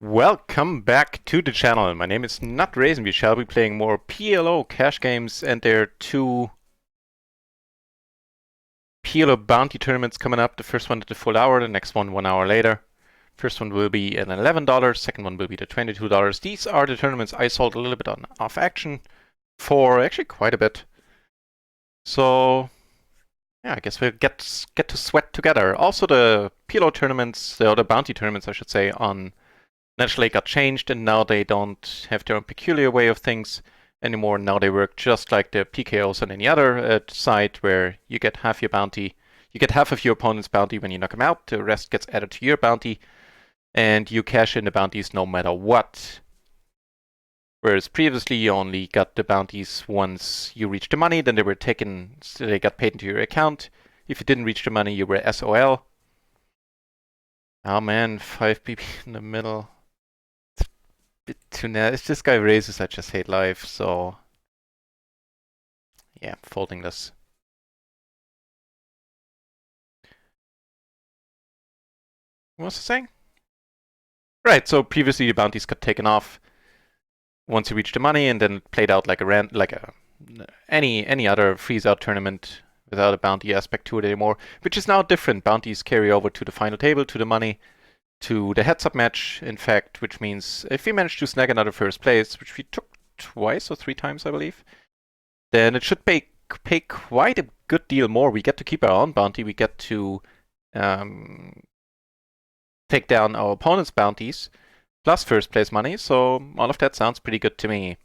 Welcome back to the channel. My name is NutRaisin. We shall be playing more PLO cash games, and there are two PLO bounty tournaments coming up. The first one at the full hour, the next one 1 hour later. First one will be at $11, second one will be the $22. These are the tournaments I sold a little bit on off action for actually quite a bit. So yeah, I guess we'll get to sweat together. Also the PLO tournaments, the bounty tournaments I should say, on naturally got changed, and now they don't have their own peculiar way of things anymore. Now they work just like the PKOs on any other site, where you get half your bounty. You get half of your opponent's bounty when you knock him out. The rest gets added to your bounty, and you cash in the bounties no matter what. Whereas previously you only got the bounties once you reached the money, then they were taken, so they got paid into your account. If you didn't reach the money, you were SOL. Oh man, 5 PP in the middle. Bit too If this guy raises, I just hate life, so yeah, folding this. What was I saying? Right, so previously the bounties got taken off once you reached the money, and then it played out like any other freeze out tournament without a bounty aspect to it anymore, which is now different. Bounties carry over to the final table, to the money, to the heads-up match, in fact, which means if we manage to snag another first place, which we took twice or 3 times, I believe, then it should pay quite a good deal more. We get to keep our own bounty, we get to take down our opponent's bounties, plus first place money, so all of that sounds pretty good to me.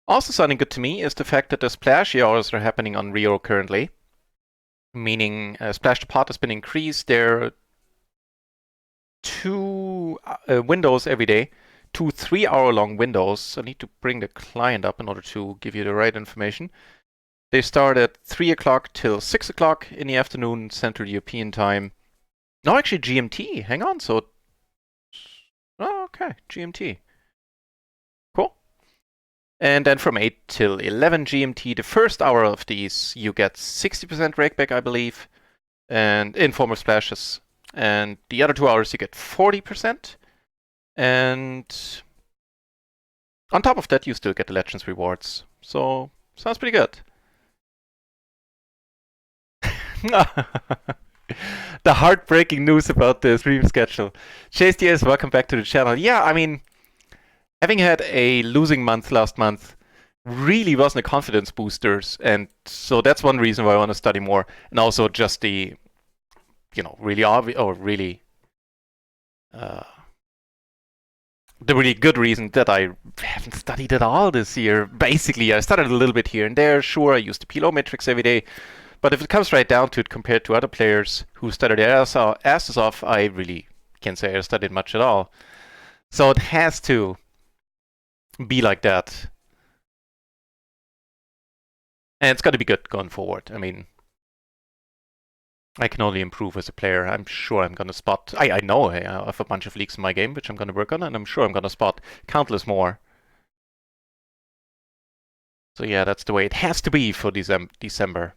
Also sounding good to me is the fact that the splash hours are happening on RIO currently, meaning splash to pot has been increased. There are 2 windows every day, 2 3-hour-long windows. I need to bring the client up in order to give you the right information. They start at 3 o'clock till 6 o'clock in the afternoon, Central European time. No, actually GMT. Hang on, so... Oh, okay, GMT. Cool. And then from 8 till 11 GMT, the first hour of these, you get 60% rakeback, I believe, and in form of splashes. And the other 2 hours, you get 40%. And on top of that, you still get the Legends rewards. So, sounds pretty good. The heartbreaking news about the stream schedule. Chase DS, welcome back to the channel. Yeah, I mean, having had a losing month last month really wasn't a confidence booster, and so that's one reason why I want to study more. And also just the, really obvious, or really, the really good reason that I haven't studied at all this year. Basically, I studied a little bit here and there. Sure, I used the PLO matrix every day. But if it comes right down to it, compared to other players who studied their asses off, I really can't say I studied much at all. So it has to be like that. And it's got to be good going forward. I mean, I can only improve as a player. I'm sure I'm going to spot... I know I have a bunch of leaks in my game, which I'm going to work on, and I'm sure I'm going to spot countless more. So yeah, that's the way it has to be for December.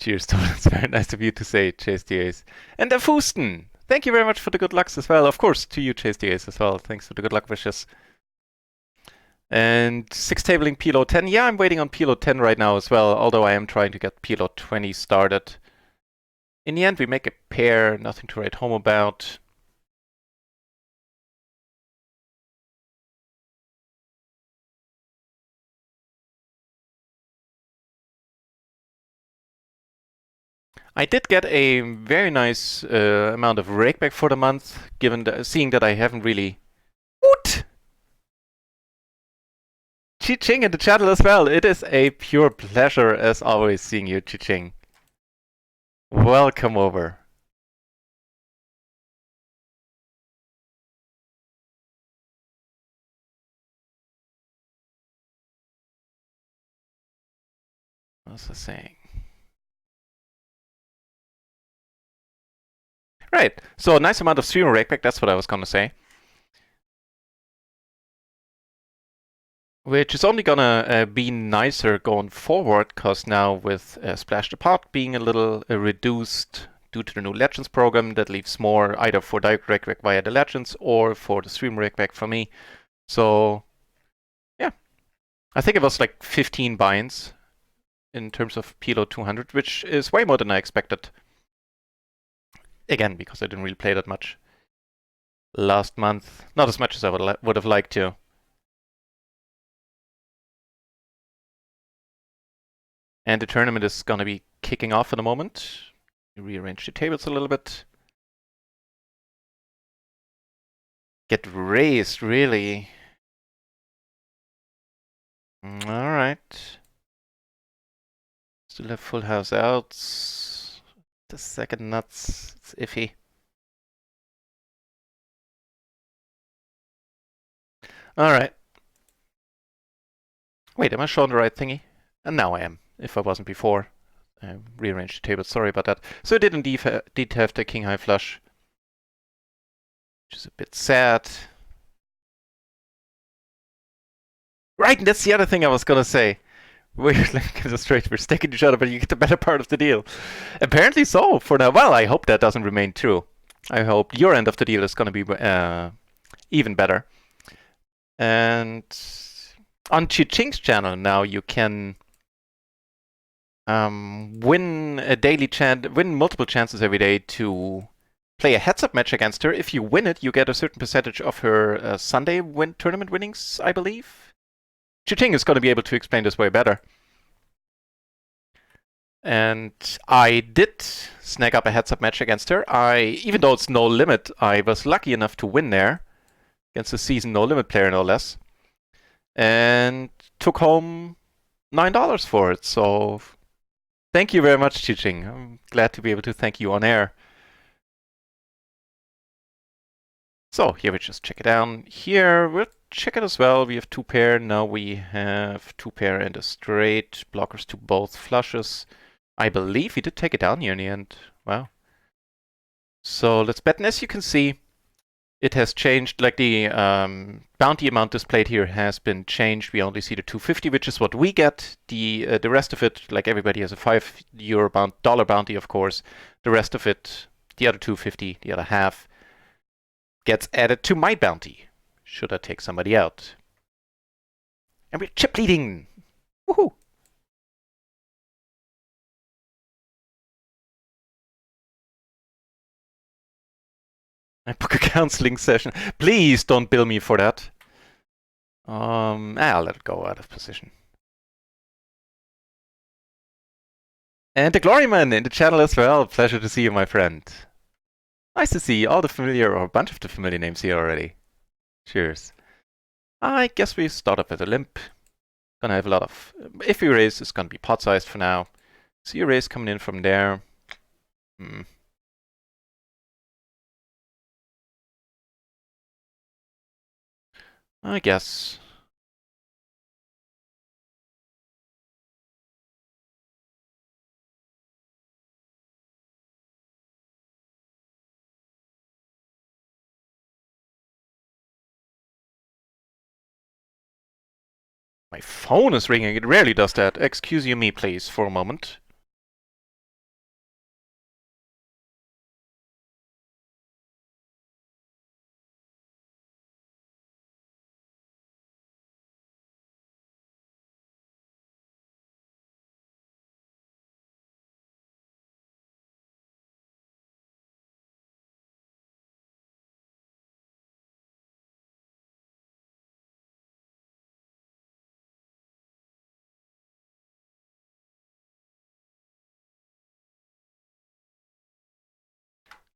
Cheers, It's very nice of you to say, Chase DAs. And the Fusten! Thank you very much for the good lucks as well. Of course, to you, Chase DAs, as well. Thanks for the good luck wishes. And 6 tabling PLO 10. Yeah, I'm waiting on PLO 10 right now as well, although I am trying to get PLO 20 started. In the end, we make a pair, nothing to write home about. I did get a very nice amount of rakeback for the month, seeing that I haven't really... What? Chi-Ching in the channel as well. It is a pure pleasure, as always, seeing you, Chi-Ching. Welcome over. What was I saying? Right, so a nice amount of streamer rakeback, that's what I was gonna say. which is only gonna be nicer going forward, because now with Splash the Pot being a little reduced due to the new Legends program, that leaves more either for direct rec via the Legends or for the stream rec for me. So yeah, I think it was like 15 binds in terms of PLO 200, which is way more than I expected. Again, because I didn't really play that much last month. Not as much as I would have liked to. And the tournament is going to be kicking off in a moment. Rearrange the tables a little bit. Get raised, really? Alright. Still have full house outs. The second nuts, it's iffy. Alright. Wait, am I showing the right thingy? And now I am, if I wasn't before. I rearranged the table, sorry about that. So I did indeed have the king high flush, which is a bit sad. Right, and that's the other thing I was gonna say. We're like we're sticking each other, but you get the better part of the deal. Apparently so, for now. Well, I hope that doesn't remain true. I hope your end of the deal is gonna be even better. And on Chi-Ching's channel now, you can win multiple chances every day to play a heads-up match against her. If you win it, you get a certain percentage of her Sunday tournament winnings, I believe. Chi-Ching is going to be able to explain this way better. And I did snag up a heads-up match against her. Even though it's no limit, I was lucky enough to win there against a seasoned no limit player, no less, and took home $9 for it. So thank you very much, Chi-Ching. I'm glad to be able to thank you on air. So here we just check it down. Here we'll check it as well. We have 2 pair. Now we have 2 pair and a straight. Blockers to both flushes. I believe he did take it down here in the end. Wow. So let's bet. And as you can see, it has changed. Like the bounty amount displayed here has been changed. We only see the 250, which is what we get. The rest of it, like everybody has a $5 dollar bounty, of course. The rest of it, the other 250, the other half, gets added to my bounty, should I take somebody out. And we're chip leading! Woohoo! I book a counseling session. Please don't bill me for that. I'll let it go out of position. And the Gloryman in the channel as well. Pleasure to see you, my friend. Nice to see all the familiar, or a bunch of the familiar names here already. Cheers. I guess we start off with a limp. Gonna have a lot of... If we raise, it's gonna be pot-sized for now. See a raise coming in from there. I guess. My phone is ringing. It rarely does that. Excuse you me, please, for a moment.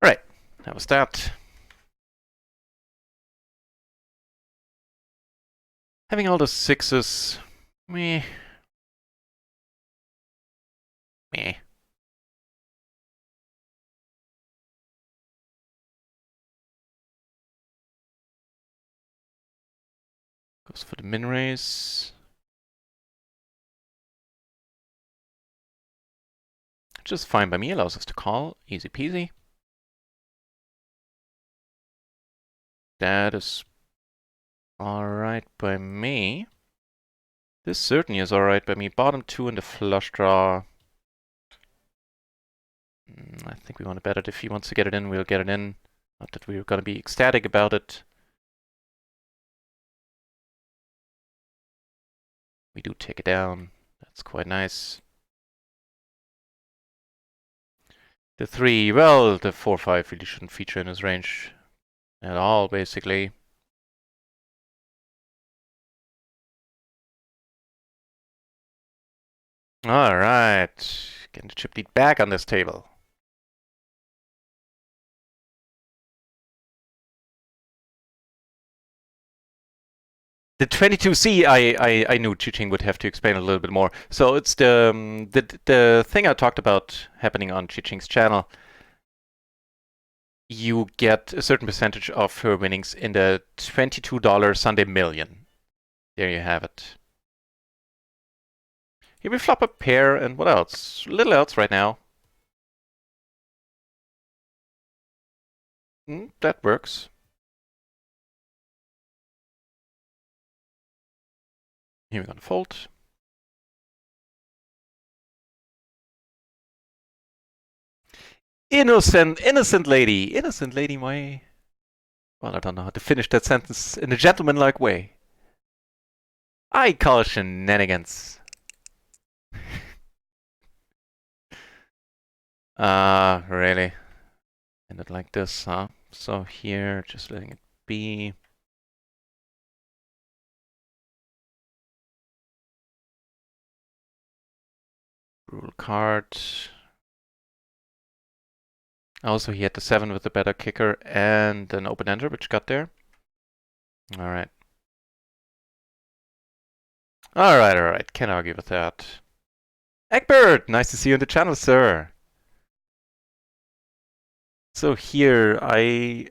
Right, that was that. Having all the sixes, meh. Meh. Goes for the min raise. Just fine by me, allows us to call. Easy peasy. That is alright by me. This certainly is alright by me. Bottom 2 in the flush draw. I think we want to bet it. If he wants to get it in, we'll get it in. Not that we're going to be ecstatic about it. We do take it down. That's quite nice. The 3, well, the 4-5 really shouldn't feature in his range at all, basically. Alright, getting the chip lead back on this table. The 22C, I knew Chi-Ching would have to explain a little bit more. So it's the thing I talked about happening on Chi-Ching's channel. You get a certain percentage of her winnings in the $22 Sunday Million. There you have it. Here we flop a pair, and what else? Little else right now. That works. Here we're gonna fold. Innocent lady, my... Well, I don't know how to finish that sentence in a gentlemanlike way. I call shenanigans. Really? End it like this, huh? So here, just letting it be. Rule card. Also, he had the 7 with the better kicker and an open-ender, which got there. Alright. Alright. Can't argue with that. Egbert! Nice to see you on the channel, sir. So here, I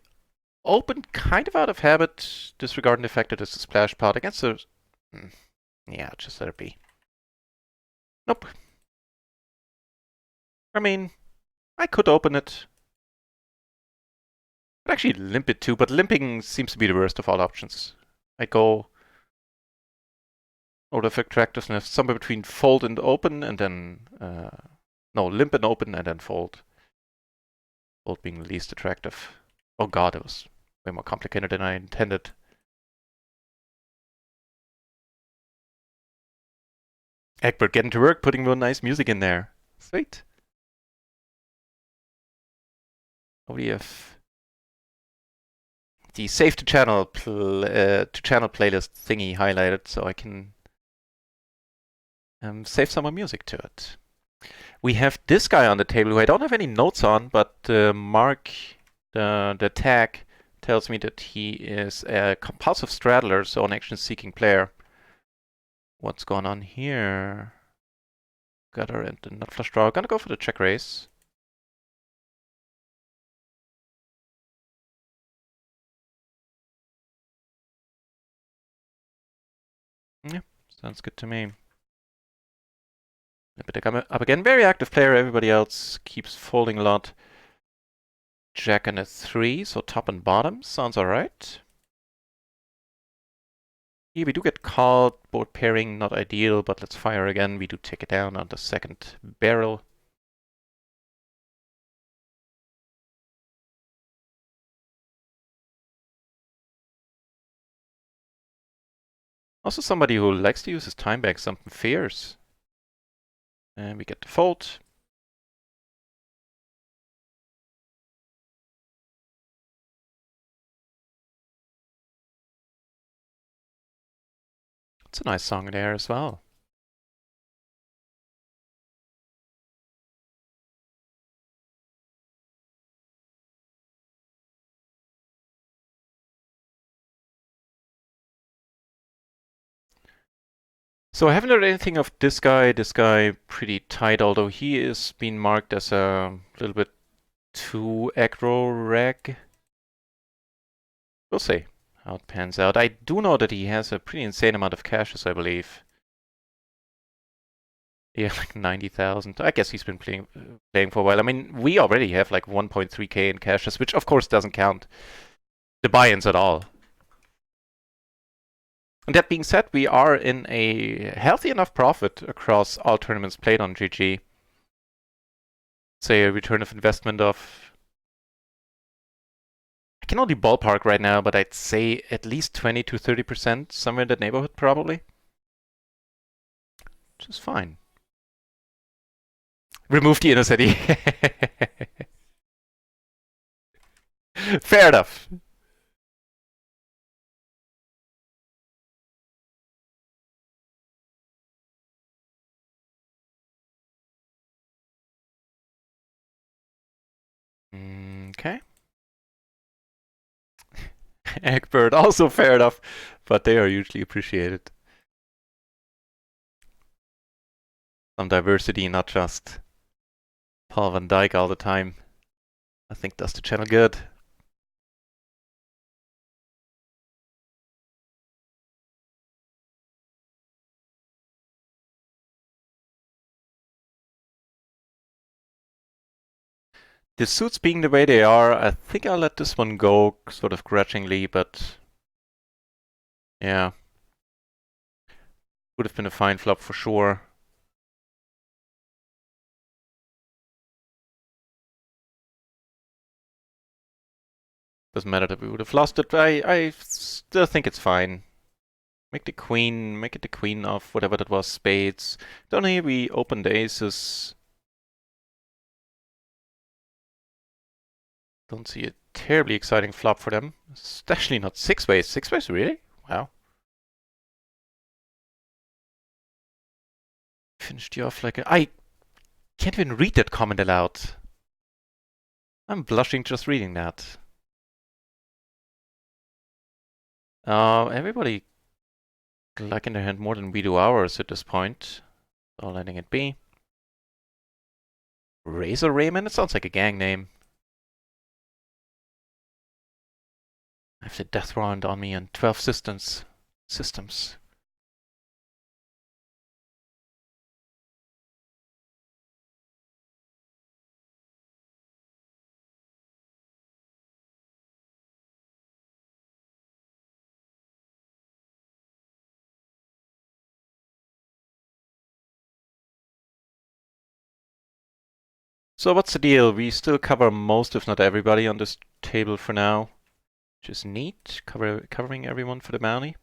opened kind of out of habit, disregarding the fact that it's a splash pot against the... Yeah, just let it be. Nope. I mean, I could open it. I'd actually limp it too, but limping seems to be the worst of all options. I go out of attractiveness somewhere between fold and open, and then... no, limp and open, and then fold. Fold being the least attractive. Oh god, it was way more complicated than I intended. Egbert getting to work, putting real nice music in there. Sweet. Oh, we have the save to channel playlist thingy highlighted, so I can save some more music to it. We have this guy on the table who I don't have any notes on, but Mark, the tag, tells me that he is a compulsive straddler, so an action-seeking player. What's going on here? Gutter and the nut flush draw. Gonna go for the check raise. Yeah, sounds good to me. But I'm up again. Very active player. Everybody else keeps folding a lot. Jack and a 3, so top and bottom. Sounds alright. Here we do get called. Board pairing, not ideal, but let's fire again. We do take it down on the second barrel. Also somebody who likes to use his time back, something fierce. And we get the fold. It's a nice song there as well. So I haven't heard anything of this guy. This guy pretty tight, although he is being marked as a little bit too aggro reg. We'll see how it pans out. I do know that he has a pretty insane amount of caches, I believe. Yeah, like 90,000. I guess he's been playing for a while. I mean, we already have like 1.3k in caches, which of course doesn't count the buy-ins at all. And that being said, we are in a healthy enough profit across all tournaments played on GG. Say a return of investment of, I can only ballpark right now, but I'd say at least 20 to 30%, somewhere in that neighborhood probably. Which is fine. Remove the inner city. Fair enough. Okay. Egbert, also fair enough, but they are usually appreciated. Some diversity, not just Paul van Dyke all the time. I think does the channel good. The suits being the way they are, I think I'll let this one go sort of grudgingly, but yeah. Would have been a fine flop for sure. Doesn't matter that we would have lost it. I still think it's fine. Make it the queen of whatever that was, spades. Down here we open the aces. Don't see a terribly exciting flop for them. Especially not six ways. Six ways, really? Wow. Finished you off like a... I can't even read that comment aloud. I'm blushing just reading that. Everybody like in their hand more than we do ours at this point. So letting it be. Razor Raymond? It sounds like a gang name. I have the death round on me and 12 systems. So what's the deal? We still cover most, if not everybody, on this table for now. Which is neat. Covering everyone for the bounty.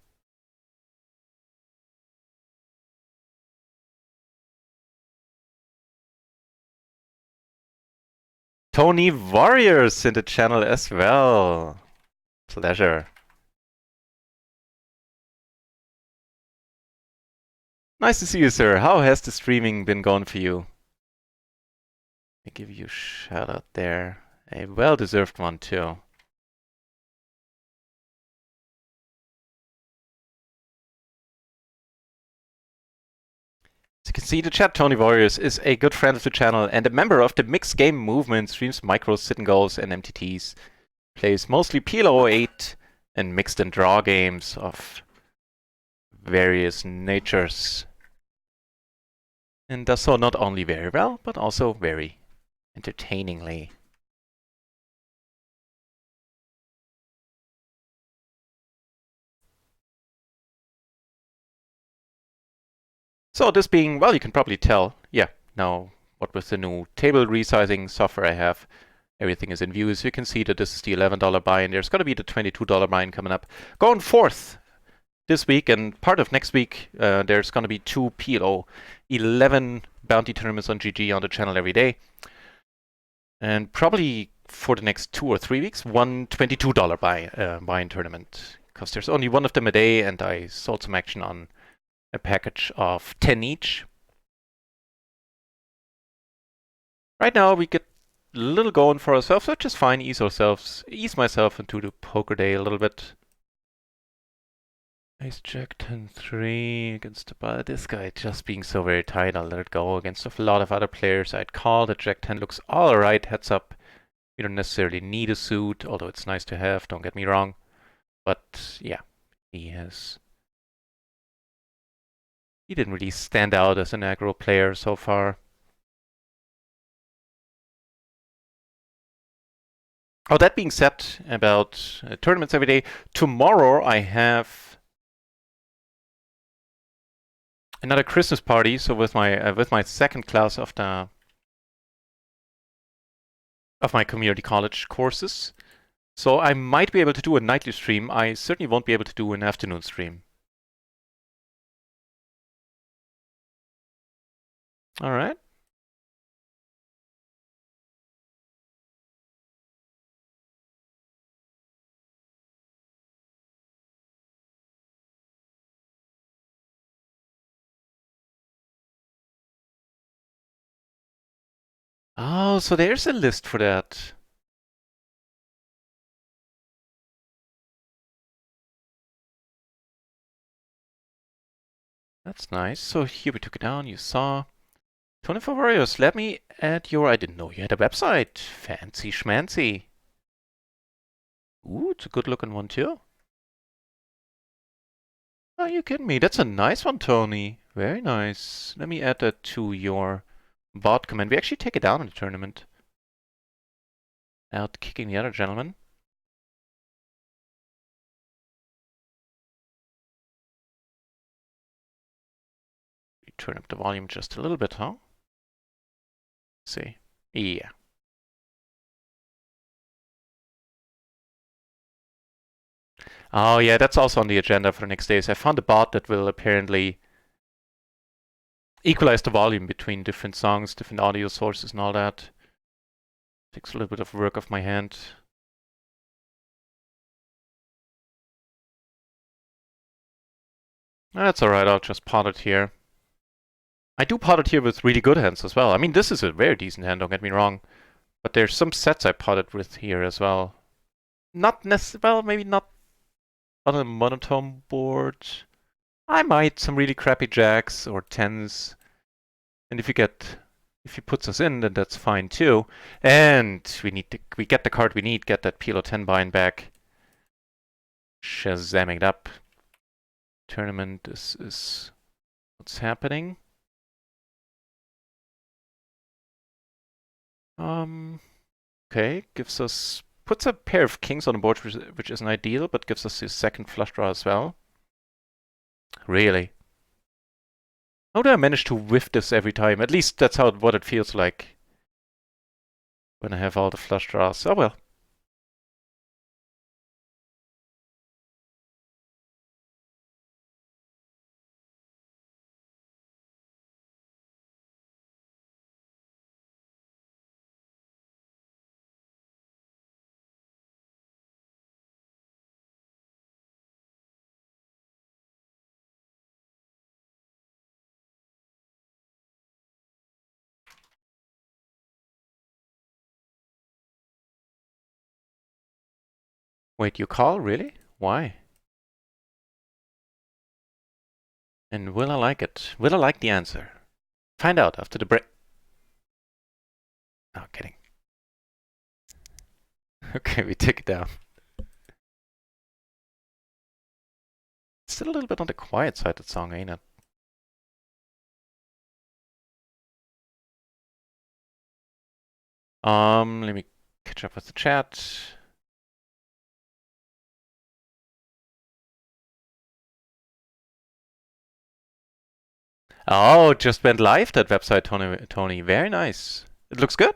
Tony Warriors in the channel as well. Pleasure. Nice to see you, sir. How has the streaming been going for you? I give you a shout out there. A well-deserved one, too. As you can see, the chat, Tony Warriors is a good friend of the channel and a member of the mixed game movement, streams micros, sit and goals, and MTTs. Plays mostly PLO 8 and mixed and draw games of various natures. And does so not only very well, but also very entertainingly. So this being, well, you can probably tell, yeah, now what with the new table resizing software I have, everything is in view. So you can see that this is the $11 buy, and there's going to be the $22 buy coming up. Going forth this week and part of next week, there's going to be 2 PLO, 11 bounty tournaments on GG on the channel every day. And probably for the next 2 or 3 weeks, one $22 buy-in tournament. Because there's only one of them a day, and I sold some action on a package of 10 each. Right now we get a little going for ourselves, which is fine. Ease myself into the poker day a little bit. Ace Jack 10-3 against the bar. This guy just being so very tight, I'll let it go. Against a lot of other players, I'd call that Jack 10 looks alright. Heads up, you don't necessarily need a suit, although it's nice to have, don't get me wrong. But yeah, he didn't really stand out as an aggro player so far. Oh, that being said, about tournaments every day, tomorrow I have another Christmas party. So with my second class of my community college courses. So I might be able to do a nightly stream. I certainly won't be able to do an afternoon stream. All right. Oh, so there's a list for that. That's nice. So here we took it down. You saw 24 Warriors. Let me add your. I didn't know you had a website. Fancy schmancy. Ooh, it's a good looking one too. Are you kidding me? That's a nice one, Tony. Very nice. Let me add that to your bot command. We actually take it down in the tournament. Out kicking the other gentleman. We turn up the volume just a little bit, huh? Let's see. Yeah. Oh yeah, that's also on the agenda for the next days. I found a bot that will apparently equalize the volume between different songs, different audio sources and all that. Takes a little bit of work off my hand. That's alright, I'll just pot it here. I do pot it here with really good hands as well. I mean, this is a very decent hand, don't get me wrong. But there's some sets I potted with here as well. Not necessarily, well, maybe not on a monotone board. I might some really crappy jacks or tens. And if he puts us in, then that's fine too. And we get the card we need, get that PLO 10 bind back. Shazamming it up. Tournament is what's happening. Okay, puts a pair of kings on the board, which isn't ideal, but gives us his second flush draw as well. Really? How do I manage to whiff this every time? At least that's what it feels like when I have all the flush draws. Oh well. Wait, you call? Really? Why? And will I like it? Will I like the answer? Find out after the break. No, kidding. Okay, we take it down. It's still a little bit on the quiet side, that song, ain't it? Let me catch up with the chat. Oh, just went live, that website, Tony. Very nice. It looks good.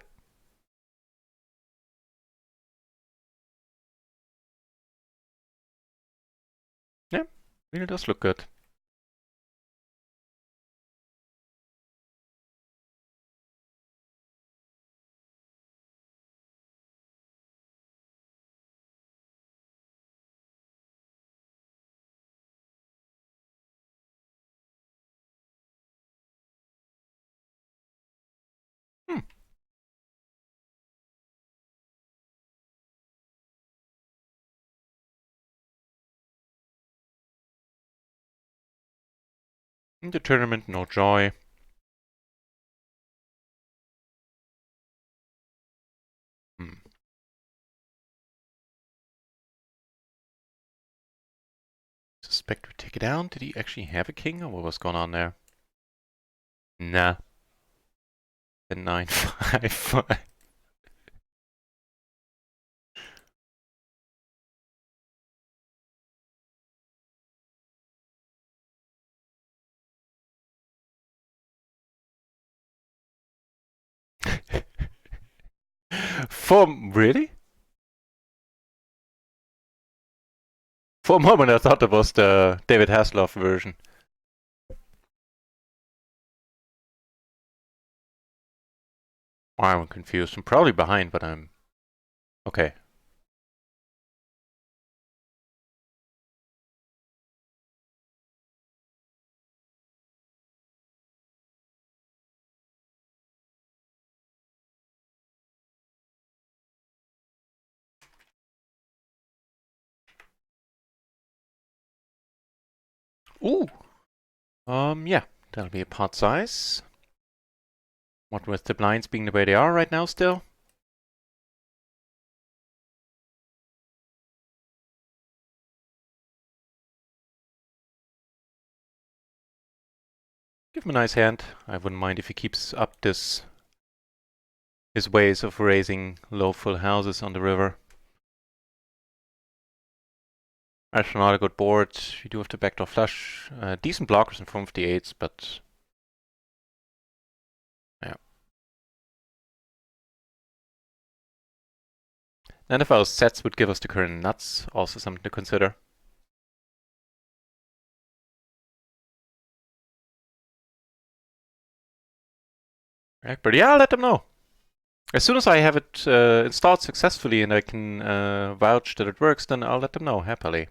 Yeah, really does look good. Hmm. In the tournament, no joy. Hmm. Suspect we take it down. Did he actually have a king, or what was going on there? Nah. The 9-5. Really? For a moment I thought it was the David Hasselhoff version. I'm confused. I'm probably behind, but I'm... Okay. Ooh! Yeah. That'll be a pot size. What with the blinds being the way they are right now still? Give him a nice hand. I wouldn't mind if he keeps up his ways of raising low full houses on the river. Actually not a good board. You do have to backdoor flush. Decent blockers in front of the 8s, but... Yeah. None of our sets would give us the current nuts. Also something to consider. But yeah, I'll let them know. As soon as I have it installed successfully and I can vouch that it works, then I'll let them know happily.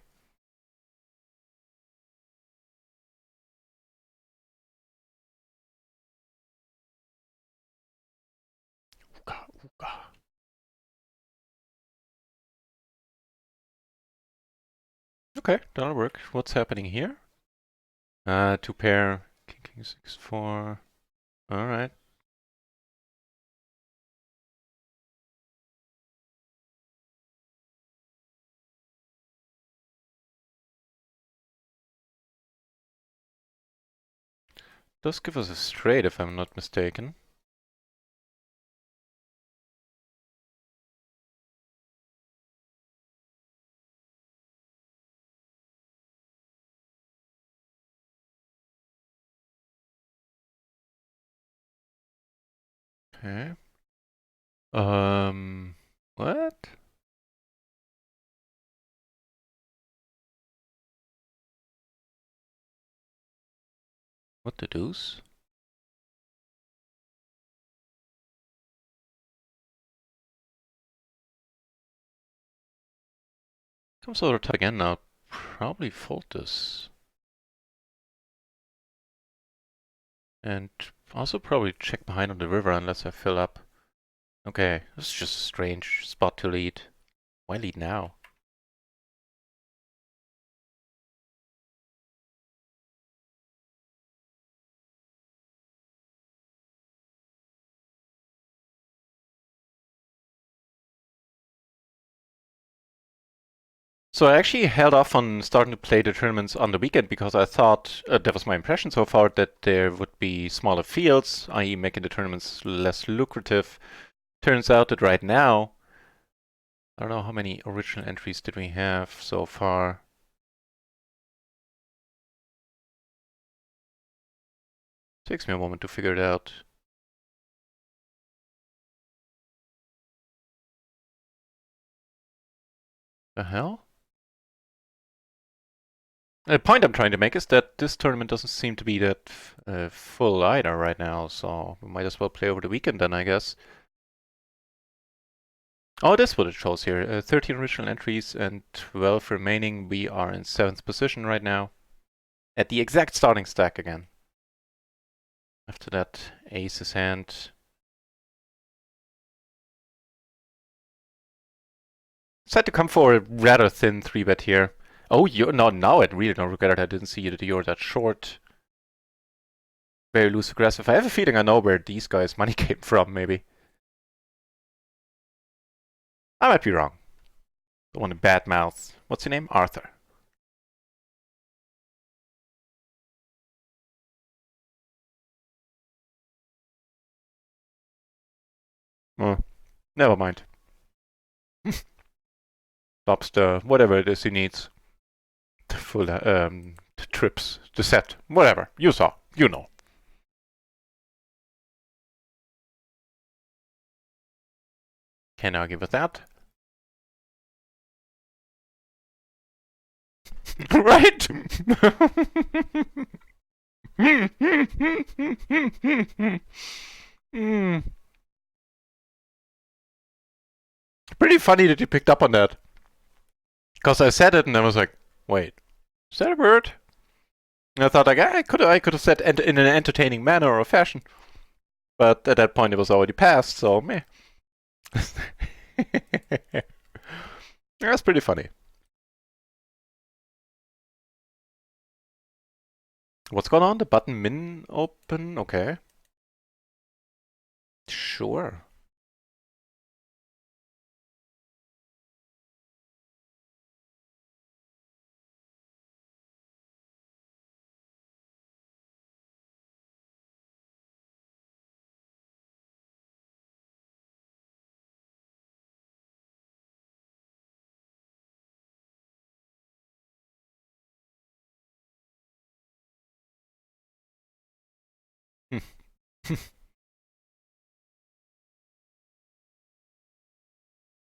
Okay, that'll work. What's happening here? 2 pair, king 6 4. All right. Does give us a straight if I'm not mistaken. Okay. What? What the deuce? Some sort of type again now. Probably fold this. And also probably check behind on the river unless I fill up. Okay, this is just a strange spot to lead. Why lead now? So I actually held off on starting to play the tournaments on the weekend because I thought, that was my impression so far, that there would be smaller fields, i.e. making the tournaments less lucrative. Turns out that right now, I don't know how many original entries did we have so far. Takes me a moment to figure it out. The hell? The point I'm trying to make is that this tournament doesn't seem to be that full either right now, so we might as well play over the weekend then, I guess. Oh, that's what it shows here. 13 original entries and 12 remaining. We are in 7th position right now. At the exact starting stack again. After that, ace's hand. Decided to come for a rather thin 3-bet here. Oh, no, now I really don't regret it. I didn't see that you're that short. Very loose aggressive. I have a feeling I know where these guys' money came from, maybe. I might be wrong. Don't want to badmouth. What's your name? Arthur. Oh, never mind. Lobster, whatever it is he needs. The full trips, the set, whatever. You saw, you know. Can't argue with that. Right? Pretty funny that you picked up on that. Because I said it and I was like, wait, is that a bird? And I thought like, I could have said in an entertaining manner or fashion. But at that point it was already past, so meh. That's pretty funny. What's going on? The button min open? Okay. Sure.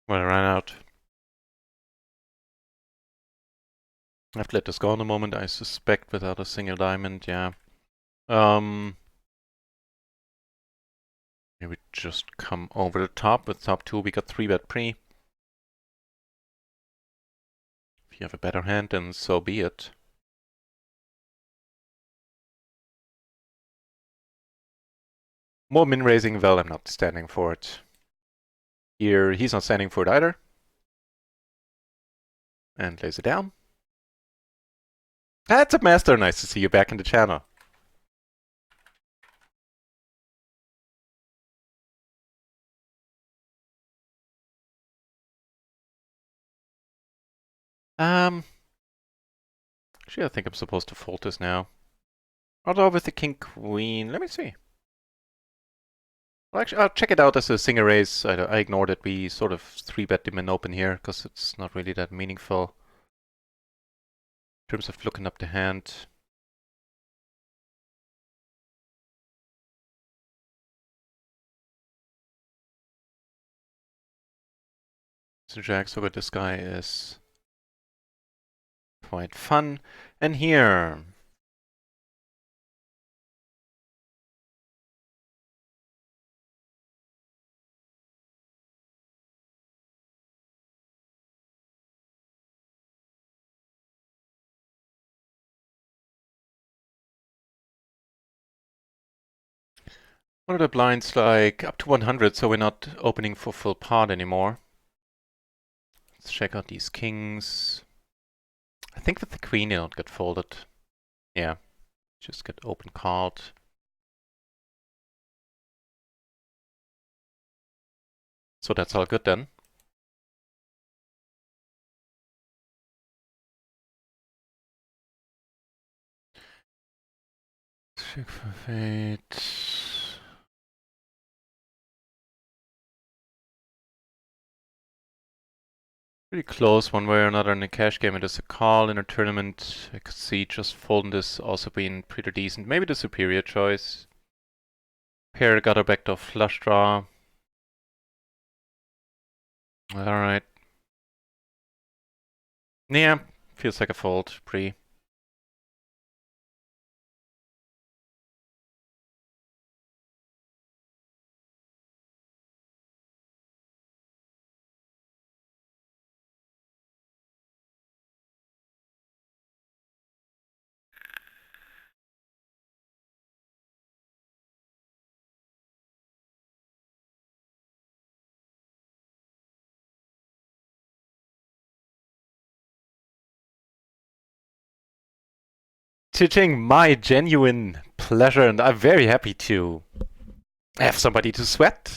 Well, I ran out. I have to let this go in a moment, I suspect, without a single diamond, yeah. Maybe just come over the top. With top 2 we got 3-bet pre. If you have a better hand, then so be it. More min raising, well, I'm not standing for it. Here, he's not standing for it either. And lays it down. That's a master, nice to see you back in the channel. Actually I think I'm supposed to fold this now. Although with the king queen, let me see. Well, actually, I'll check it out as a single raise. I ignored it. We sort of 3-bet the min open here, because it's not really that meaningful. In terms of looking up the hand. So Jack, so good, this guy is quite fun. And here. What are the blinds like? Up to 100, so we're not opening for full pot anymore. Let's check out these kings. I think with the queen they don't get folded. Yeah, just get open called. So that's all good then. Check for fate. Pretty close one way or another in the cash game. It is a call in a tournament. I could see just folding this also being pretty decent. Maybe the superior choice. Pair got a backdoor flush draw. Alright. Yeah, feels like a fold. Pre. Teaching my genuine pleasure, and I'm very happy to have somebody to sweat.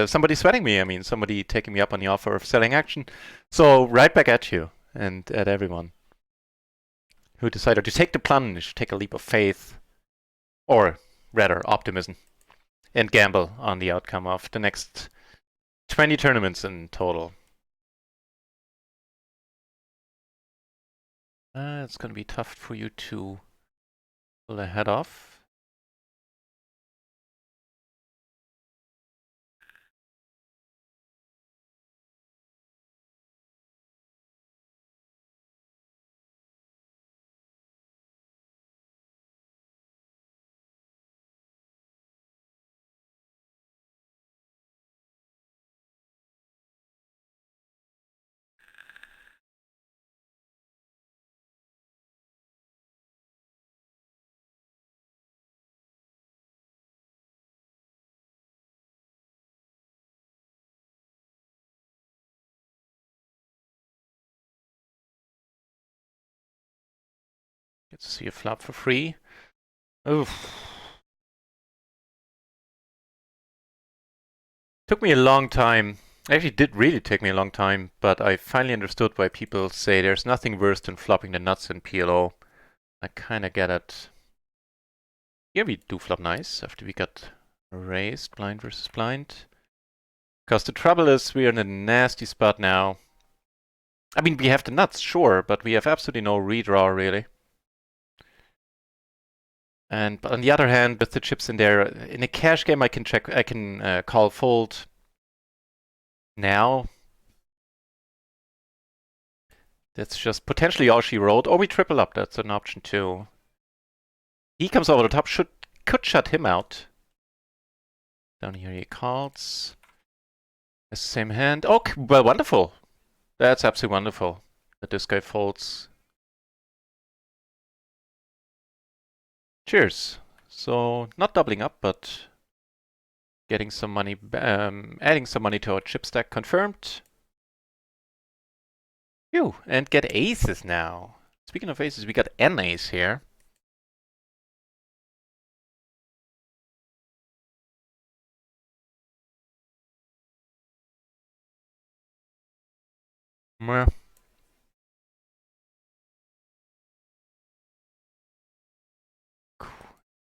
Somebody sweating me, I mean, somebody taking me up on the offer of selling action. So, right back at you and at everyone who decided to take the plunge, take a leap of faith, or rather, optimism, and gamble on the outcome of the next 20 tournaments in total. It's going to be tough for you to pull a head off. Let's see a flop for free. Oof. Took me a long time. Actually, did really take me a long time, but I finally understood why people say there's nothing worse than flopping the nuts in PLO. I kind of get it. Here we do flop nice after we got raised, blind versus blind. Because the trouble is we're in a nasty spot now. I mean, we have the nuts, sure, but we have absolutely no redraw, really. And on the other hand, with the chips in there, in a cash game, I can call fold now. That's just potentially all she wrote. Or we triple up, that's an option too. He comes over the top, could shut him out. Down here he calls. The same hand. Oh, well, wonderful. That's absolutely wonderful that this guy folds. Cheers. So, not doubling up, but getting some money, adding some money to our chip stack confirmed. Phew, and get aces now. Speaking of aces, we got an ace here. Meh.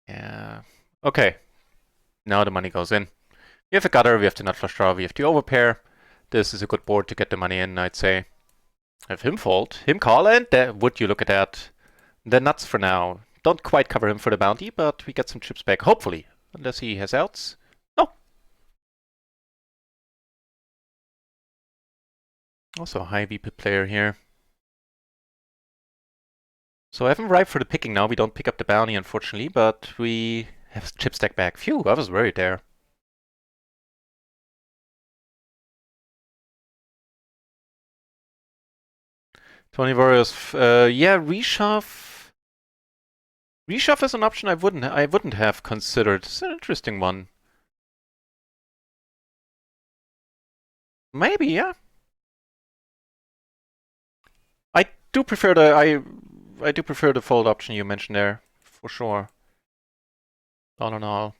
Yeah. Okay. Now the money goes in. We have a gutter, we have the nut flush draw, we have the overpair. This is a good board to get the money in, I'd say. Have him fold, him call, and would you look at that? The nuts for now. Don't quite cover him for the bounty, but we get some chips back, hopefully. Unless he has outs. No. Also a high VP player here. So I have him ripe for the picking now. We don't pick up the bounty, unfortunately, but we have chip stack back. Phew, I was worried there. Tony Warriors, yeah, reshove. Reshove is an option I wouldn't have considered. It's an interesting one. Maybe, yeah. I do prefer the fold option you mentioned there, for sure. All in all.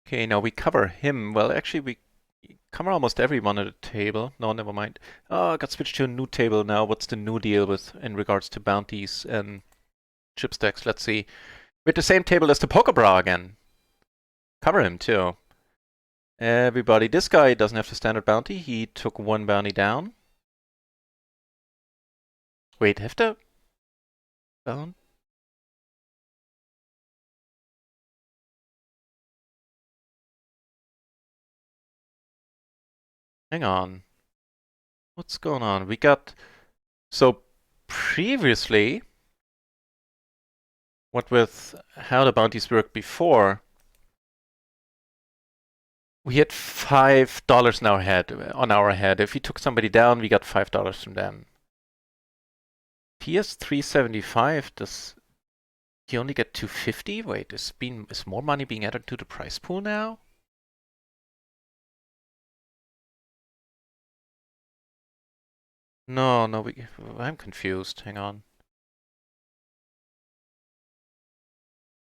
Okay, now we cover him. Well, actually, we cover almost everyone at the table. No, never mind. Oh, I got switched to a new table now. What's the new deal with in regards to bounties and chip stacks? Let's see. With the same table as the Poker Bra again. Cover him too. Everybody. This guy doesn't have the standard bounty. He took one bounty down. Wait, have the bounty? Hang on. What's going on? We got... So, previously, what with how the bounties worked before, we had $5 on our head. If we took somebody down, we got $5 from them. PS 375, does he only get 250? Wait, is more money being added to the price pool now? No, I'm confused. Hang on.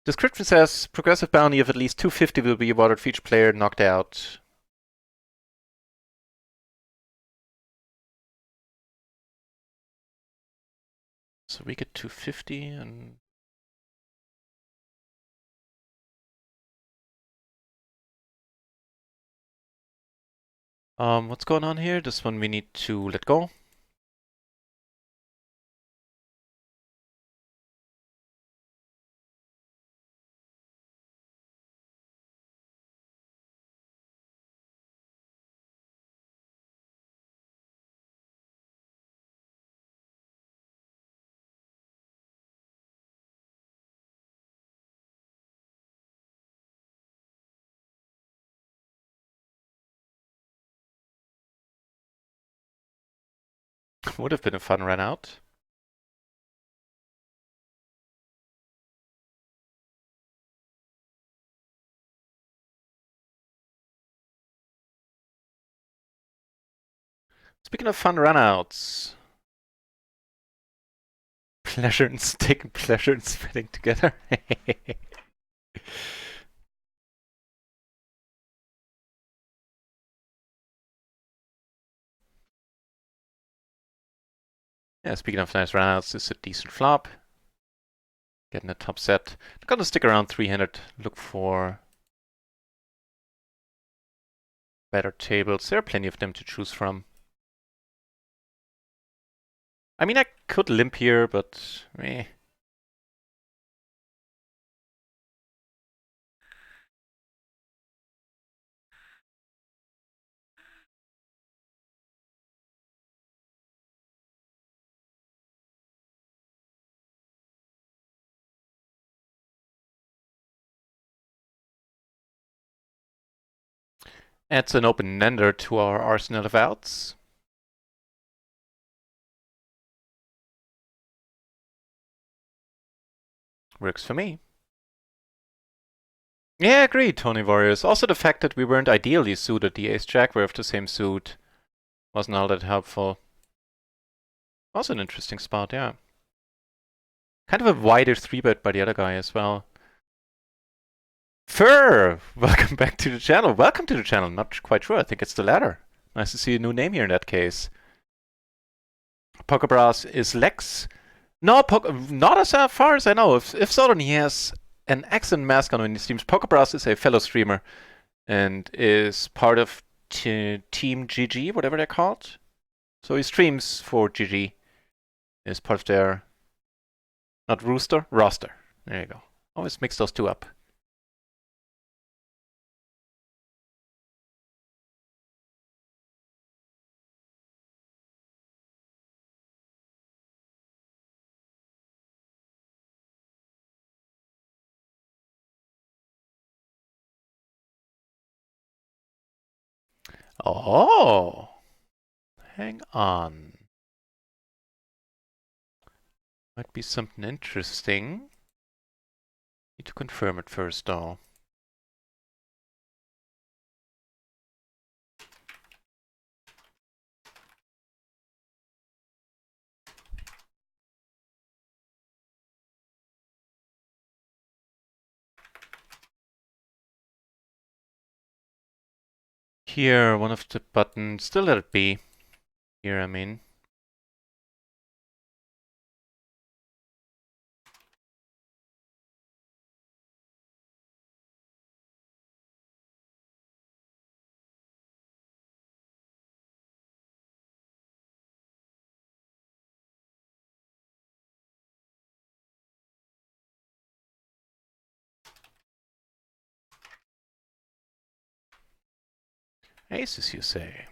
Description says progressive bounty of at least 250 will be awarded for each player knocked out. So we get 250 and... what's going on here? This one we need to let go. Would have been a fun run out. Speaking of fun runouts, taking pleasure in spending together. Yeah, speaking of nice runouts, this is a decent flop. Getting a top set. I'm gonna stick around 300, look for better tables. There are plenty of them to choose from. I mean, I could limp here, but eh. Adds an open-ender to our arsenal of outs. Works for me. Yeah, agreed, Tony Warriors. Also the fact that we weren't ideally suited, the ace-jack were of the same suit, wasn't all that helpful. Also an interesting spot, yeah. Kind of a wider 3-bet by the other guy as well. Fur! Welcome back to the channel. Welcome to the channel. Not quite sure. I think it's the latter. Nice to see a new name here in that case. Pokebras is Lex. No, not as far as I know. If so, then he has an excellent mask on when he streams. Pokebras is a fellow streamer and is part of Team GG, whatever they're called. So he streams for GG. Is part of their, not rooster, roster. There you go. Always mix those two up. Oh, hang on. Might be something interesting. Need to confirm it first, though. Here, one of the buttons, still let it be. Here, I mean. Aces, you say?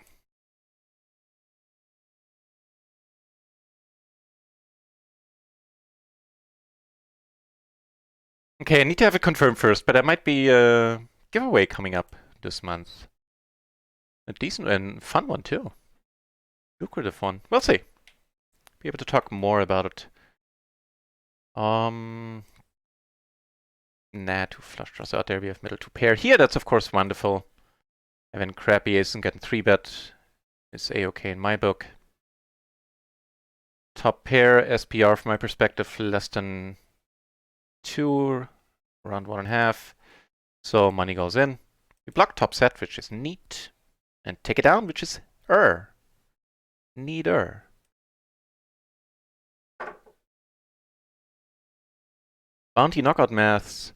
Okay, I need to have it confirmed first, but there might be a giveaway coming up this month. A decent and fun one, too. Lucrative one. We'll see. Be able to talk more about it. Nah, two flush draws out there. We have middle two pair. Here, that's of course wonderful. Having crappy ace and getting 3-bet is a-okay in my book. Top pair, SPR from my perspective, less than 2, around 1.5. So money goes in. We block top set, which is neat. And take it down, which is neater. Bounty knockout maths.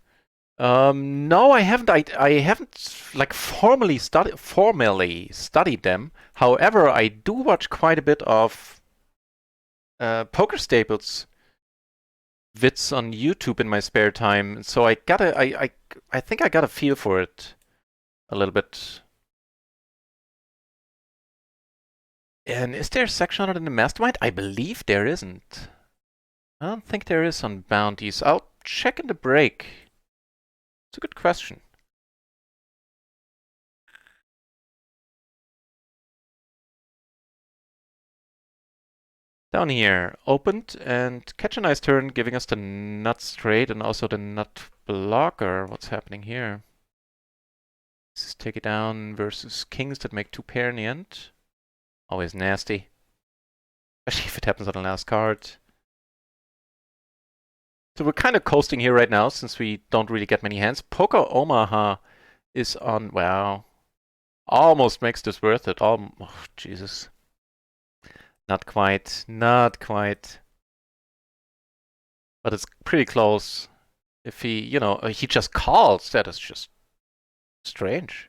No, I haven't. I haven't like formally studied them. However, I do watch quite a bit of poker staples vids on YouTube in my spare time, so I think I got a feel for it a little bit. And is there a section on it in the mastermind? I believe there isn't. I don't think there is on bounties. I'll check in the break. It's a good question. Down here, opened and catch a nice turn, giving us the nut straight and also the nut blocker. What's happening here? This is take it down versus kings that make 2 pair in the end. Always nasty. Especially if it happens on the last card. So we're kind of coasting here right now since we don't really get many hands. Poker Omaha is on, wow. Almost makes this worth it. Oh, Jesus. Not quite. Not quite. But it's pretty close. If he, he just calls, that is just strange.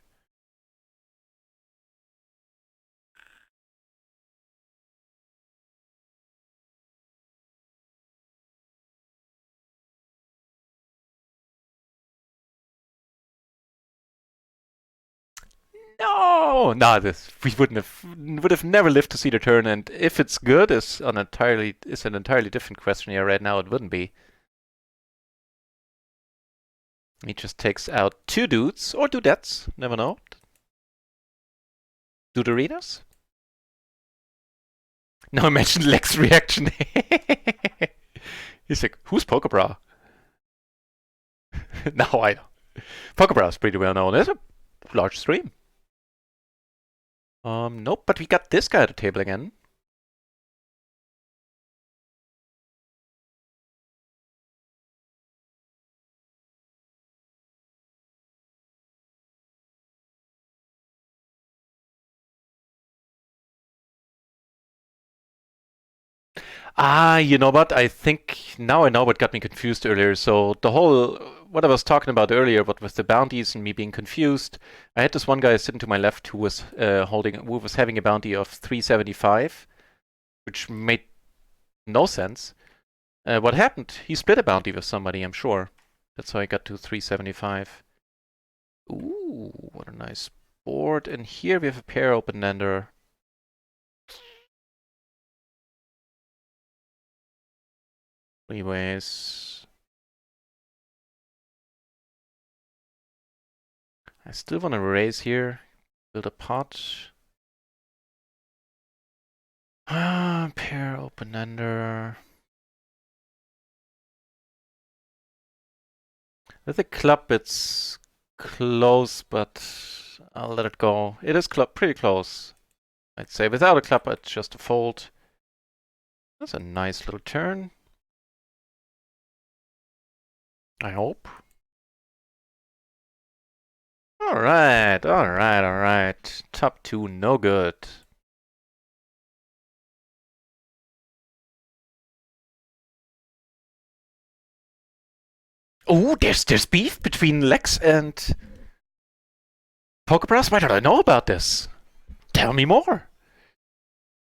No, this we would have never lived to see the turn. And if it's good, is an entirely different question here. Right now, it wouldn't be. He just takes out two dudes or dudettes. Never know. Duderinas. Now imagine Lex's reaction. He's like, "Who's Pokebra?" Now I know. Pokebra is pretty well known. It's a large stream. Nope, but we got this guy at the table again. Ah, you know what? I think now I know what got me confused earlier. So the whole what I was talking about earlier, what with the bounties and me being confused, I had this one guy sitting to my left who was having a bounty of 375, which made no sense. What happened? He split a bounty with somebody, I'm sure. That's how I got to 375. Ooh, what a nice board. And here we have a pair open-ender. Anyways, I still want to raise here, build a pot. Pair open-ender. With a club, it's close, but I'll let it go. It is pretty close, I'd say. Without a club, it's just a fold. That's a nice little turn. I hope. Alright, alright, alright. Top two, no good. Oh, there's beef between Lex and Pokebras? Why don't I know about this? Tell me more.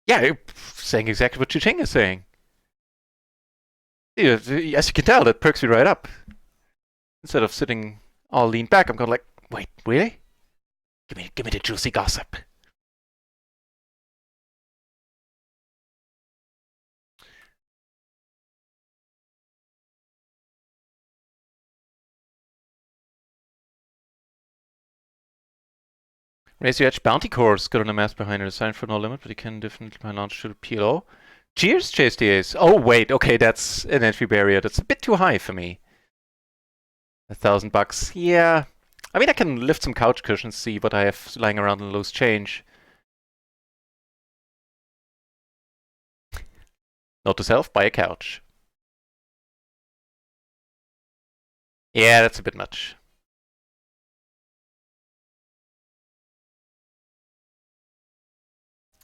Yeah, you're saying exactly what Chuching is saying. Yeah, as you can tell, that perks me right up. Instead of sitting all leaned back, I'm going like, wait, really? Give me the juicy gossip. Raise your edge bounty course. Got on a mask behind it. Assigned for no limit, but you can definitely launch to the PLO. Cheers, Chase the Ace. Oh, wait. Okay, that's an entry barrier. That's a bit too high for me. $1,000. Yeah. I mean, I can lift some couch cushions, see what I have lying around in loose change. Note to self, buy a couch. Yeah, that's a bit much.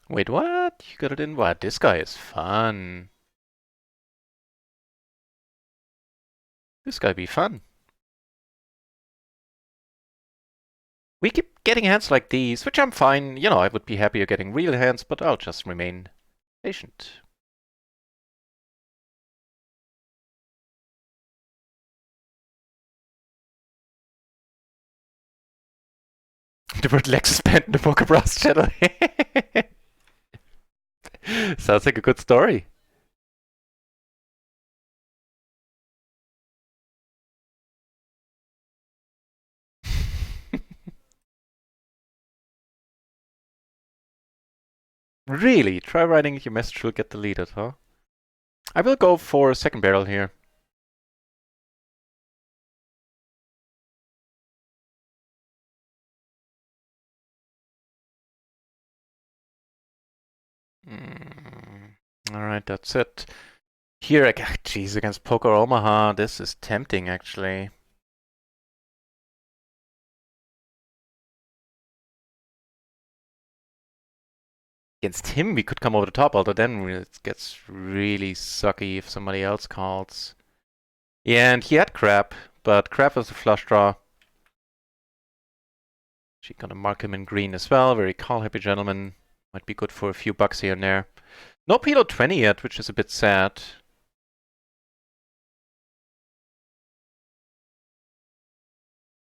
Wait, what? You got it in what? This guy is fun. This guy be fun. We keep getting hands like these, which I'm fine. You know, I would be happier getting real hands, but I'll just remain patient. The word Lex is banned in the Pokebras channel. Sounds like a good story. Really? Try writing your message will get deleted, huh? I will go for a second barrel here. Alright, that's it. Here, geez, against Poker Omaha, this is tempting actually. Against him, we could come over the top, although then it gets really sucky if somebody else calls. Yeah, and he had crap, but crap was a flush draw. She's gonna mark him in green as well. Very call-happy gentleman. Might be good for a few bucks here and there. No PLO 20 yet, which is a bit sad.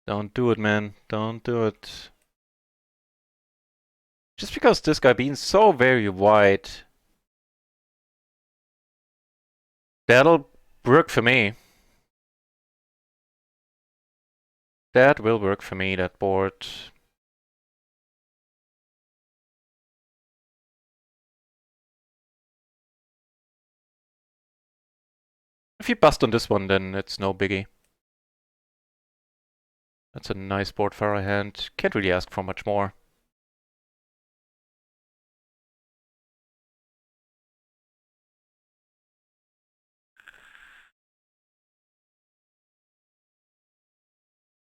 Don't do it, man. Don't do it. Just because this guy being so very wide. That'll work for me. That will work for me, that board. If you bust on this one, then it's no biggie. That's a nice board for our hand. Can't really ask for much more.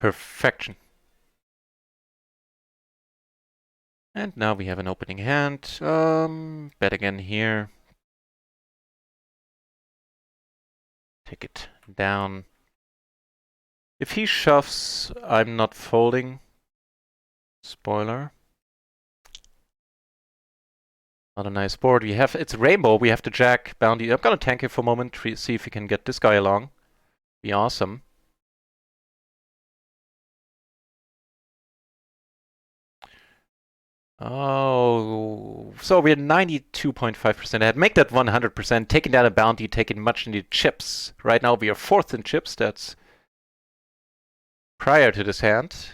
Perfection. And now we have an opening hand. Bet again here. Take it down. If he shoves, I'm not folding. Spoiler. Not a nice board. We have, it's rainbow. We have the jack bounty. I'm gonna tank it for a moment. See if we can get this guy along. Be awesome. Oh, so we're 92.5% ahead. Make that 100%. Taking down a bounty, taking much needed chips. Right now we are 4th in chips. That's prior to this hand.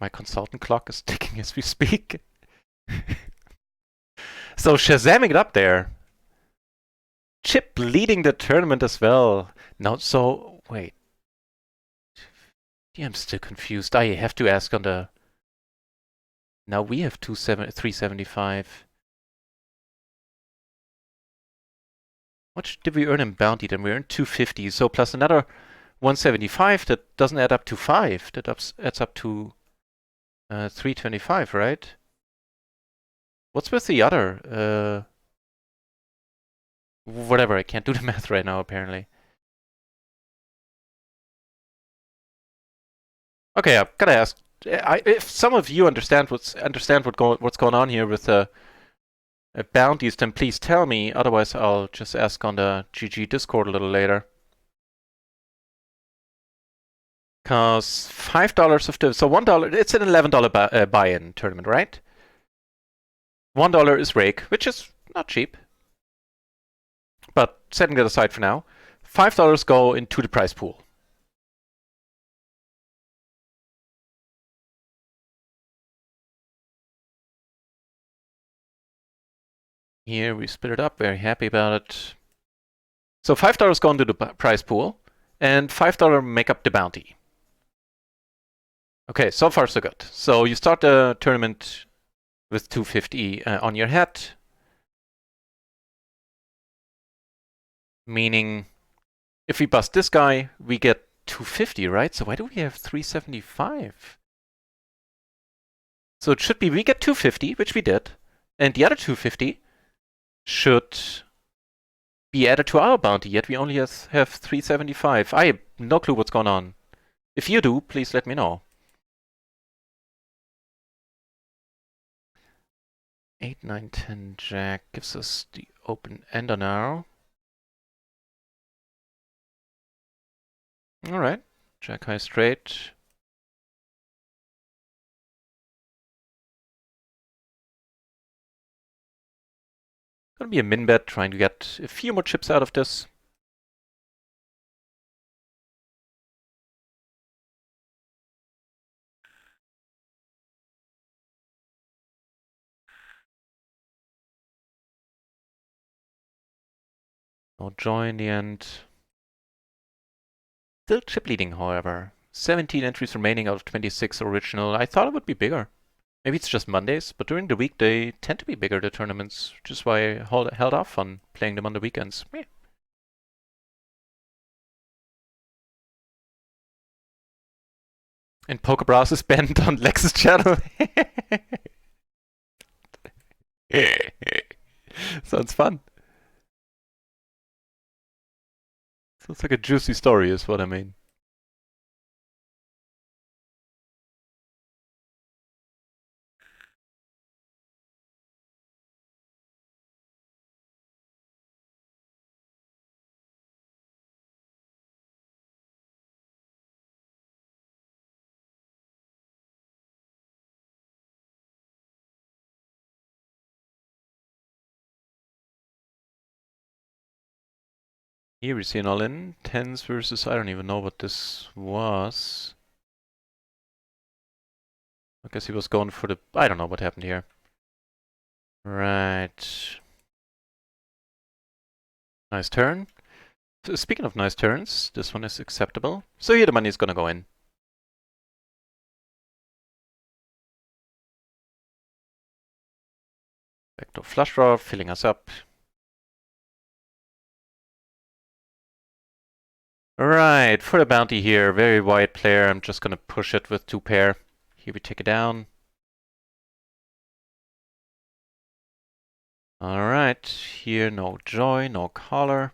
My consultant clock is ticking as we speak. So Shazamming it up there. Chip leading the tournament as well. Now, so, wait. Yeah, I'm still confused. I have to ask on the... Now we have 375. How much did we earn in bounty? Then we earned 250. So plus another 175. That doesn't add up to 5. That adds up to 325, right? What's with the other? Whatever, I can't do the math right now, apparently. Okay, I've gotta ask. If some of you understand what's going on here with bounties, then please tell me. Otherwise, I'll just ask on the GG Discord a little later. Cause $5 of the $1. It's an $11 buy-in tournament, right? $1 is rake, which is not cheap. But setting that aside for now, $5 go into the prize pool. Here we split it up, very happy about it. So $5 go into the prize pool, and $5 make up the bounty. Okay, so far so good. So you start the tournament with 250 on your head. Meaning, if we bust this guy, we get 250, right? So why do we have 375? So it should be we get 250, which we did, and the other 250 should be added to our bounty, yet we only have 375. I have no clue what's going on. If you do, please let me know. 8, 9, 10 jack gives us the open ender now. Alright, jack high straight. Gonna be a min bet, trying to get a few more chips out of this. No joy in the end. Still chip leading, however. 17 entries remaining out of 26 original. I thought it would be bigger. Maybe it's just Mondays, but during the week they tend to be bigger, the tournaments, which is why I held off on playing them on the weekends. Meh. And Pokebras is banned on Lex's channel. Sounds fun. Sounds like a juicy story is what I mean. Here we see an all-in. Tens versus, I don't even know what this was. I guess he was going for the, I don't know what happened here. Right. Nice turn. So speaking of nice turns, this one is acceptable. So here the money is gonna go in. Backdoor flush draw, filling us up. Alright, for the bounty here, very wide player. I'm just gonna push it with 2 pair. Here we take it down. Alright, here no joy, no collar.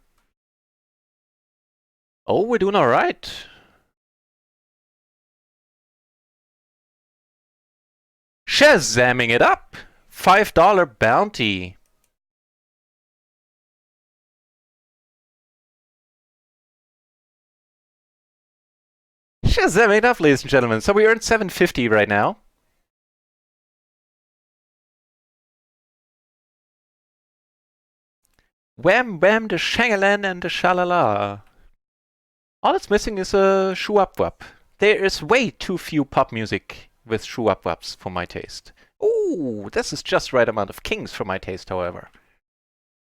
Oh, we're doing alright. Shazamming it up! $5 bounty. Shazamming it up, ladies and gentlemen. So we earned $7.50 right now. Wham wham the shangalan and the shalala. All it's missing is a shoo up wap. There is way too few pop music with shoo up waps for my taste. Ooh, this is just right amount of kings for my taste, however.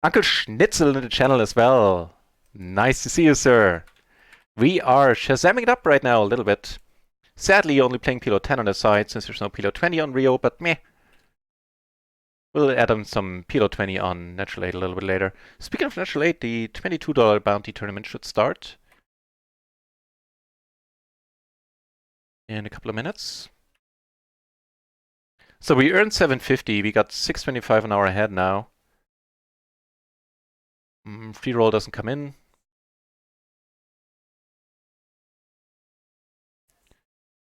Uncle Schnitzel in the channel as well. Nice to see you, sir. We are shazamming it up right now a little bit. Sadly, only playing PLO 10 on the side since there's no PLO 20 on RIO, but meh. We'll add on some PLO 20 on Natural 8 a little bit later. Speaking of Natural 8, the $22 bounty tournament should start in a couple of minutes. So we earned 750, we got 625 an hour ahead now. Free roll doesn't come in.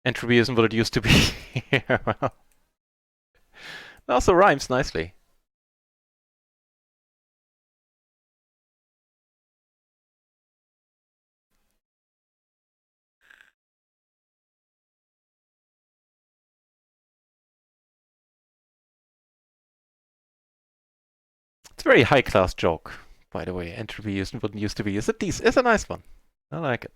Entropy isn't what it used to be. Well, it also rhymes nicely. It's a very high-class joke, by the way. Entropy isn't what it used to be. It's a nice one. I like it.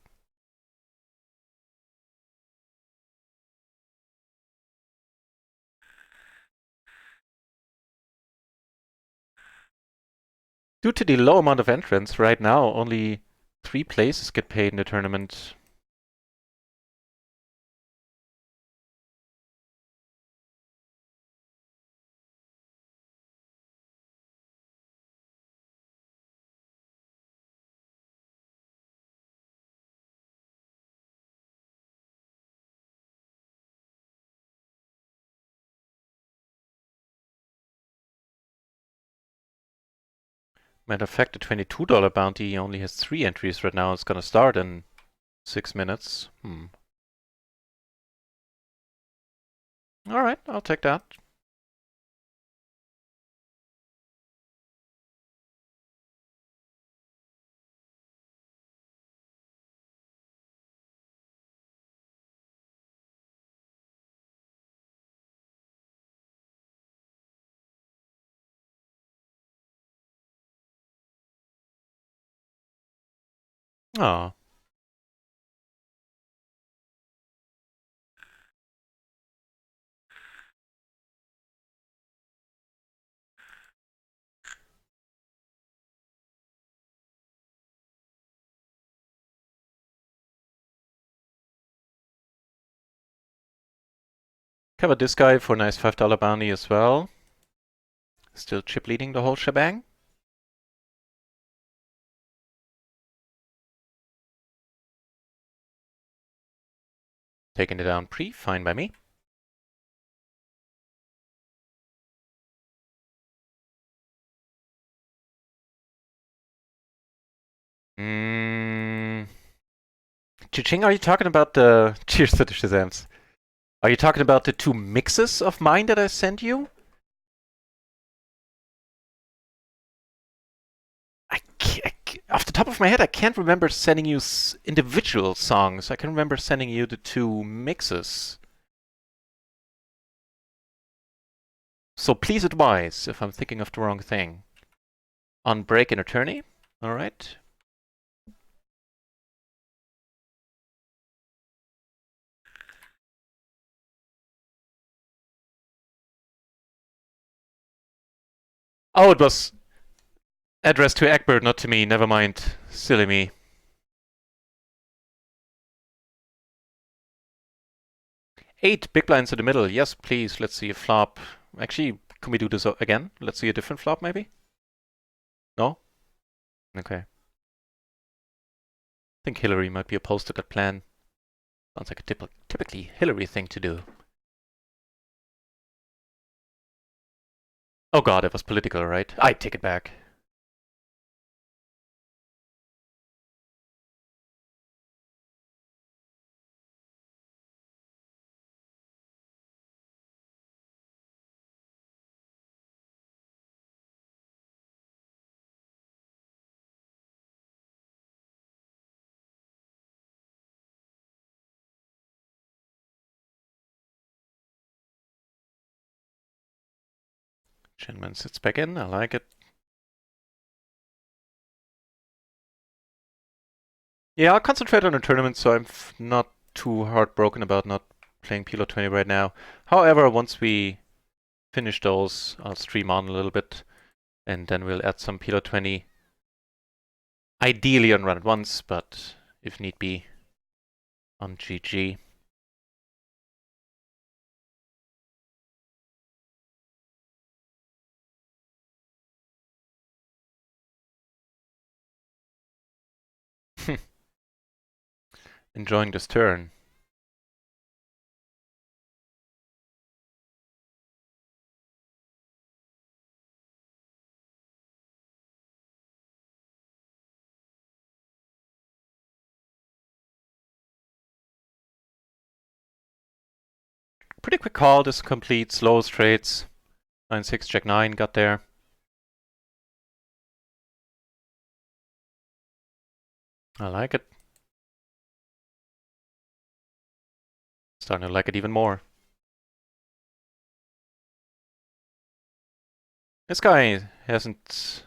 Due to the low amount of entrants, right now only 3 places get paid in the tournament. Matter of fact, the $22 bounty only has 3 entries right now. It's gonna start in 6 minutes. Alright, I'll take that. Oh. Covered this guy for a nice $5 bounty as well. Still chip leading the whole shebang. Taking it down pre, fine by me. Chiching, are you talking about the... Cheers to the Shazams. Are you talking about the two mixes of mine that I sent you? Off the top of my head, I can't remember sending you individual songs. I can remember sending you the two mixes. So please advise if I'm thinking of the wrong thing. On break and attorney. Alright. Oh, it was addressed to Egbert, not to me. Never mind. Silly me. Eight big blinds in the middle. Yes, please. Let's see a flop. Actually, can we do this again? Let's see a different flop, maybe? No? Okay. I think Hillary might be opposed to that plan. Sounds like a typically Hillary thing to do. Oh god, it was political, right? I take it back. Chinman sits back in, I like it. Yeah, I'll concentrate on the tournament, so I'm not too heartbroken about not playing PLO 20 right now. However, once we finish those, I'll stream on a little bit, and then we'll add some PLO 20. Ideally on run at once, but if need be, on GG. Enjoying this turn. Pretty quick call, this completes low straights. 9-6, Jack 9 got there. I like it. Starting to like it even more. This guy isn't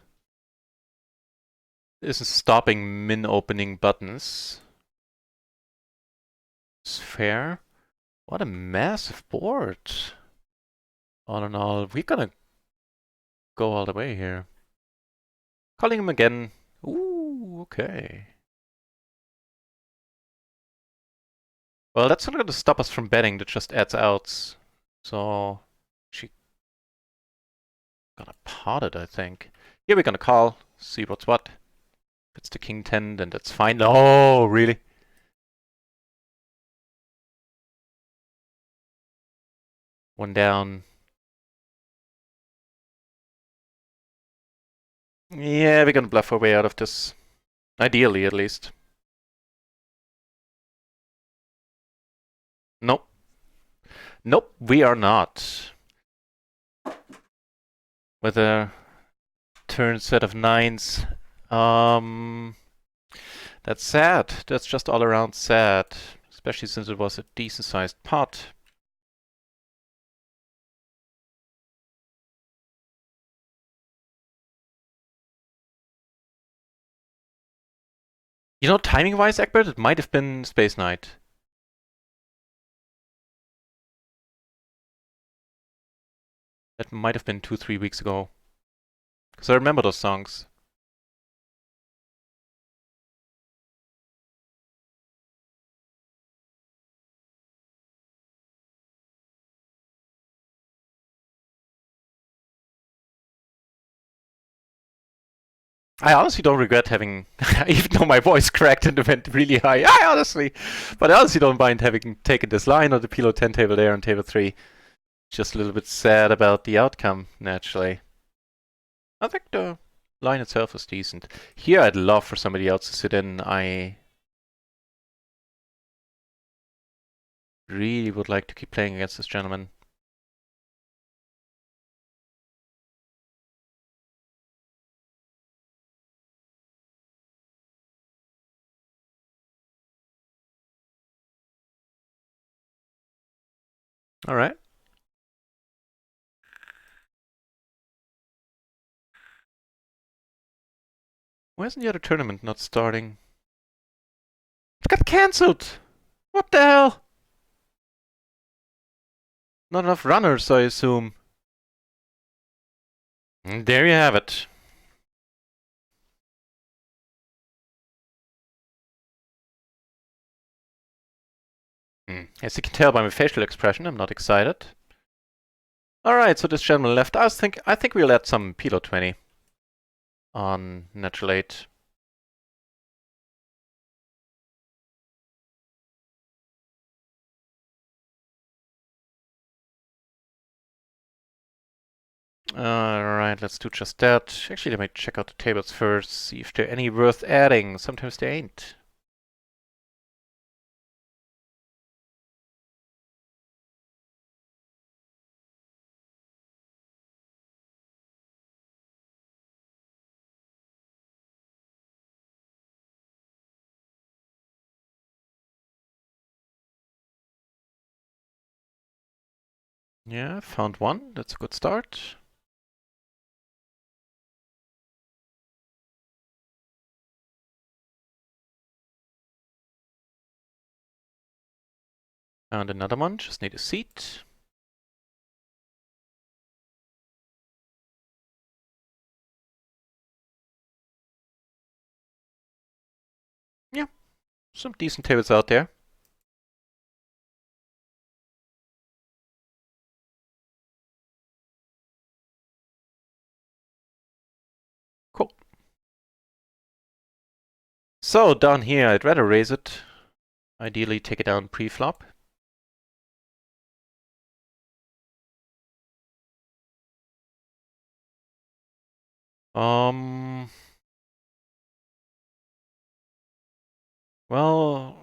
stopping min opening buttons. It's fair. What a massive board. All in all, we're gonna go all the way here. Calling him again. Ooh, okay. Well, that's not gonna stop us from betting, that just adds outs. So, she gonna pot it, I think. Here we're gonna call, see what's what. If it's the king 10, then that's fine. Oh, really? One down. Yeah, we're gonna bluff our way out of this. Ideally, at least. Nope. Nope, we are not. With a turn set of 9s. That's sad. That's just all around sad. Especially since it was a decent sized pot. You know, timing-wise, Egbert, it might have been Space Knight. That might have been 2-3 weeks ago. Because I remember those songs. I honestly don't regret having, even though my voice cracked and went really high, but I honestly don't mind having taken this line on the PLO 10 table there on table 3. Just a little bit sad about the outcome, naturally. I think the line itself is decent. Here I'd love for somebody else to sit in. I really would like to keep playing against this gentleman. Alright. Why isn't the other tournament not starting? It got cancelled! What the hell? Not enough runners, I assume. And there you have it. As you can tell by my facial expression, I'm not excited. Alright, so this gentleman left. I think we'll add some PLO 20 on natural 8. Alright, let's do just that. Actually, let me check out the tables first, see if they're any worth adding. Sometimes they ain't. Yeah, found one. That's a good start. Found another one. Just need a seat. Yeah, some decent tables out there. Cool. So down here, I'd rather raise it. Ideally, take it down pre-flop. Well,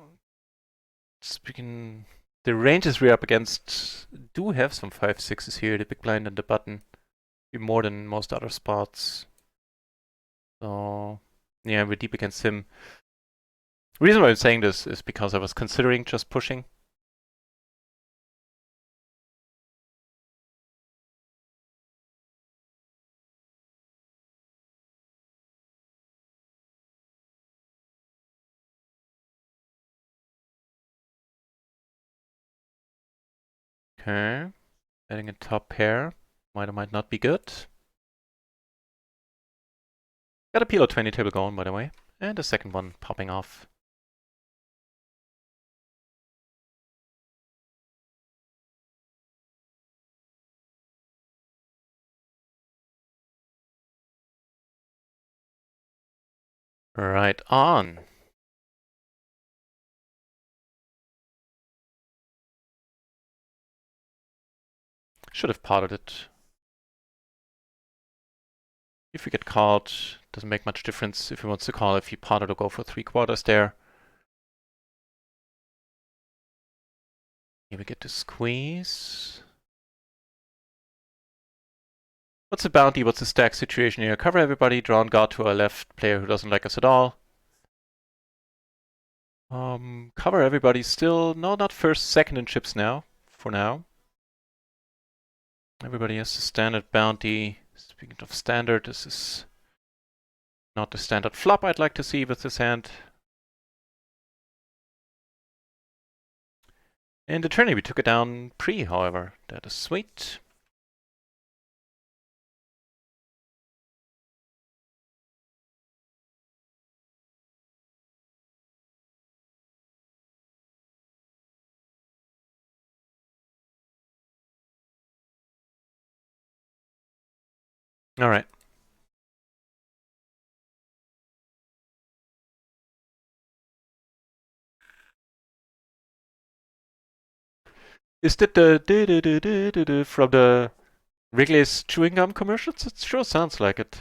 speaking, the ranges we're up against do have some 5-6s here. The big blind and the button, be more than most other spots. So yeah, we're deep against him. The reason why I'm saying this is because I was considering just pushing. Okay, adding a top pair might or might not be good. Got a PLO 20 table going, by the way, and a second one popping off. Right on. Should have potted it. If we get called, doesn't make much difference if he wants to call, if he potted or go for 3/4 there. Here we get to squeeze. What's the bounty? What's the stack situation here? Cover everybody, draw on guard to our left, player who doesn't like us at all. Cover everybody still. No, not first, second in chips now, for now. Everybody has the standard bounty. Speaking of standard, this is not the standard flop I'd like to see with this hand. In the tourney we took it down pre, however. That is sweet. Alright. Is that the from the Wrigley's chewing gum commercials? It sure sounds like it.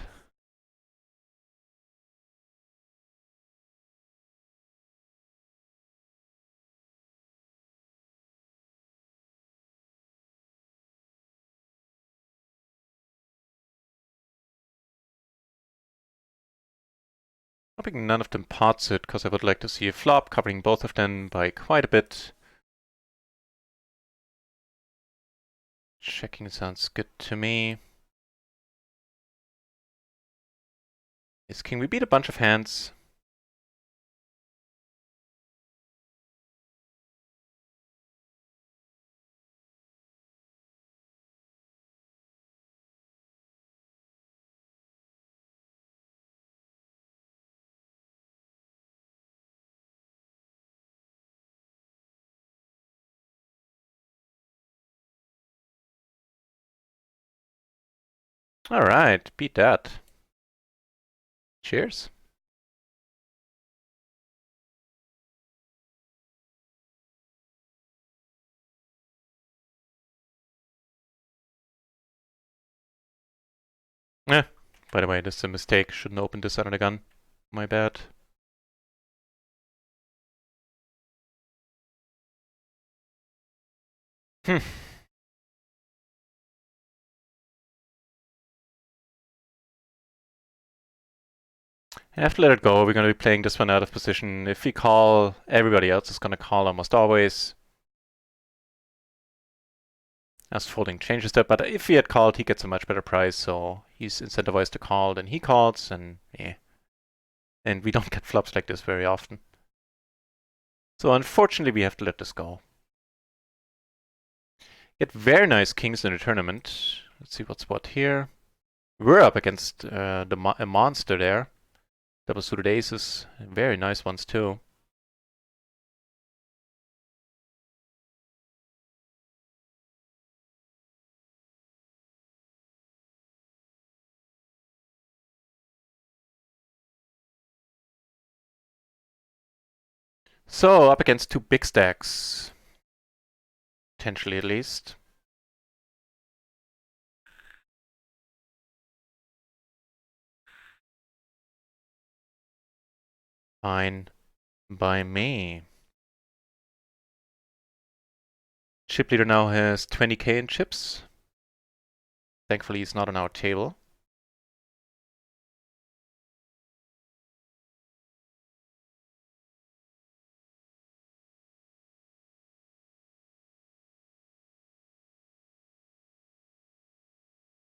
Hoping none of them pots it, because I would like to see a flop covering both of them by quite a bit. Checking sounds good to me. Ace King, we beat a bunch of hands. Alright, beat that. Cheers. By the way, this is a mistake. Shouldn't open this out of the gun. My bad. I have to let it go. We're going to be playing this one out of position. If we call, everybody else is going to call almost always. As folding changes that, but if he had called, he gets a much better price, so he's incentivized to call, then he calls, and yeah. And we don't get flops like this very often. So unfortunately, we have to let this go. Get very nice kings in the tournament. Let's see what's what here. We're up against a monster there. Double suited aces, very nice ones too. So up against two big stacks, potentially at least. Fine by me. Chip leader now has 20k in chips. Thankfully, he's not on our table.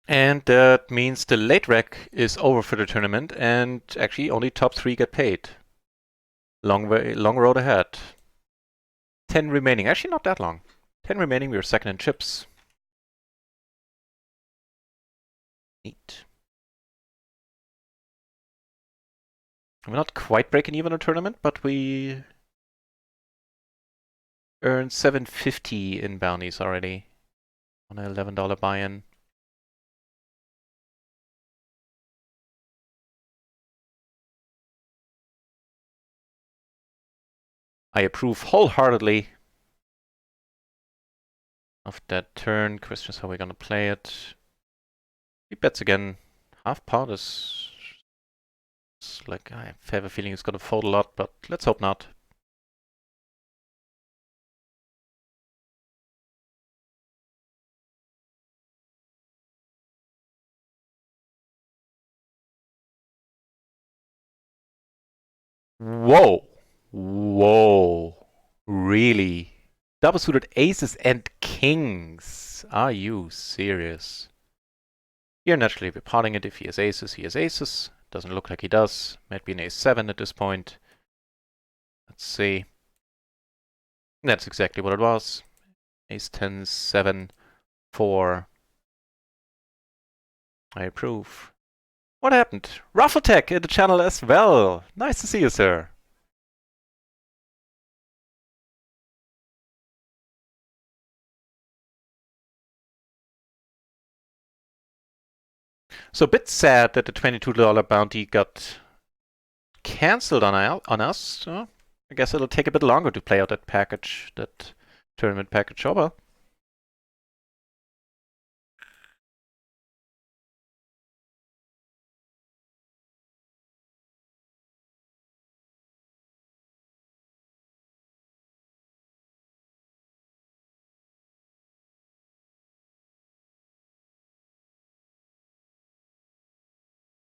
And that means the late rec is over for the tournament, and actually only top 3 get paid. Long road ahead. 10 remaining. Actually, not that long. 10 remaining. We are second in chips. Neat. We're not quite breaking even a tournament, but we earned $7.50 in bounties already on an $11 buy-in. I approve wholeheartedly of that turn. Question is how we're gonna play it. He bets again. Half pot is like, I have a feeling he's gonna fold a lot, but let's hope not. Whoa. Whoa. Really? Double suited aces and kings. Are you serious? Here, naturally, we're potting it. If he has aces, he has aces. Doesn't look like he does. Might be an ace-7 at this point. Let's see. That's exactly what it was. Ace-10, 7, 4. I approve. What happened? Ruffletech in the channel as well. Nice to see you, sir. So a bit sad that the $22 bounty got cancelled on us. I guess it'll take a bit longer to play out that package, that tournament package. Oh well,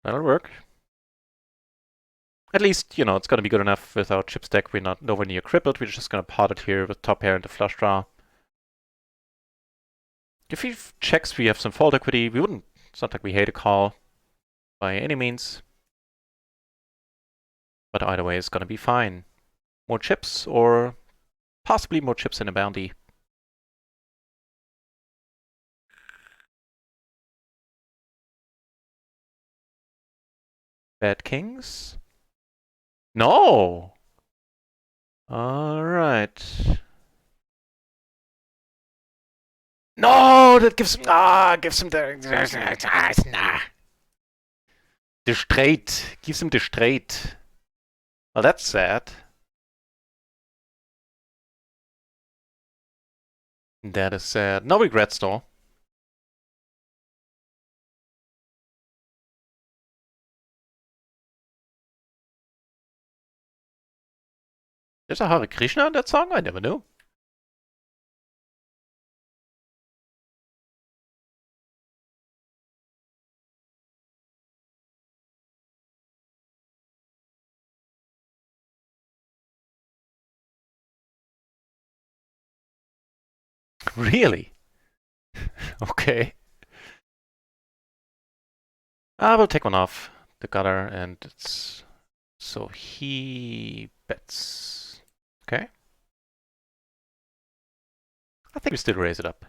That'll work. At least, you know, it's going to be good enough with our chip stack. We're not nowhere near crippled. We're just going to pot it here with top pair and the flush draw. If he checks we have some fold equity, we wouldn't. It's not like we hate a call by any means. But either way, it's going to be fine. More chips or possibly more chips in a bounty. Bad kings? No! Alright. No! That gives him... gives him the... Nah. The straight. Gives him the straight. Well, that's sad. That is sad. No regrets, though. There's a Hare Krishna in that song? I never knew. Really? Okay. We'll take one off the gutter, and it's... So he bets. Okay. I think we still raise it up.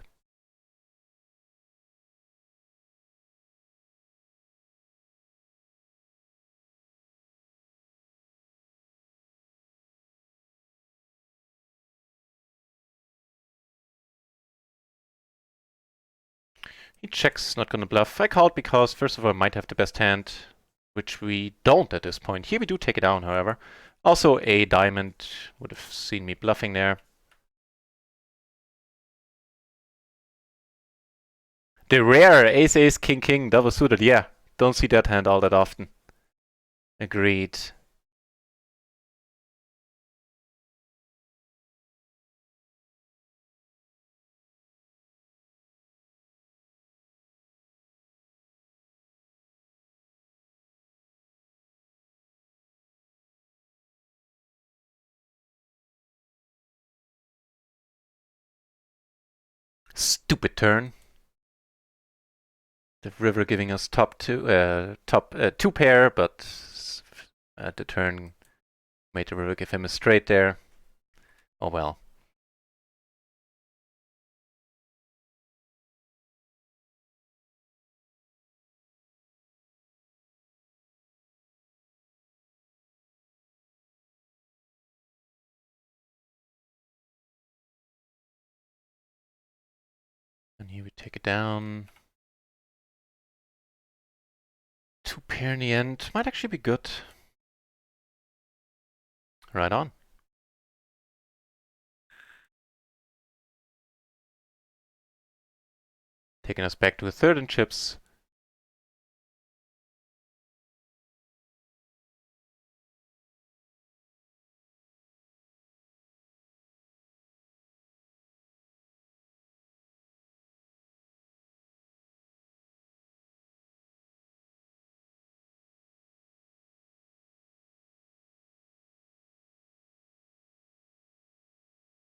He checks, not gonna bluff. I called because, first of all, I might have the best hand, which we don't at this point. Here we do take it down, however. Also, a diamond would have seen me bluffing there. The rare ace, ace, king, king, double suited. Yeah, don't see that hand all that often. Agreed. Stupid turn. The river giving us top two pair, but the turn made the river give him a straight there. Oh well. And here we take it down. Two pair in the end. Might actually be good. Right on. Taking us back to a third in chips.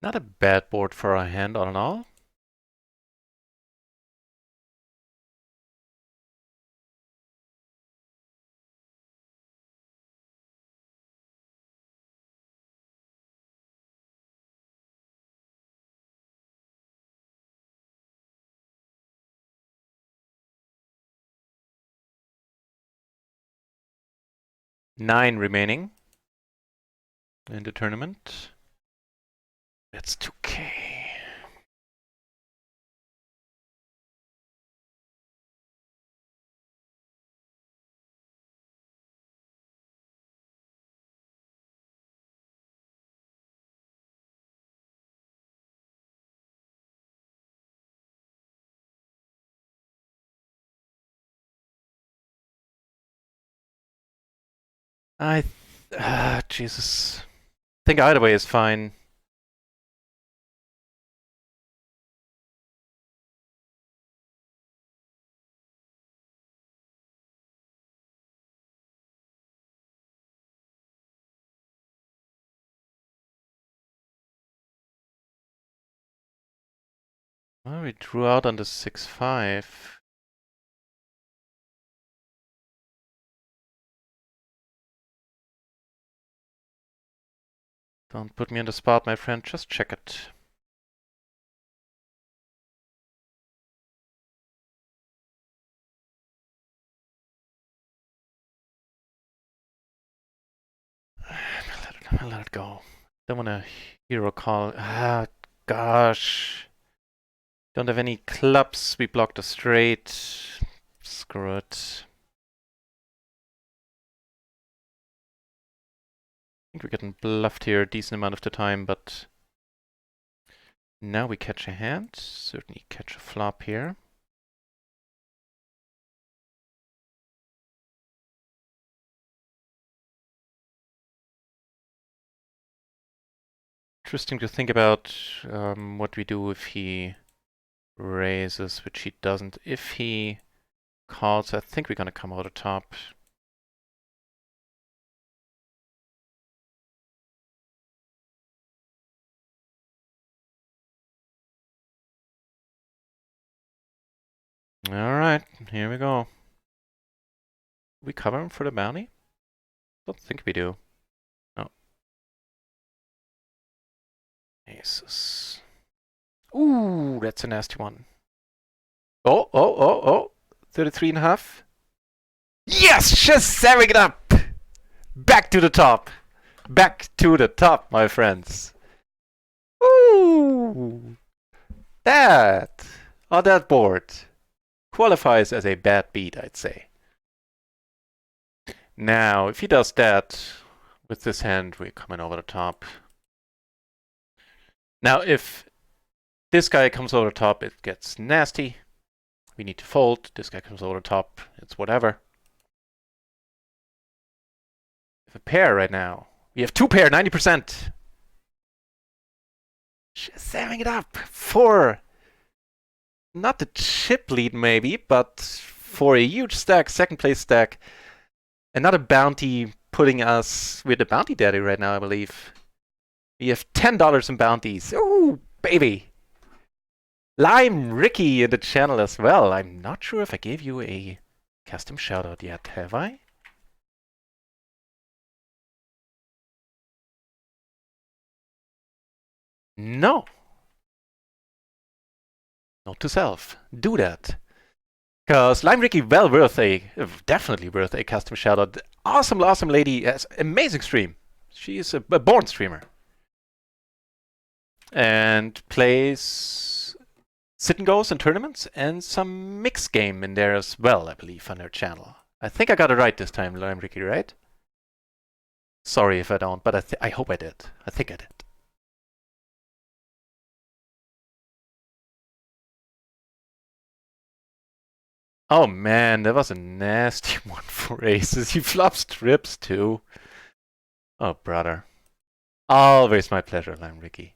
Not a bad board for our hand, all in all. Nine remaining in the tournament. That's 2K. Jesus. I think either way is fine. Well, we drew out on the 6-5. Don't put me on the spot, my friend. Just check it. Let it go. Don't want a hero call. Ah, gosh. Don't have any clubs. We blocked a straight. Screw it. I think we're getting bluffed here a decent amount of the time, but now we catch a hand. Certainly catch a flop here. Interesting to think about what we do if he raises, which he doesn't. If he calls, I think we're going to come out of top. Alright, here we go. We cover him for the bounty? Don't think we do. No. Aces. Ooh, that's a nasty one. Oh. 33.5. Yes! Just saving it up! Back to the top. Back to the top, my friends. Ooh! That, on that board, qualifies as a bad beat, I'd say. Now, if he does that, with this hand, we're coming over the top. Now, if this guy comes over the top, it gets nasty. We need to fold. This guy comes over the top, it's whatever. We have a pair right now. We have two pair, 90%. Just saving it up for not the chip lead maybe, but for a huge stack, second place stack. Another bounty putting us with the bounty daddy right now, I believe. We have $10 in bounties. Ooh, baby. Lime Ricky in the channel as well. I'm not sure if I gave you a custom shoutout yet, have I? No. Note to self. Do that. Because Lime Ricky, well worth definitely worth a custom shoutout. Awesome lady. Has amazing stream. She is a born streamer. And plays sit and goes in tournaments and some mixed game in there as well, I believe, on her channel. I think I got it right this time, Lime Ricky, right? Sorry if I don't, but I hope I did. I think I did. Oh man, that was a nasty one for aces. He flops trips too. Oh brother. Always my pleasure, Lime Ricky.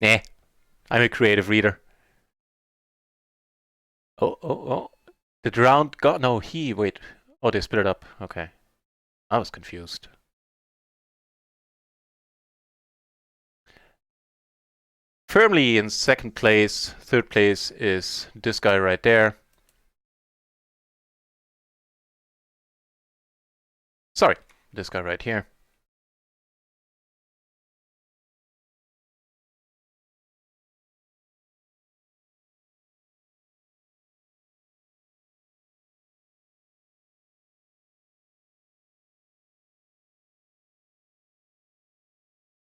Nah, I'm a creative reader. Oh. Did round got no wait. Oh, they split it up. Okay. I was confused. Firmly in second place, third place is this guy right there. Sorry, this guy right here.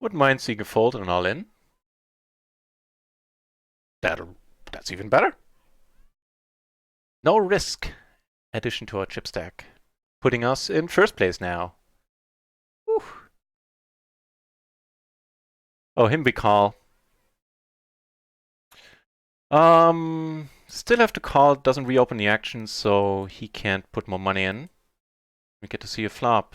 Wouldn't mind seeing a fold and all in. That's even better. No risk addition to our chip stack, putting us in first place now. Whew. Oh, him we call. Still have to call. Doesn't reopen the action, so he can't put more money in. We get to see a flop.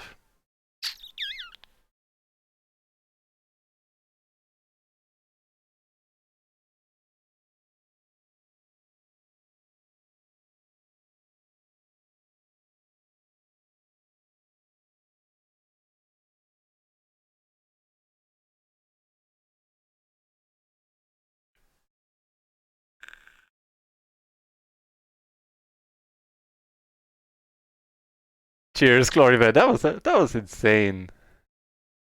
Cheers, Glory Man. That was insane.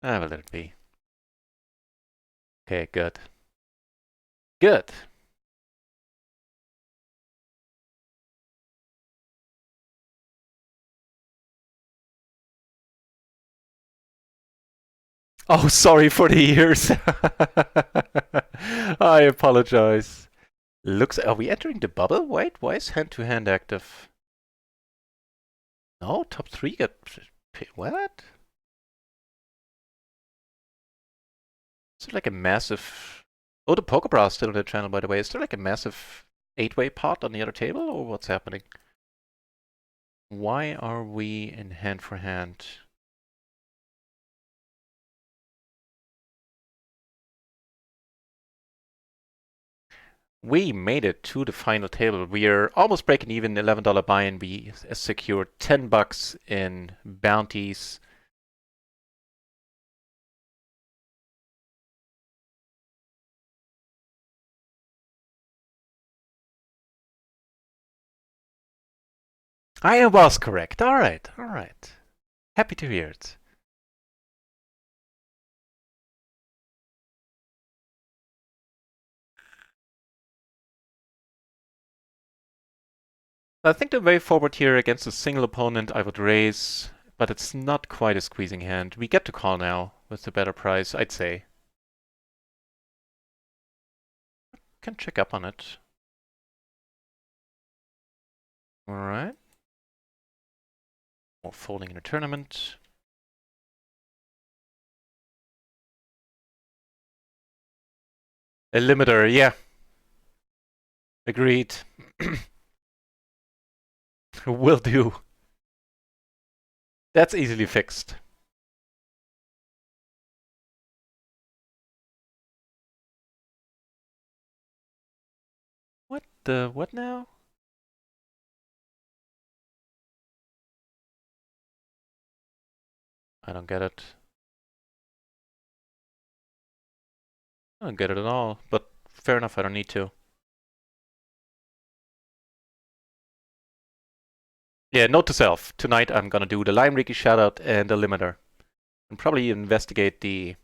I will let it be. Okay, good. Good. Oh, sorry for the ears. I apologize. Looks. Are we entering the bubble? Wait, why is hand-to-hand active? No, top three got. What? Is there like a massive. Oh, the Poker Bra is still on the channel, by the way. Is there like a massive 8-way pot on the other table, or what's happening? Why are we in hand for hand? We made it to the final table. We are almost breaking even, $11 buy-in. We secured $10 in bounties. I was correct. All right, all right. Happy to hear it. I think the way forward here against a single opponent, I would raise, but it's not quite a squeezing hand. We get to call now with the better price, I'd say. Can check up on it. All right. More folding in a tournament. A limiter, yeah. Agreed. Will do. That's easily fixed. What now? I don't get it. I don't get it at all, but fair enough, I don't need to. Yeah, note to self. Tonight I'm gonna do the Lime Ricky shoutout and the limiter. And probably investigate the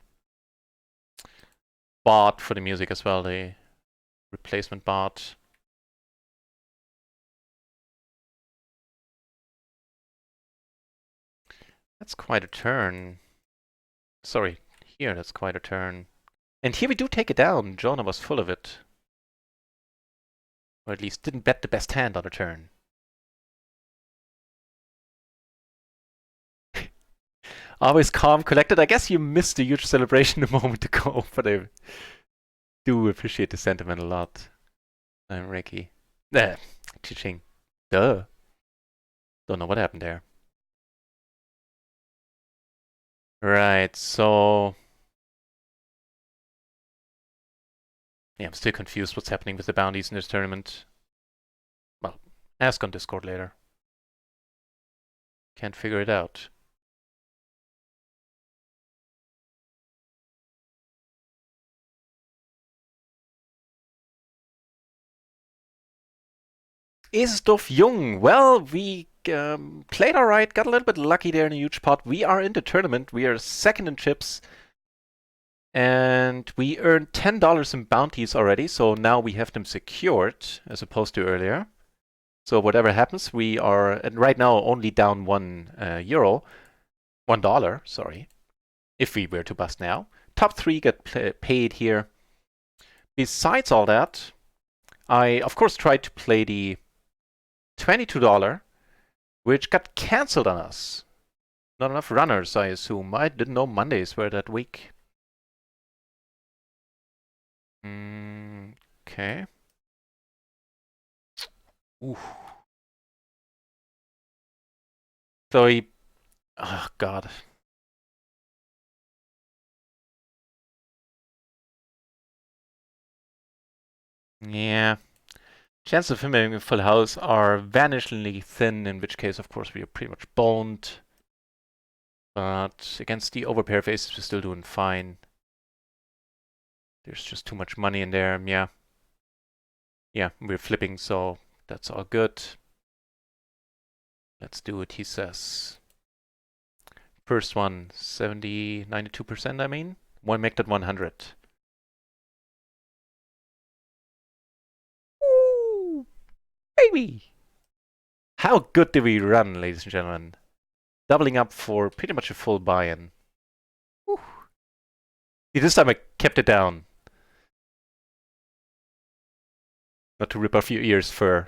bot for the music as well, the replacement bot. That's quite a turn. Sorry, here that's quite a turn. And here we do take it down. Jonah was full of it. Or at least didn't bet the best hand on the turn. Always calm, collected. I guess you missed the huge celebration a moment ago, but I do appreciate the sentiment a lot. I'm Ricky. Teaching. Duh. Don't know what happened there. Right, so... Yeah, I'm still confused what's happening with the bounties in this tournament. Well, ask on Discord later. Can't figure it out. Is Stoff Jung? Well, we played alright, got a little bit lucky there in a huge pot. We are in the tournament. We are second in chips. And we earned $10 in bounties already, so now we have them secured as opposed to earlier. So whatever happens, we are right now only down €1. $1, sorry. If we were to bust now. Top 3 get paid here. Besides all that, I of course tried to play the $22, which got cancelled on us. Not enough runners, I assume. I didn't know Mondays were that weak. Okay. Ooh. So he... Oh, God. Yeah. Chances of him having a full house are vanishingly thin, in which case, of course, we are pretty much boned. But against the overpair faces, we're still doing fine. There's just too much money in there, yeah. Yeah, we're flipping, so that's all good. Let's do what he says. First one, 92%, I mean. One make that 100. Ooh, baby! How good did we run, ladies and gentlemen? Doubling up for pretty much a full buy-in. This time I kept it down. Not to rip off your ears, fur.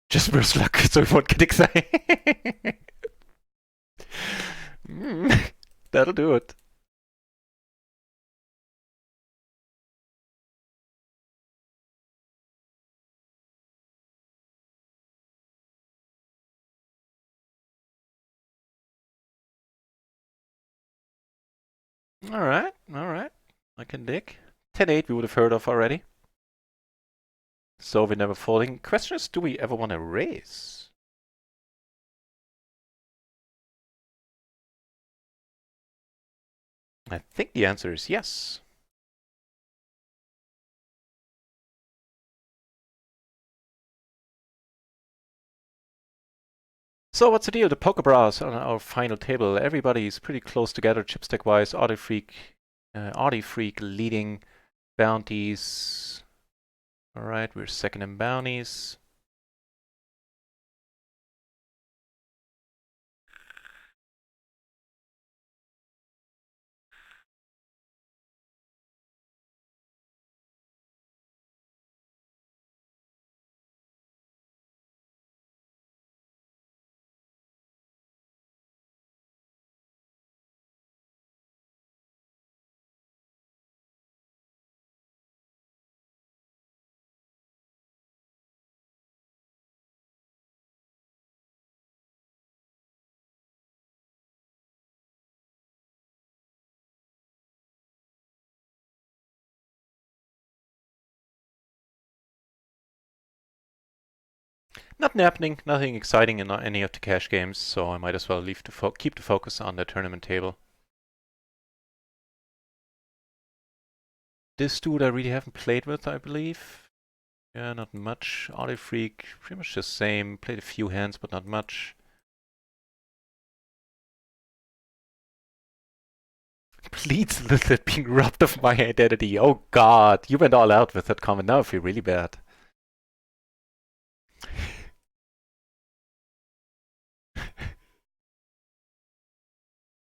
Just worse luck, so we won't get excited. That'll do it. Alright, alright. I can dig. 10-8 we would have heard of already. So we're never folding. Question is, do we ever want to raise? I think the answer is yes. So what's the deal? The poker bras on our final table. Everybody's pretty close together, chipstack-wise. Audi Freak leading bounties. Alright, we're second in bounties. Nothing happening, nothing exciting in any of the cash games, so I might as well keep the focus on the tournament table. This dude I really haven't played with, I believe. Yeah, not much. Audi Freak, pretty much the same. Played a few hands, but not much. Please, Lilith being robbed of my identity. Oh god, you went all out with that comment. Now I feel really bad.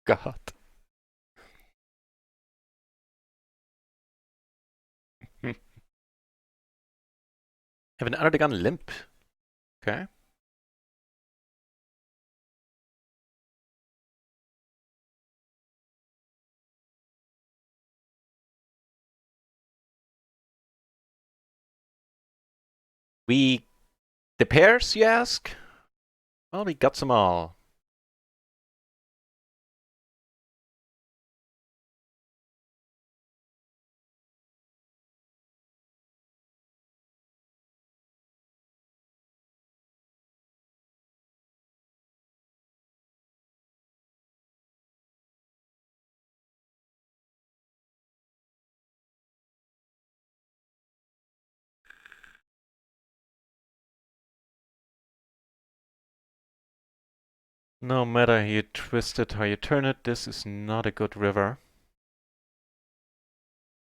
God. Have an under the gun limp. Okay. The pairs, you ask? Well, we got them all. No matter how you twist it, how you turn it, this is not a good river.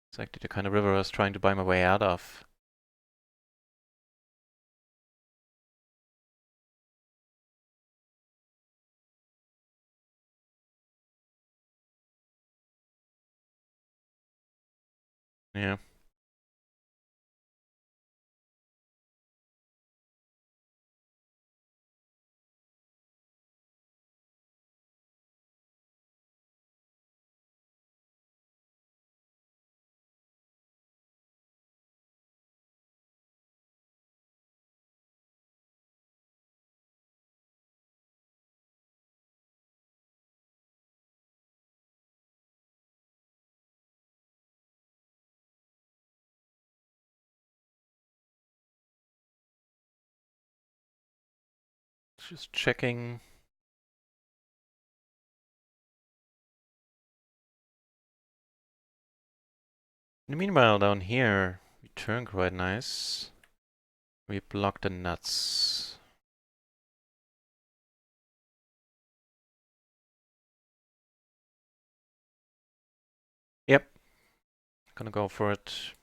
It's actually the kind of river I was trying to buy my way out of. Yeah. Just checking. Meanwhile, down here, we turn quite nice. We block the nuts. Yep. Gonna go for it.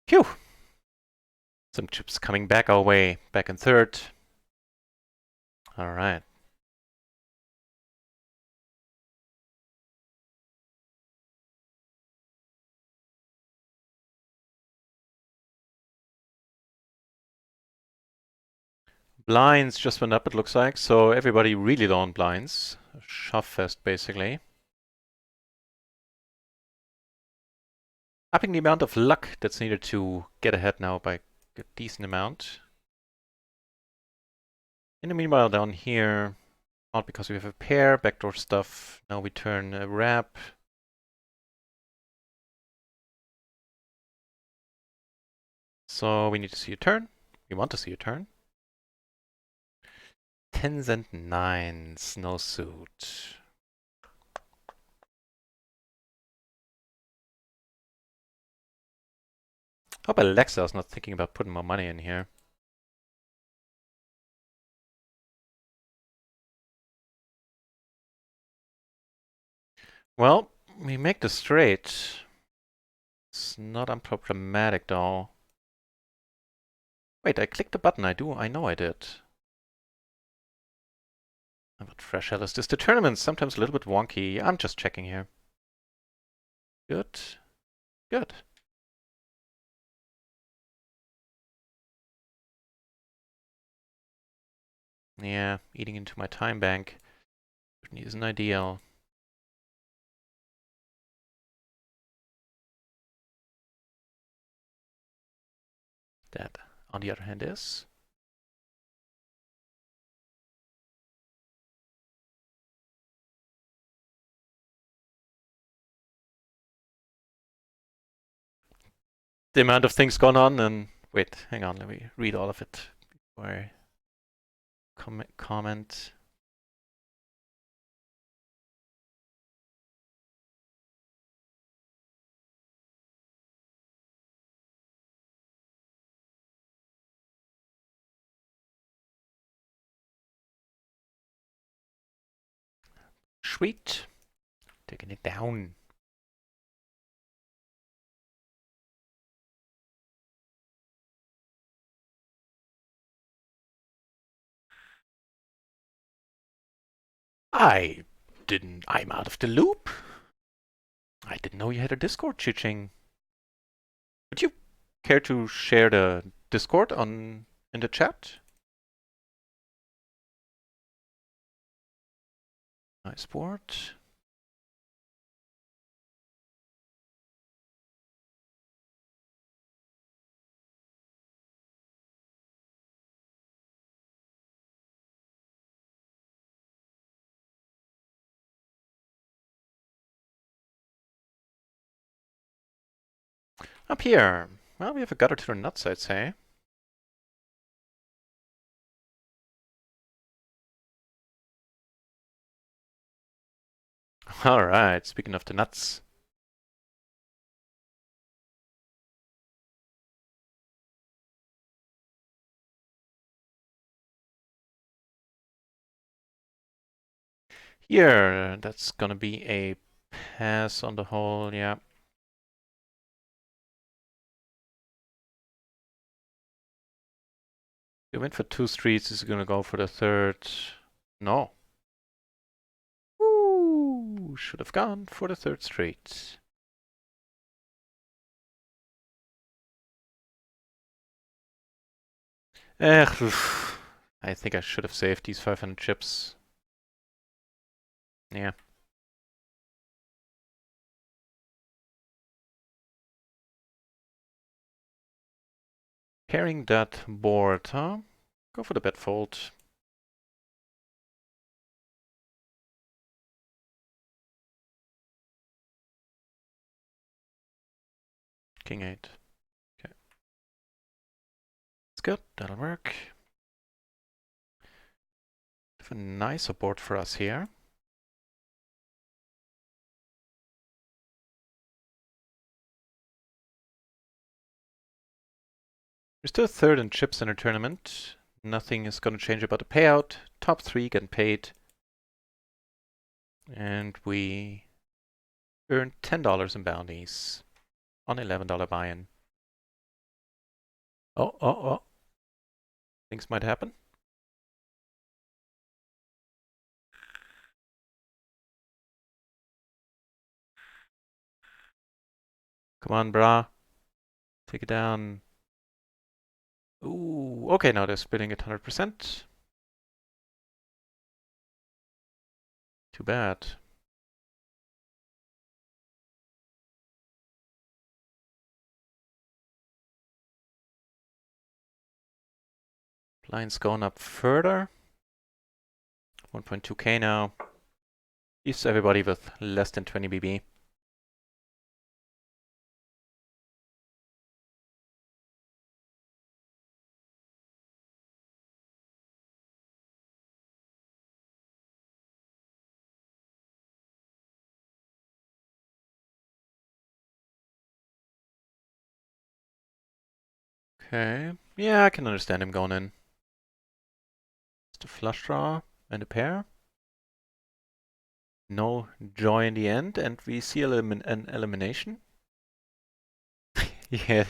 Phew! Some chips coming back our way. Back in third. Alright. Blinds just went up, it looks like, so everybody really low on blinds. Shove fest, basically. Upping the amount of luck that's needed to get ahead now by a decent amount. In the meanwhile, down here, not because we have a pair, backdoor stuff. Now we turn a wrap. So we need to see a turn. We want to see a turn. 10s and 9s, no suit. Hope Alexa is not thinking about putting more money in here. Well, we make the straight. It's not unproblematic though. Wait, I clicked the button. I know I did. What fresh hell is this? The tournament's sometimes a little bit wonky. I'm just checking here. Good. Good. Yeah, eating into my time bank certainly isn't ideal. That, on the other hand, is. The amount of things going on, and wait, hang on, let me read all of it before I comment. Sweet. Taking it down. I'm out of the loop. I didn't know you had a Discord, Chiching. Would you care to share the Discord in the chat? Nice sport. Up here. Well, we have a gutter to the nuts, I'd say. Alright, speaking of the nuts. Here, that's gonna be a pass on the whole, yeah. We went for 2 streets, is he gonna go for the third? No. Ooh, should have gone for the third street. I think I should have saved these 500 chips. Yeah. Pairing that board, huh? Go for the bet fold. King 8. Okay. That's good. That'll work. Have a nicer board for us here. We're still third in chips in a tournament. Nothing is going to change about the payout. Top 3 getting paid. And we earned $10 in bounties on $11 buy-in. Oh. Things might happen. Come on, brah. Take it down. Ooh, okay, now they're splitting at 100%. Too bad. Blinds going up further. 1.2k now. Leaves everybody with less than 20 BB. Okay. Yeah, I can understand him going in. Just a flush draw and a pair. No joy in the end, and we see an elimination. Yeah,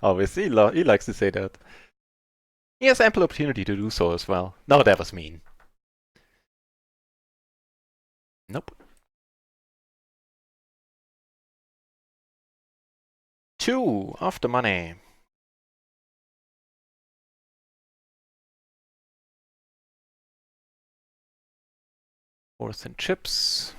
obviously, he likes to say that. He has ample opportunity to do so as well. No, that was mean. Nope. 2 off the money. Fourth in chips.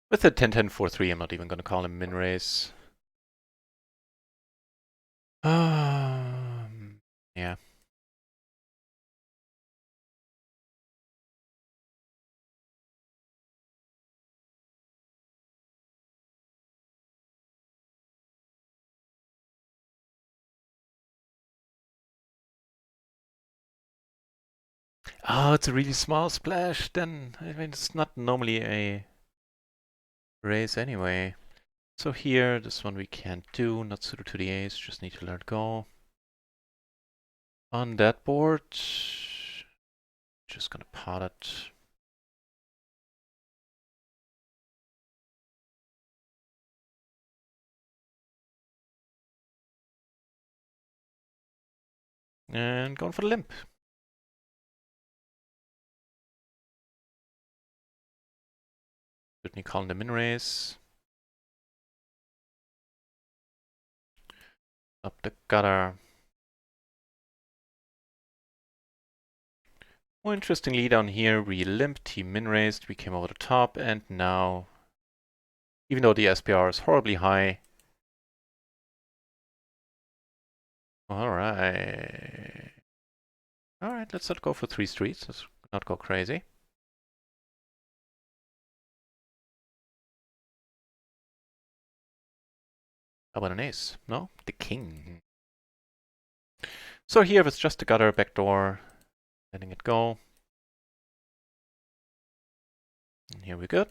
With a 10-10-4-3, I'm not even going to call him min raise. Yeah. Oh, it's a really small splash. Then I mean, it's not normally a raise anyway. So here, this one we can't do. Not suited to the ace. Just need to let go. On that board, just gonna pot it. And going for the limp. Certainly calling the min raise. Up the gutter. More interestingly, down here we limped, he min raised, we came over the top, and now, even though the SPR is horribly high, alright. Alright, let's not go for 3 streets, let's not go crazy. How about an ace? No? The king. So here it's just a gutter, backdoor, letting it go. And here we go.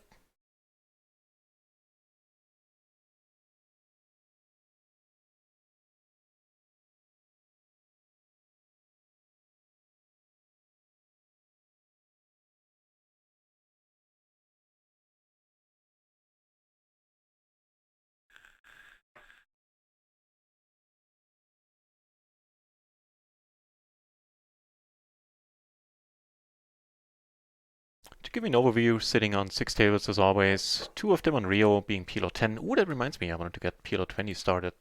To give you an overview, sitting on 6 tables as always, 2 of them on RIO, being PLO 10. Ooh, that reminds me, I wanted to get PLO 20 started.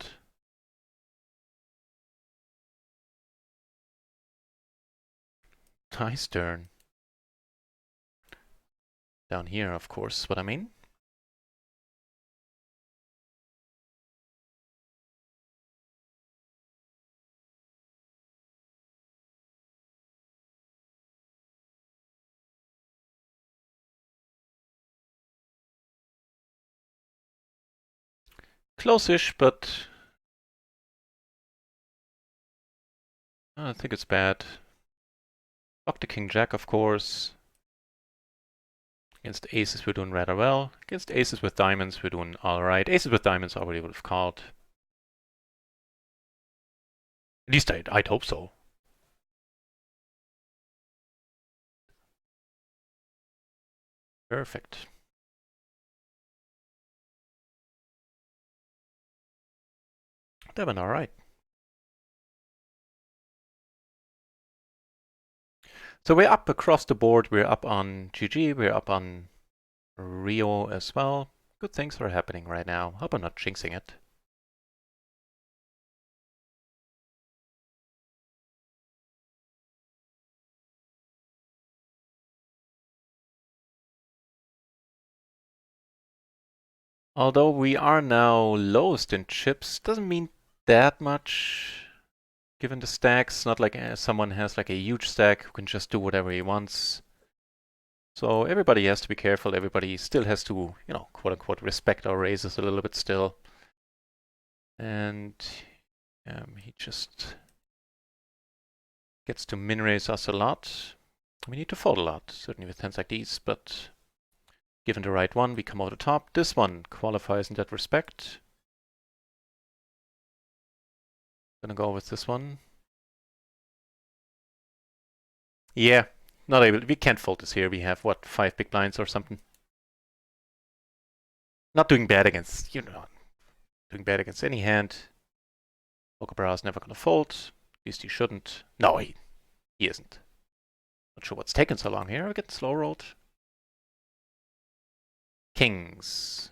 Nice turn. Down here, of course, what I mean. Close-ish, but I don't think it's bad. Block the king jack, of course. Against aces, we're doing rather well. Against aces with diamonds, we're doing alright. Aces with diamonds already would have called. At least I'd hope so. Perfect. That went alright. So we're up across the board. We're up on GG. We're up on RIO as well. Good things are happening right now. Hope I'm not jinxing it. Although we are now lowest in chips, doesn't mean that much given the stacks. Not like someone has like a huge stack who can just do whatever he wants. So everybody has to be careful. Everybody still has to, you know, quote unquote, respect our raises a little bit still. And he just gets to min raise us a lot. We need to fold a lot, certainly with hands like these, but given the right one, we come over the top. This one qualifies in that respect. Gonna go with this one. Yeah, not able. We can't fold this here. We have, what, 5 big blinds or something? Not doing bad against, you know, doing bad against any hand. Poker is never gonna fold. At least he shouldn't. No, he isn't. Not sure what's taking so long here. I get slow rolled. Kings.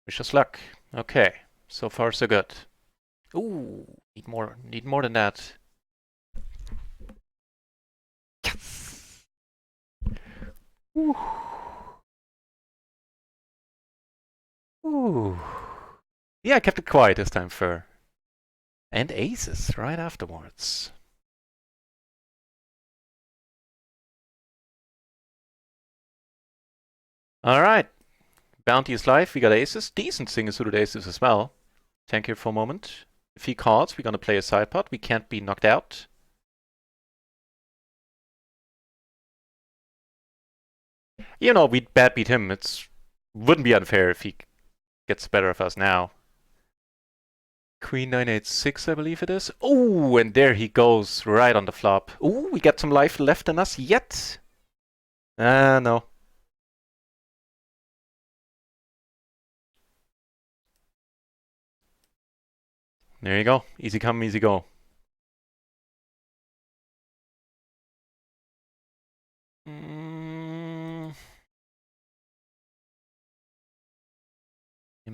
Wish us luck. Okay, so far so good. Ooh, need more than that. Yes. Ooh. Ooh. Yeah, I kept it quiet this time, Fur. And aces right afterwards. Alright. Bounty is live. We got aces. Decent single-suited aces as well. Tank here for a moment. If he calls, we're gonna play a side pot. We can't be knocked out. You know, we'd bad beat him. It wouldn't be unfair if he gets better of us now. Queen 986, I believe it is. Oh, and there he goes, right on the flop. Oh, we got some life left in us yet. Ah, no. There you go. Easy come, easy go. Him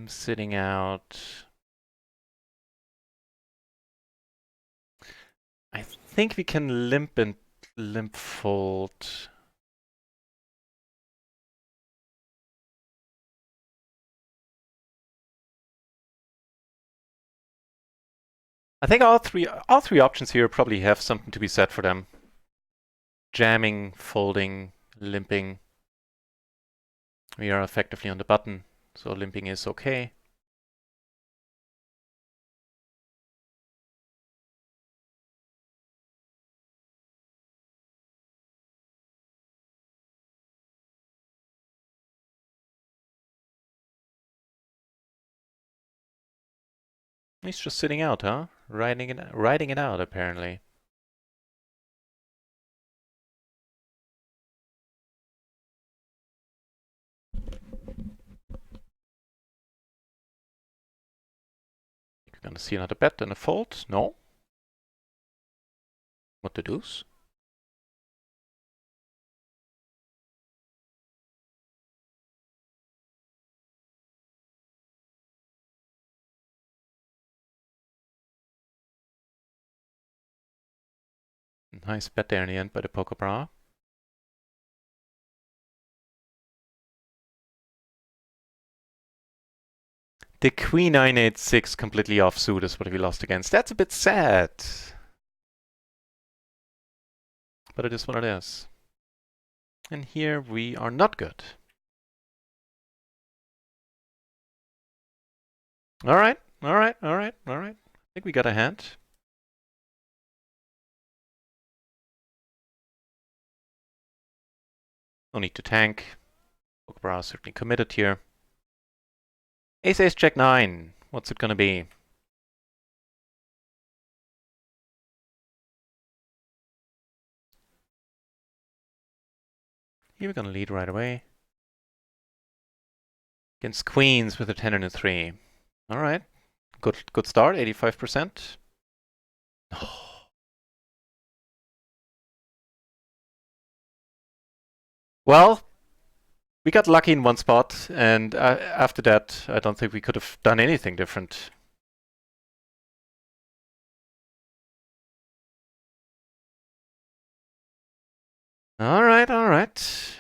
sitting out. I think we can limp fold. I think all three options here probably have something to be said for them. Jamming, folding, limping. We are effectively on the button, so limping is okay. He's just sitting out, huh? Riding it out, apparently. You're gonna see another bet and a fold? No? What the deuce? Nice bet there in the end by the poker bra. The queen 986 completely offsuit is what we lost against. That's a bit sad. But it is what it is. And here we are not good. Alright, alright, alright, alright. I think we got a hand. No need to tank. Poker bra is certainly committed here. Ace Ace Jack 9. What's it gonna be? Here we're gonna lead right away. Against queens with a 10 and a 3. Alright. Good start, 85%. Well, we got lucky in one spot, and after that, I don't think we could have done anything different. Alright, alright.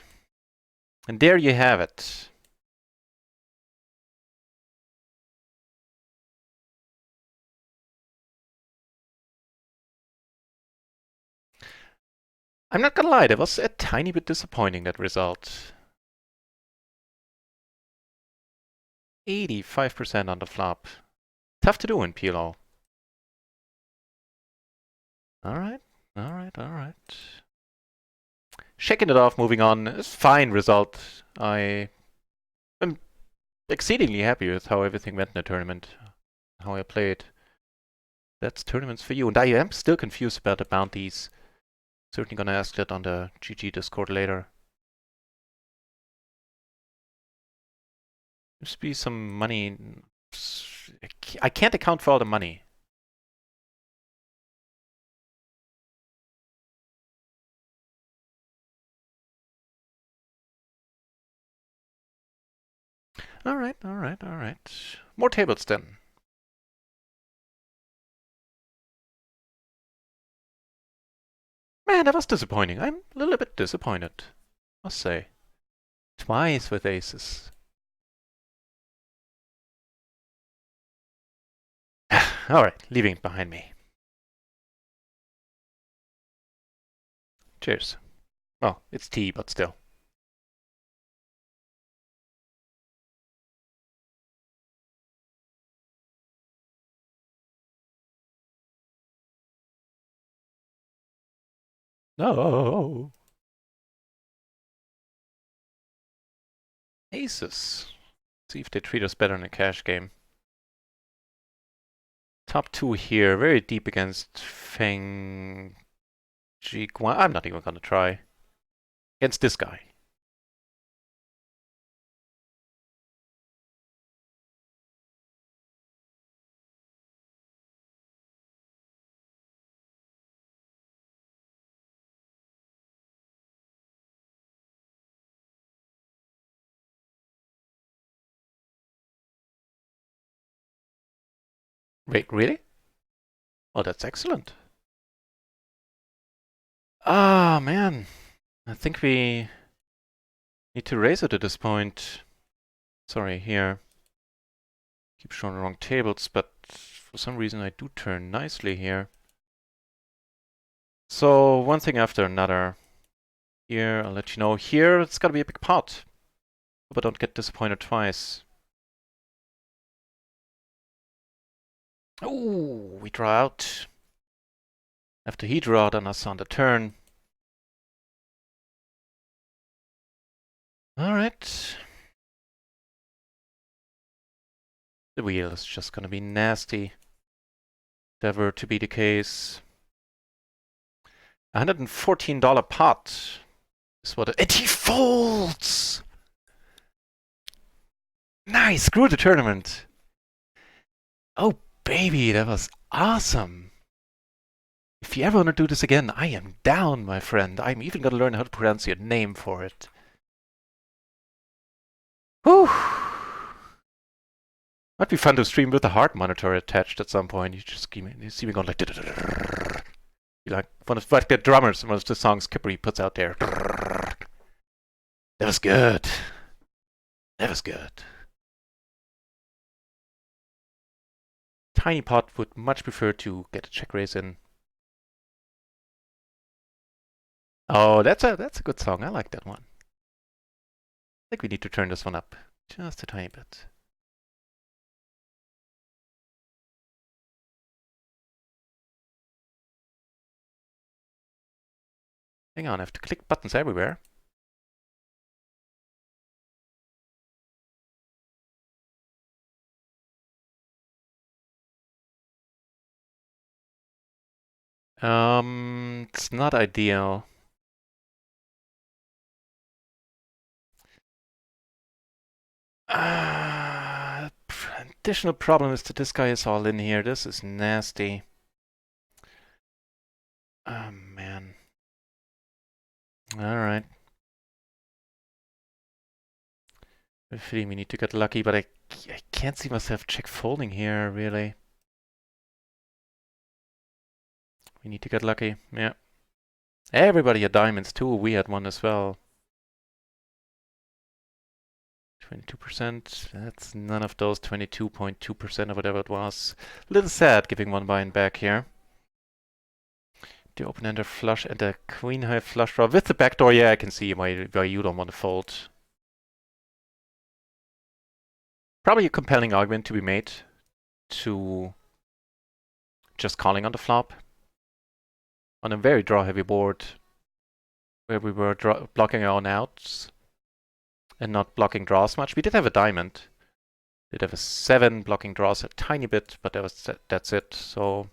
And there you have it. I'm not gonna lie, that was a tiny bit disappointing, that result. 85% on the flop. Tough to do in PLO. Alright, alright, alright. Shaking it off, moving on. It's fine result. I am exceedingly happy with how everything went in the tournament. How I played. That's tournaments for you. And I am still confused about the bounties. Certainly gonna ask that on the GG Discord later. Must be some money. I can't account for all the money. Alright, alright, alright. More tables then. Man, that was disappointing. I'm a little bit disappointed, must say. Twice with aces. Alright, leaving it behind me. Cheers. Well, it's tea, but still. No. Aces. See if they treat us better in a cash game. Top 2 here, very deep against Feng Jiguan. I'm not even gonna try. Against this guy. Wait, really? Oh, that's excellent. Ah, man. I think we need to raise it at this point. Sorry, here. Keep showing the wrong tables, but for some reason I do turn nicely here. So, one thing after another. Here, I'll let you know. Here, it's gotta be a big pot. Hope I don't get disappointed twice. Oh, we draw out. After he drew out on us on the turn. Alright. The wheel is just gonna be nasty. If that were to be the case. $114 pot is what it, and he folds! Nice, screw the tournament. Oh baby, that was awesome. If you ever want to do this again, I am down, my friend. I'm even gonna learn how to pronounce your name for it. Whew. Might be fun to stream with a heart monitor attached at some point. You just see me going like Like one of like the drummers, one of the songs Kipper puts out there. That was good. That was good. Tiny Pot would much prefer to get a check raise in. Oh, that's a good song. I like that one. I think we need to turn this one up just a tiny bit. Hang on, I have to click buttons everywhere. It's not ideal. Additional problem is that this guy is all in here. This is nasty. Oh, man. Alright. I have a feeling we need to get lucky, but I can't see myself check folding here, really. We need to get lucky, yeah. Everybody had diamonds too, we had one as well. 22%, that's none of those 22.2% or whatever it was. A little sad giving one buy-in back here. The open-ender flush and the queen high flush draw with the backdoor, yeah, I can see why you don't want to fold. Probably a compelling argument to be made to just calling on the flop on a very draw-heavy board where we were blocking our own outs and not blocking draws much. We did have a diamond. Did have a 7 blocking draws a tiny bit, but that's it. So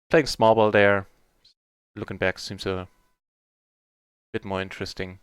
playing small ball there, looking back, seems a bit more interesting.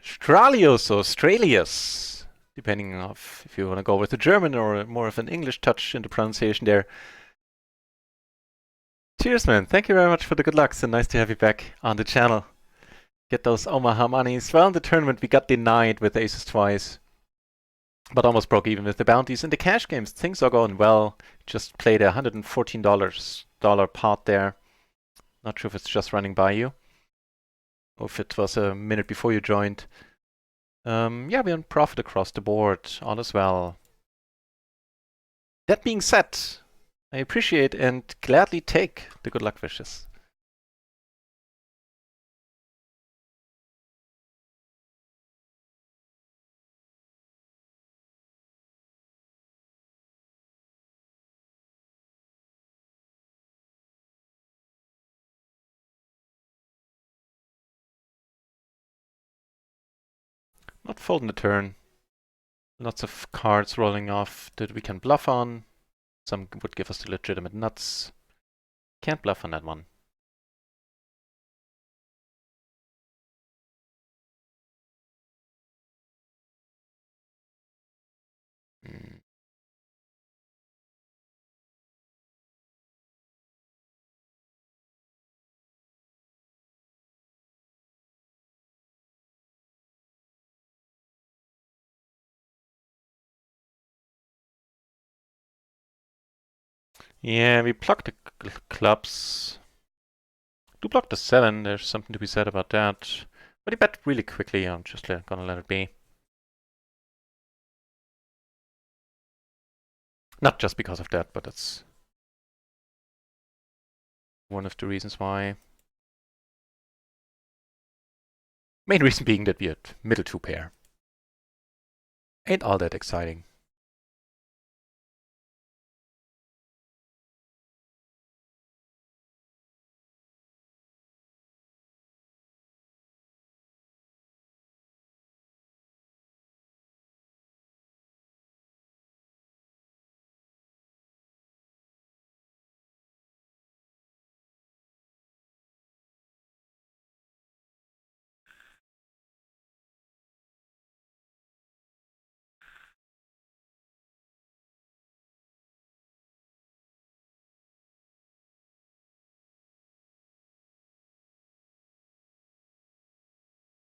Australius or Australius, depending on if you want to go with the German or more of an English touch in the pronunciation there. Cheers, man. Thank you very much for the good luck. So nice to have you back on the channel. Get those Omaha monies. Well, in the tournament, we got denied with aces twice, but almost broke even with the bounties. In the cash games, things are going well. Just played a $114 pot there. Not sure if it's just running by you, or if it was a minute before you joined. Yeah, we're on profit across the board. All is well. That being said, I appreciate and gladly take the good luck wishes. Not folding the turn. Lots of cards rolling off that we can bluff on. Some would give us the legitimate nuts. Can't bluff on that one. Mm. Yeah, we block the clubs. Do block the 7, there's something to be said about that. But he bet really quickly, I'm just gonna let it be. Not just because of that, but it's One of the reasons why. Main reason being that we had middle two pair. Ain't all that exciting.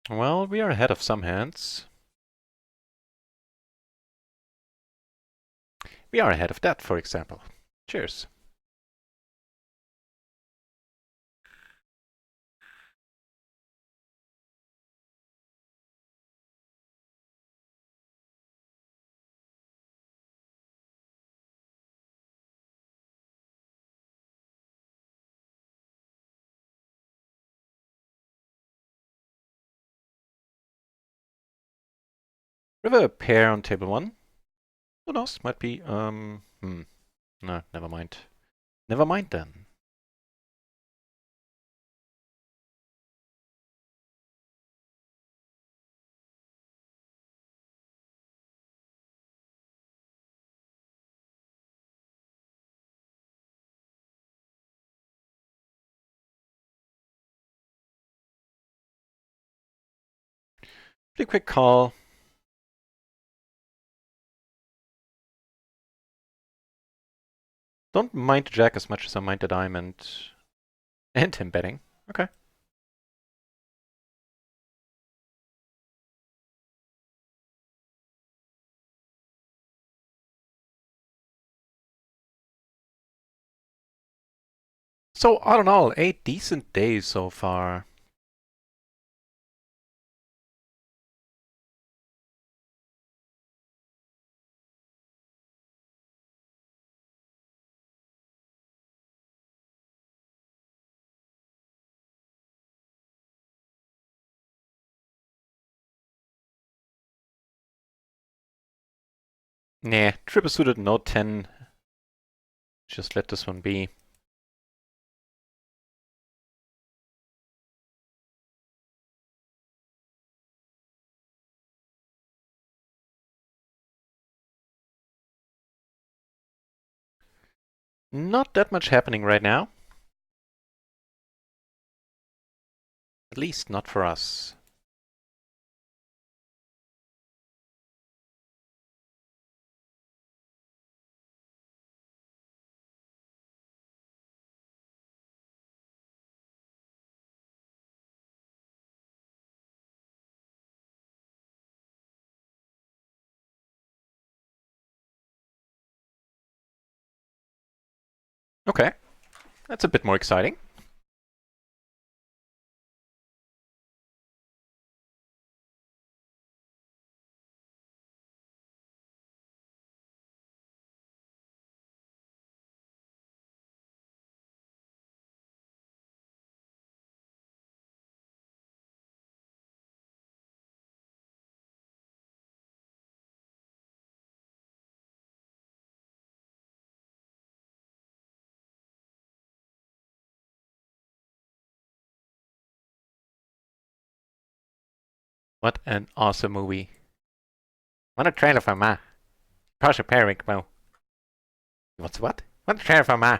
Well, we are ahead of some hands. We are ahead of that, for example. Cheers. We have a pair on table one. Who knows? Might be, no, never mind. Never mind then. Pretty quick call. Don't mind the jack as much as I mind the diamond. And him betting. Okay. So all in all, 8 decent days so far. Nah, triple suited, no 10. Just let this one be. Not that much happening right now. At least not for us. Okay, that's a bit more exciting. What an awesome movie. What a trailer for Ma. Pasha Peric, well. What's what? What a trailer for Ma.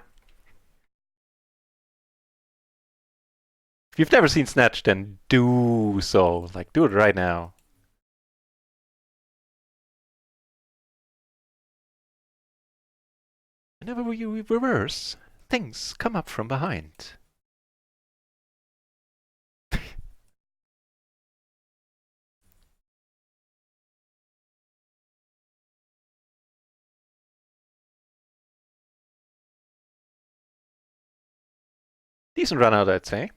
If you've never seen Snatch, then do so. Like, do it right now. Whenever you reverse, things come up from behind. Decent run out, I'd say.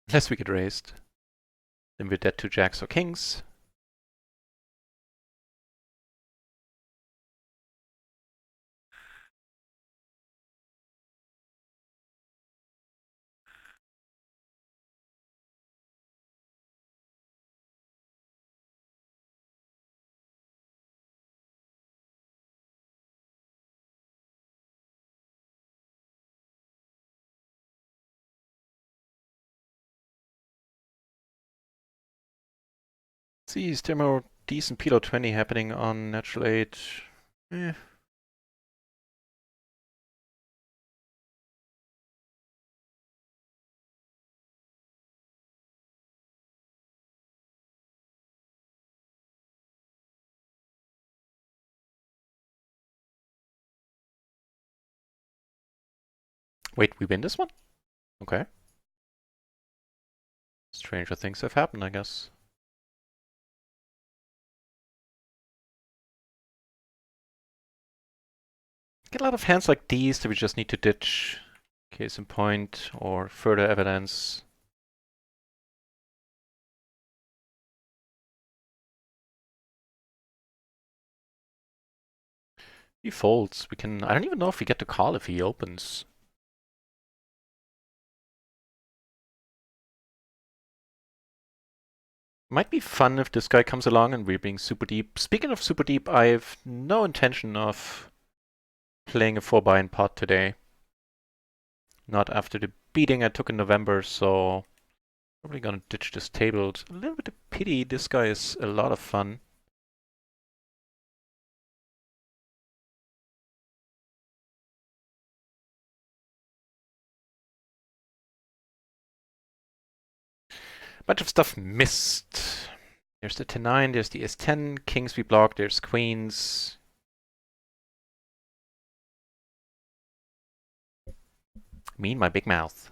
Unless we get raised. Then we're dead to jacks or kings. See, is there more decent PLO 20 happening on natural 8? Eh. Wait, we win this one? Okay. Stranger things have happened, I guess. Get a lot of hands like these that we just need to ditch. Case in point, or further evidence. He folds. We can. I don't even know if we get to call if he opens. Might be fun if this guy comes along and we're being super deep. Speaking of super deep, I have no intention of playing a 4-buy in pot today. Not after the beating I took in November, so probably gonna ditch this table. It's a little bit of pity. This guy is a lot of fun. Bunch of stuff missed. There's the 10-9, there's the S10, kings we block, there's queens. Me and my big mouth.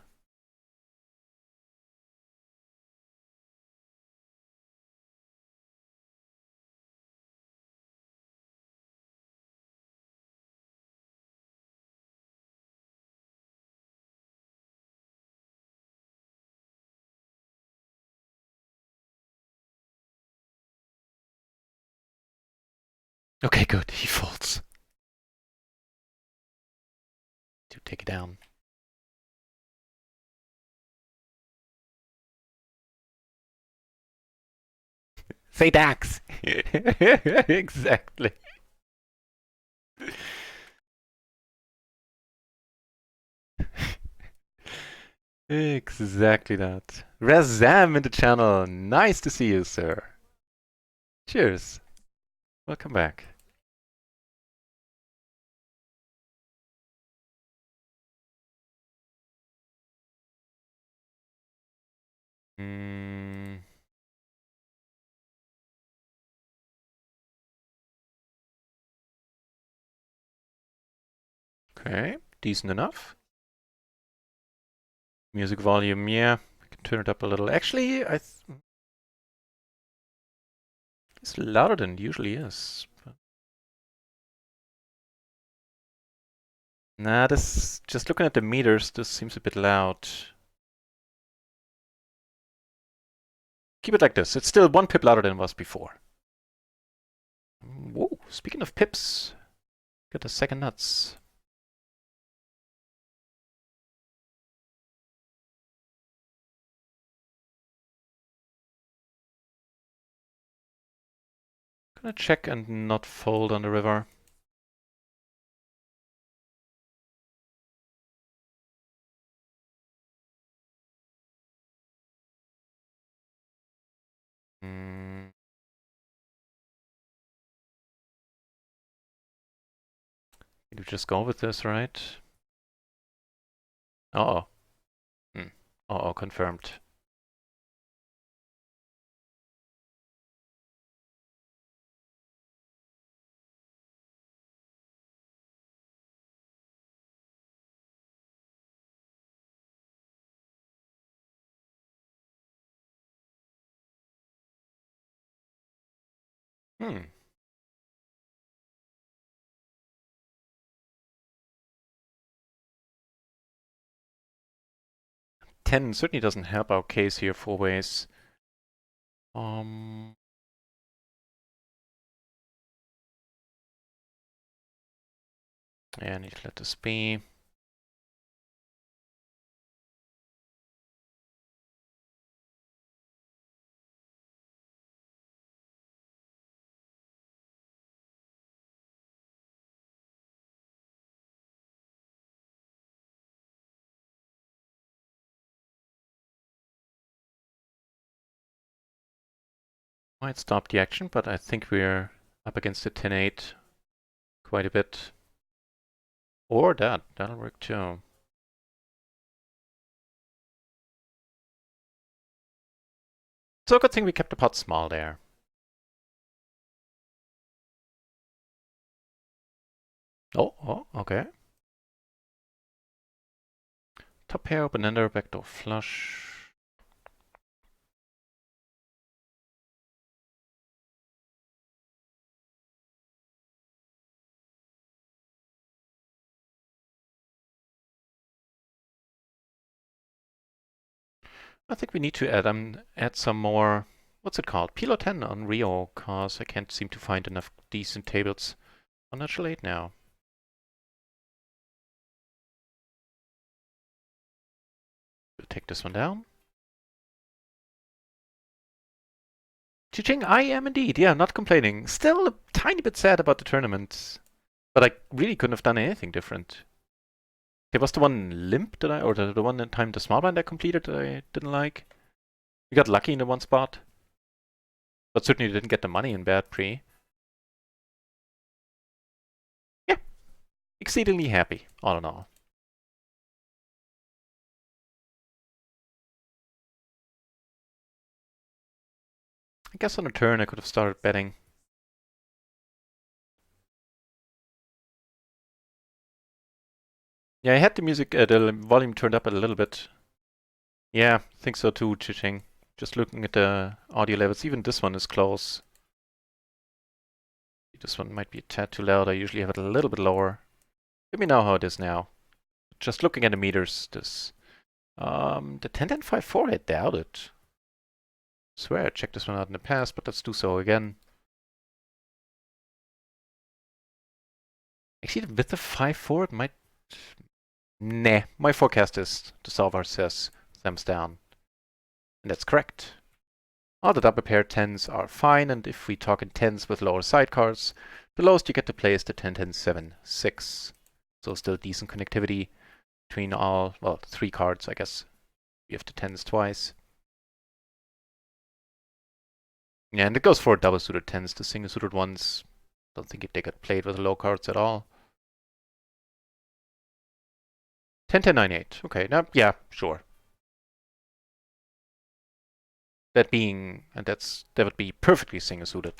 Okay, good. He folds. To take it down. Say Dax. Exactly. Exactly that. Razam in the channel. Nice to see you, sir. Cheers. Welcome back. Mm. Okay, decent enough. Music volume, yeah. I can turn it up a little. Actually, it's louder than it usually is. Nah, this, just looking at the meters, this seems a bit loud. Keep it like this. It's still 1 pip louder than it was before. Whoa, speaking of pips, got the second nuts. Gonna check and not fold on the river. Mm. You just go with this, right? Uh-oh. Uh-oh, confirmed. Hmm. 10 certainly doesn't help our case here 4 ways. Yeah, I need to let this be. Might stop the action, but I think we're up against the 10-8 quite a bit. Or that'll work too. So good thing we kept the pot small there. Oh, okay. Top pair, open ender, backdoor flush. I think we need to add some more, what's it called? PLO 10 on RIO, cause I can't seem to find enough decent tables on natural 8 now. We'll take this one down. Teaching, I am indeed. Yeah, not complaining. Still a tiny bit sad about the tournament. But I really couldn't have done anything different. Okay, was the one limp that or the one in time the small blind I completed that I didn't like? We got lucky in the one spot. But certainly didn't get the money in bad pre. Yeah, exceedingly happy, all in all. I guess on a turn I could have started betting. Yeah, I had the music, the volume turned up a little bit. Yeah, I think so too, Chiching. Just looking at the audio levels, even this one is close. This one might be a tad too loud. I usually have it a little bit lower. Let me know how it is now. Just looking at the meters, this the 10-10-5-4, I doubt it. I swear I checked this one out in the past, but let's do so again. Actually, with the 5-4, it might. Nah, my forecast is the solver says thumbs down. And that's correct. All the double pair 10s are fine, and if we talk in 10s with lower sidecars, the lowest you get to play is the 10-10-7-6. So still decent connectivity between all, well, 3 cards, I guess. We have the 10s twice. Yeah, and it goes for double suited 10s. The single suited ones, don't think they get played with low cards at all. 10-10-9-8. Okay, now, yeah, sure. That being, and that would be perfectly single suited.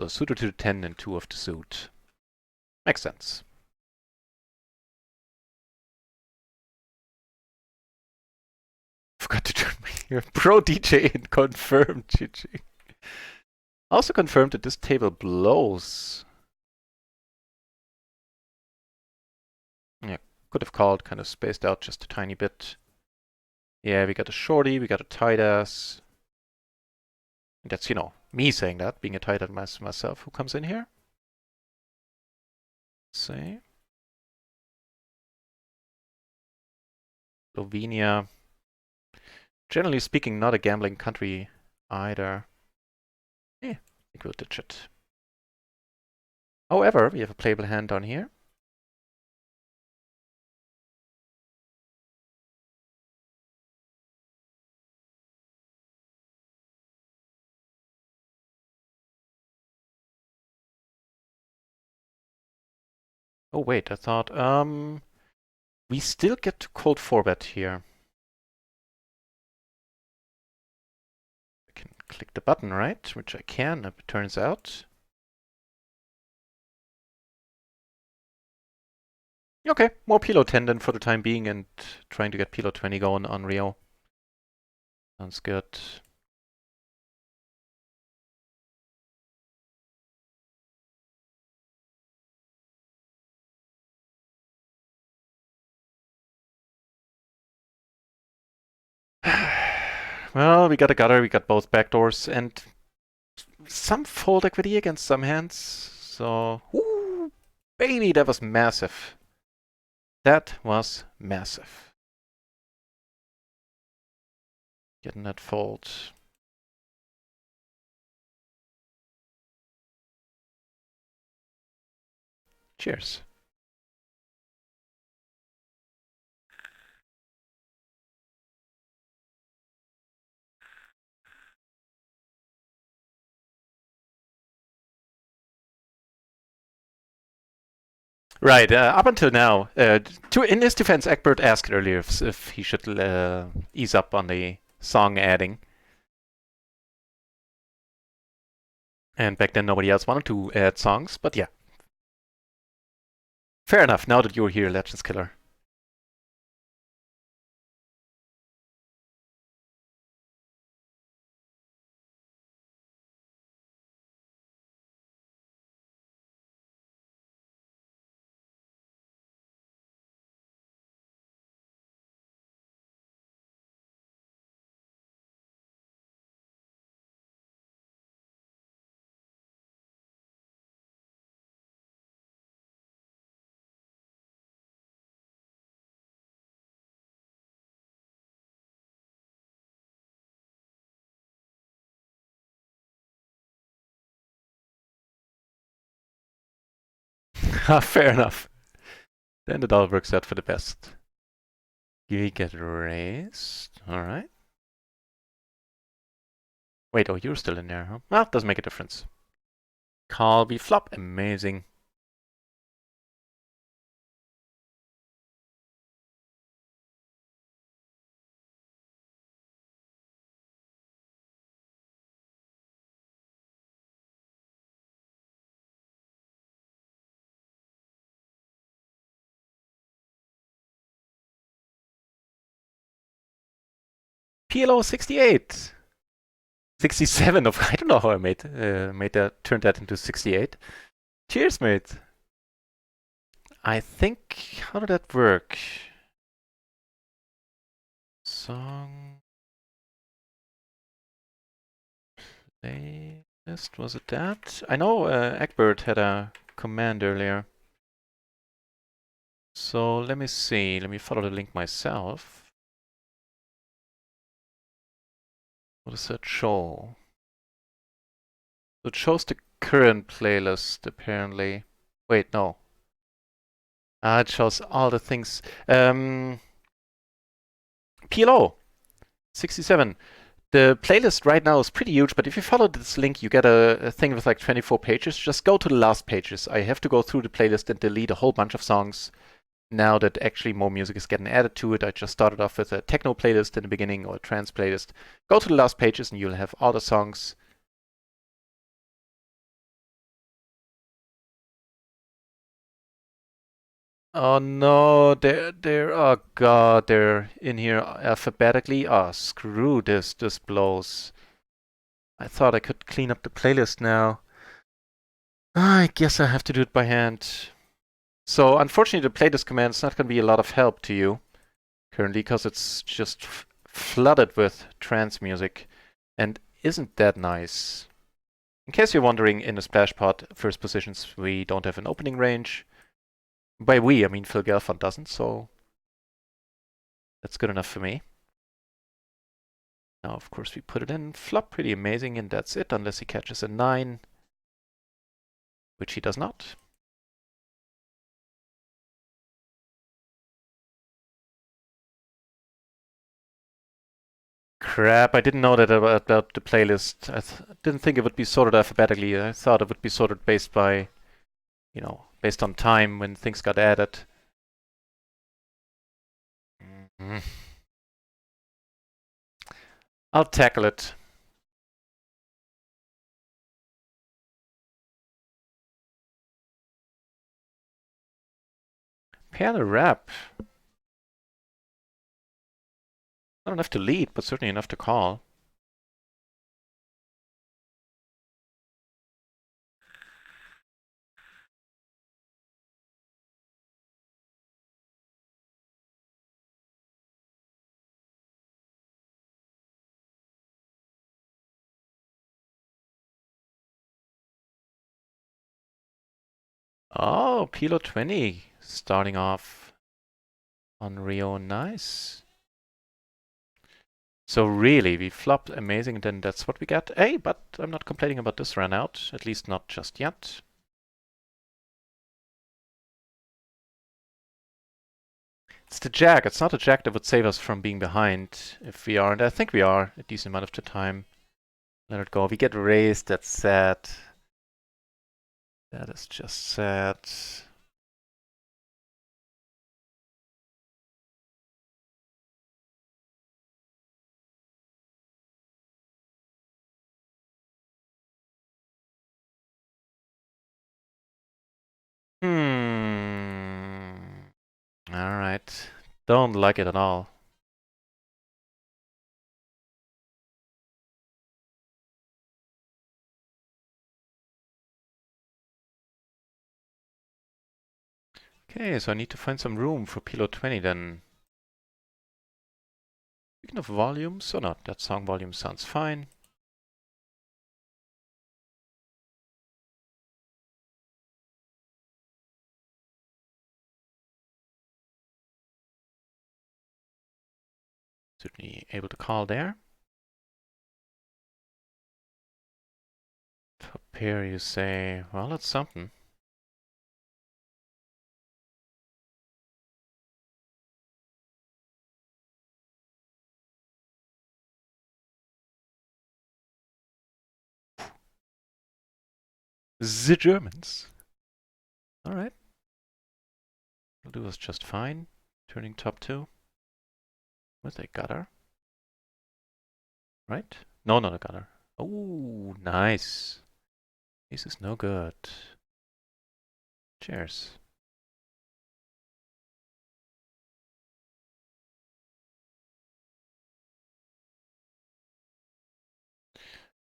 So suited to the 10 and 2 of the suit. Makes sense. Forgot to turn my pro DJ in. Confirmed, GG. Also confirmed that this table blows. Yeah, could have called, kind of spaced out just a tiny bit. Yeah, we got a shorty, we got a tight ass. And that's, you know, me saying that, being a tight ass myself. Who comes in here? Let's see. Slovenia. Generally speaking, not a gambling country either. Yeah, I think we'll ditch it. However, we have a playable hand down here. Oh wait, I thought, we still get to cold 4-bet here. I can click the button, right? Which I can, it turns out. Okay, more PLO 10 then for the time being and trying to get PLO 20 going on Rio. Sounds good. Well, we got a gutter, we got both backdoors, and some fold equity against some hands. So, ooh, baby, that was massive. That was massive. Getting that fold. Cheers. Right, up until now, in his defense, Egbert asked earlier if he should ease up on the song adding. And back then nobody else wanted to add songs, but yeah. Fair enough, now that you're here, Legends Killer. Fair enough. Then it all works out for the best. You get raised. Alright. Wait, oh, you're still in there, huh? Well, doesn't make a difference. Call, we flop. Amazing. PLO 68. 67 of I don't know how I made that turned that into 68. Cheers, mate. I think how did that work? Song playlist, was it that? I know Egbert had a command earlier. So let me see. Let me follow the link myself. What does that show? It shows the current playlist apparently. Wait, no. It shows all the things. PLO 67. The playlist right now is pretty huge, but if you follow this link, you get a thing with like 24 pages. Just go to the last pages. I have to go through the playlist and delete a whole bunch of songs. Now that actually more music is getting added to it, I just started off with a techno playlist in the beginning or a trance playlist. Go to the last pages and you'll have all the songs. Oh no, oh god, they're in here alphabetically. Oh, screw this blows. I thought I could clean up the playlist now. I guess I have to do it by hand. So unfortunately, the playlist command is not going to be a lot of help to you currently because it's just flooded with trance music. And isn't that nice? In case you're wondering, in the splash pod first positions, we don't have an opening range. By we, I mean Phil Gelfand doesn't, so that's good enough for me. Now, of course, we put it in flop, pretty amazing, and that's it, unless he catches a 9, which he does not. Crap, I didn't know that about the playlist. I didn't think it would be sorted alphabetically. I thought it would be sorted based by, based on time when things got added. Mm-hmm. I'll tackle it. Pair the rep. Not enough to lead, but certainly enough to call. Oh, PLO 20 starting off on RIO. Nice. So really, we flopped amazing, then that's what we got. Hey, but I'm not complaining about this run out, at least not just yet. It's the jack. It's not a jack that would save us from being behind if we are, and I think we are a decent amount of the time. Let it go. We get raised, that's sad. That is just sad. Alright. Don't like it at all. Okay, so I need to find some room for PLO 20 then. Speaking of volumes, or not, that song volume sounds fine. Certainly able to call there. Top pair, you say, well, that's something. The Germans. Alright. Will do us just fine. Turning top 2. With a gutter. Right? No, not a gutter. Oh, nice. This is no good. Cheers.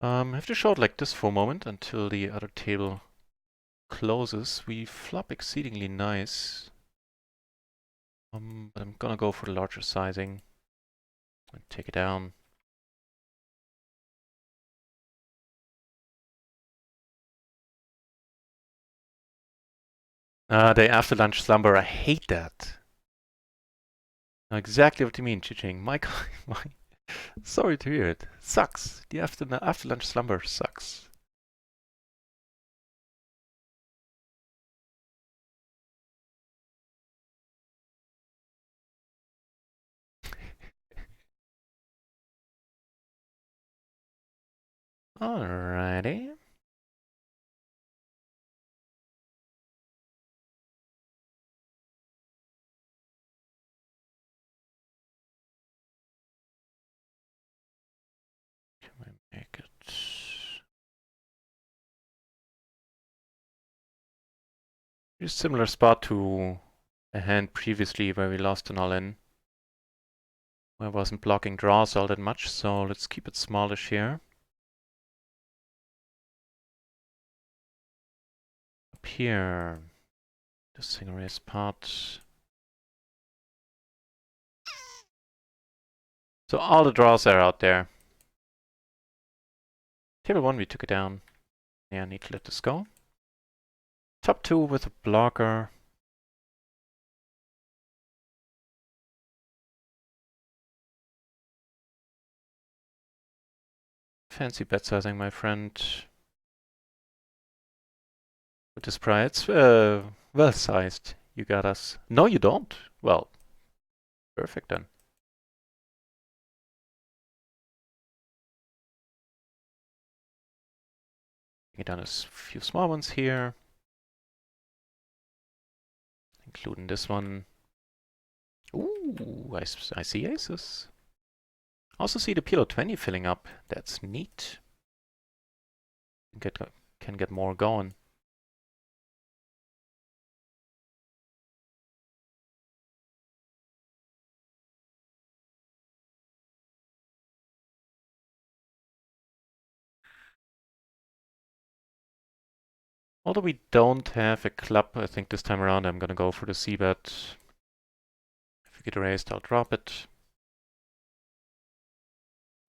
I have to show it like this for a moment until the other table closes. We flop exceedingly nice. But I'm gonna go for the larger sizing and take it down. The after lunch slumber, I hate that. Know exactly what you mean, Chiching. My sorry to hear it. Sucks. The after lunch slumber sucks. Alrighty. Can we make it? A similar spot to a hand previously where we lost an all-in. I wasn't blocking draws all that much, so let's keep it smallish here. Up here, the single raise pot. So all the draws are out there. Table 1, we took it down. Yeah, I need to let this go. Top 2 with a blocker. Fancy bet sizing, my friend. With this price, well sized. You got us. No, you don't. Well, perfect then. Get down a few small ones here, including this one. Ooh, I see aces. Also see the PLO 20 filling up. That's neat. Can get more going. Although we don't have a club, I think this time around I'm gonna go for the c-bet. If we get raised, I'll drop it.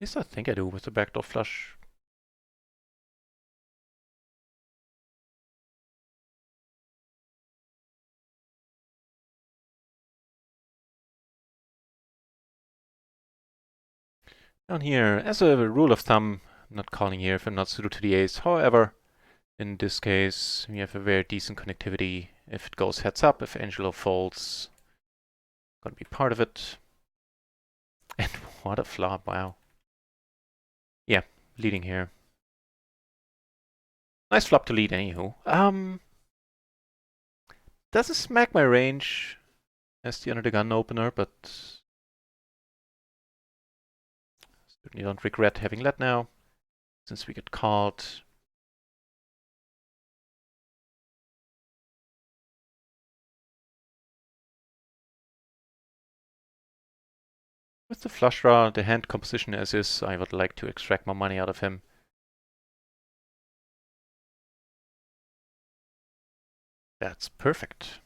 At least I think I do with the backdoor flush. Down here, as a rule of thumb, I'm not calling here if I'm not suited to the ace. However, in this case, we have a very decent connectivity. If it goes heads up, if Angelo folds, gonna be part of it. And what a flop, wow. Yeah, leading here. Nice flop to lead anywho. Doesn't smack my range as the under the gun opener, but certainly don't regret having led now, since we get called. With the flush draw, the hand composition as is, I would like to extract more money out of him. That's perfect.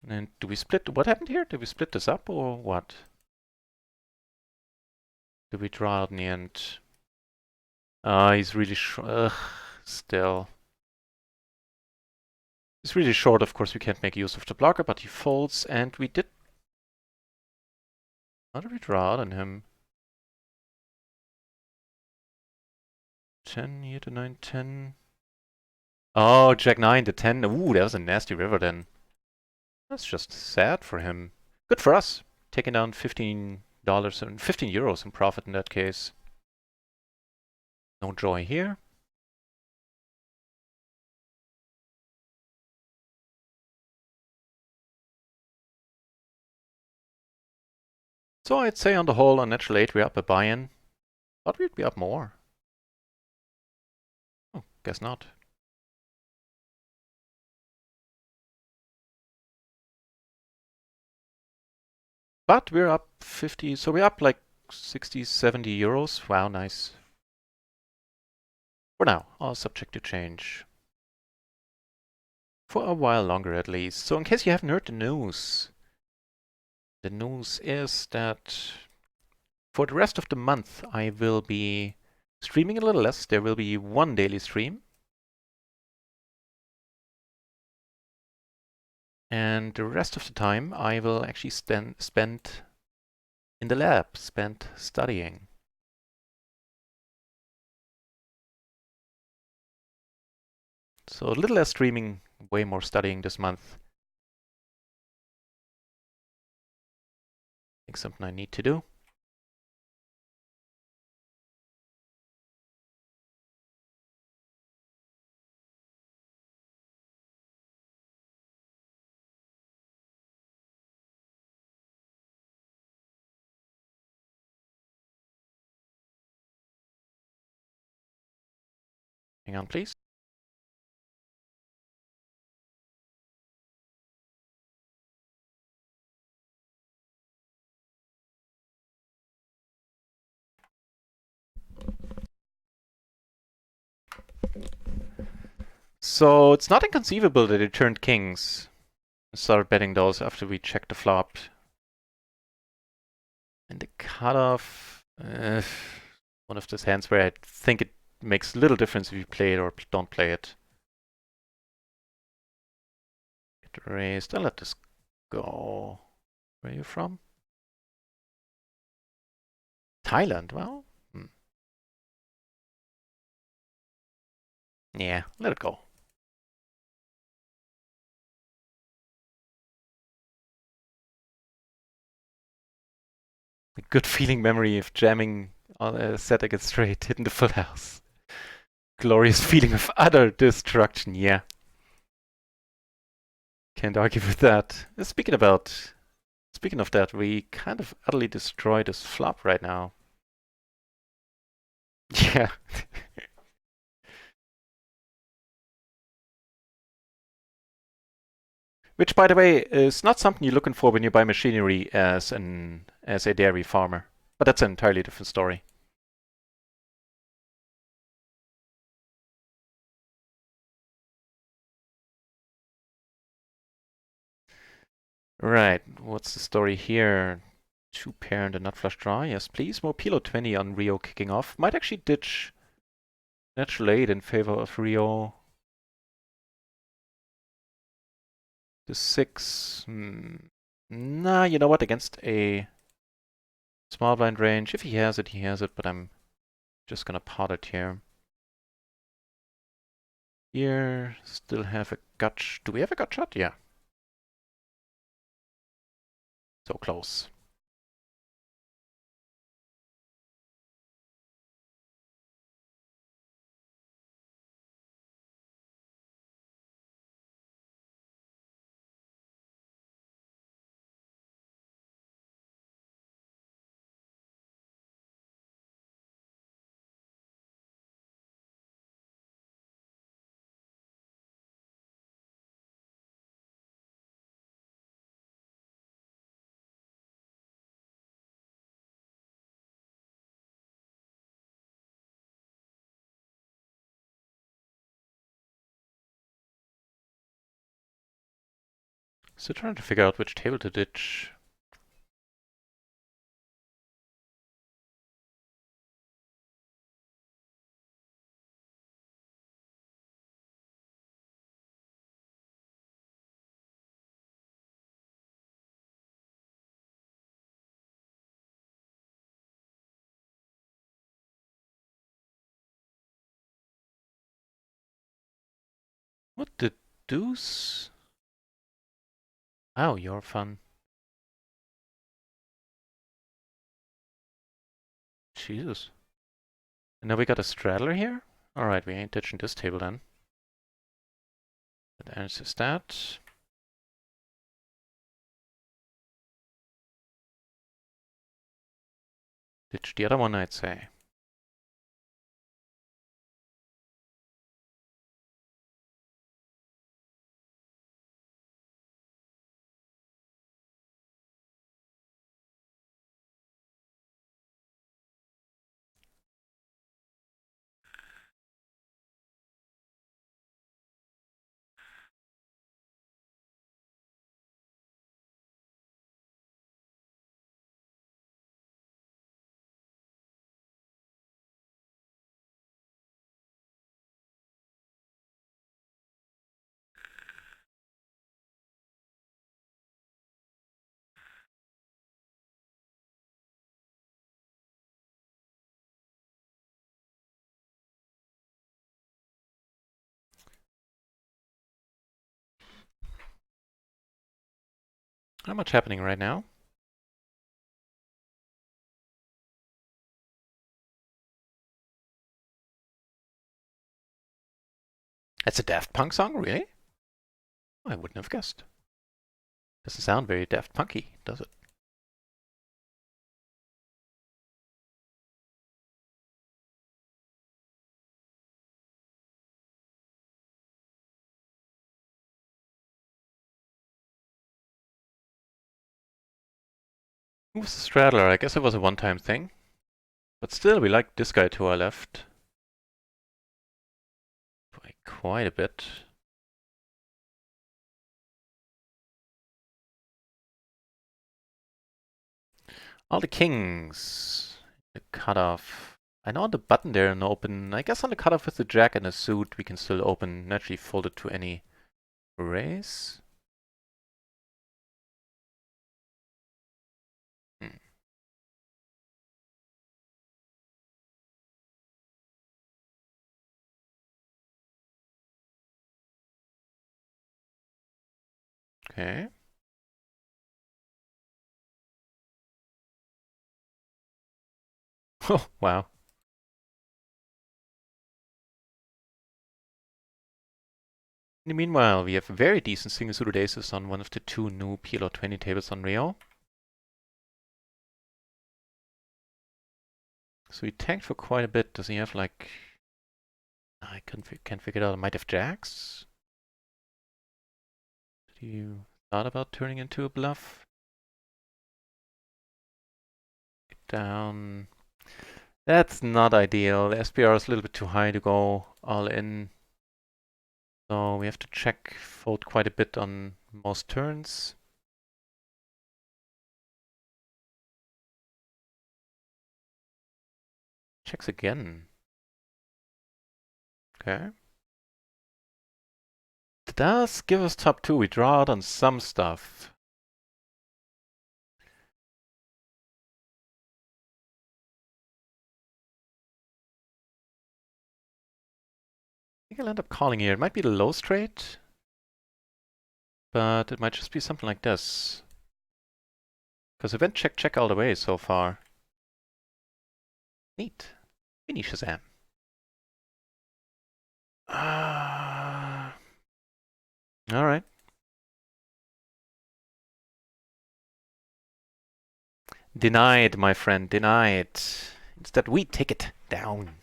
And do we split? What happened here? Did we split this up or what? Did we draw out in the end? He's really still. He's really short. Of course, we can't make use of the blocker, but he folds, and we did. How did we draw out on him? 10 here to 9, 10. Oh, Jack 9 to 10. Ooh, that was a nasty river then. That's just sad for him. Good for us. Taking down $15 and 15 euros in profit in that case. No joy here. So I'd say on the whole, on natural 8, we're up a buy-in. Thought we'd be up more. Oh, guess not. But we're up 50, so we're up like 60, 70 euros. Wow, nice. For now, all subject to change. For a while longer at least. So in case you haven't heard the news is that for the rest of the month I will be streaming a little less. There will be one daily stream. And the rest of the time I will actually spend in the lab, spend studying. So a little less streaming, way more studying this month. I think something I need to do. Hang on, please. So it's not inconceivable that it turned kings. I started betting those after we checked the flop. And the cutoff, one of those hands where I think it makes little difference if you play it or don't play it. Get raised. I'll let this go. Where are you from? Thailand. Well, yeah, let it go. A good feeling memory of jamming on a set against straight, hitting the full house. Glorious feeling of utter destruction. Yeah. Can't argue with that. Speaking of that, we kind of utterly destroyed this flop right now. Yeah. Which, by the way, is not something you're looking for when you buy machinery as a dairy farmer. But that's an entirely different story. Right, what's the story here? Two pair and a nut flush draw. Yes, please. More PLO 20 on Rio kicking off. Might actually ditch natural 8 in favor of Rio. The 6. Nah, you know what? Against a small blind range. If he has it, he has it. But I'm just gonna pot it here. Here, still have a gut. Do we have a gut shot? Yeah. So close. Still trying to figure out which table to ditch. What the deuce? Oh, you're fun. Jesus. And now we got a straddler here? Alright, we ain't ditching this table then. That answers that. Ditch the other one, I'd say. Not much happening right now. That's a Daft Punk song, really? I wouldn't have guessed. Doesn't sound very Daft Punky, does it? Who was the straddler? I guess it was a one-time thing. But still, we like this guy to our left. By quite a bit. All the kings. The cutoff. I know on the button there and open. I guess on the cutoff with the jack and a suit, we can still open, naturally fold it to any raise. Hmm. Okay. Oh, wow. In the meanwhile, we have very decent single-suited aces on one of the two new PLO 20 tables on RIO. So he tanked for quite a bit. Does he have like... I can't figure it out. Might have jacks? Did you thought about turning into a bluff? Get down. That's not ideal. The SPR is a little bit too high to go all in. So we have to check, fold quite a bit on most turns. Checks again. Okay. It does give us top two. We draw out on some stuff. I think I'll end up calling here. It might be the low straight, but it might just be something like this. Because we went check check all the way so far. Neat. Mini Shazam. Alright. Denied, my friend, denied. Instead, we take it down.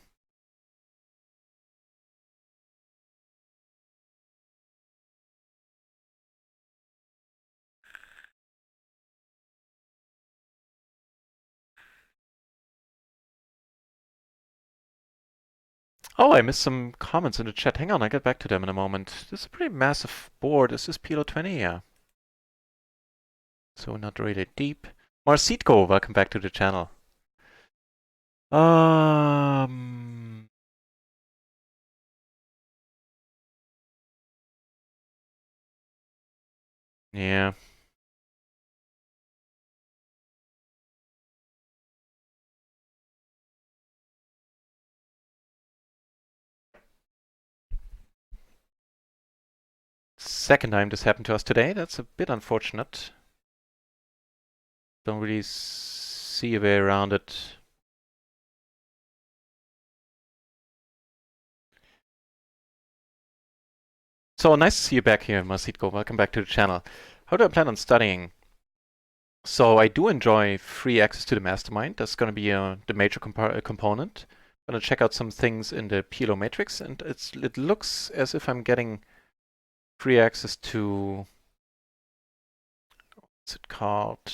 Oh, I missed some comments in the chat. Hang on, I'll get back to them in a moment. This is a pretty massive board. Is this PLO 20? Yeah. So not really deep. Marcitko, welcome back to the channel. Um, yeah. Second time this happened to us today. That's a bit unfortunate. Don't really see a way around it. So nice to see you back here, Masitko. Welcome back to the channel. How do I plan on studying? So I do enjoy free access to the mastermind. That's going to be the major component. I'm going to check out some things in the PLO matrix, and it looks as if I'm getting free access to, what's it called?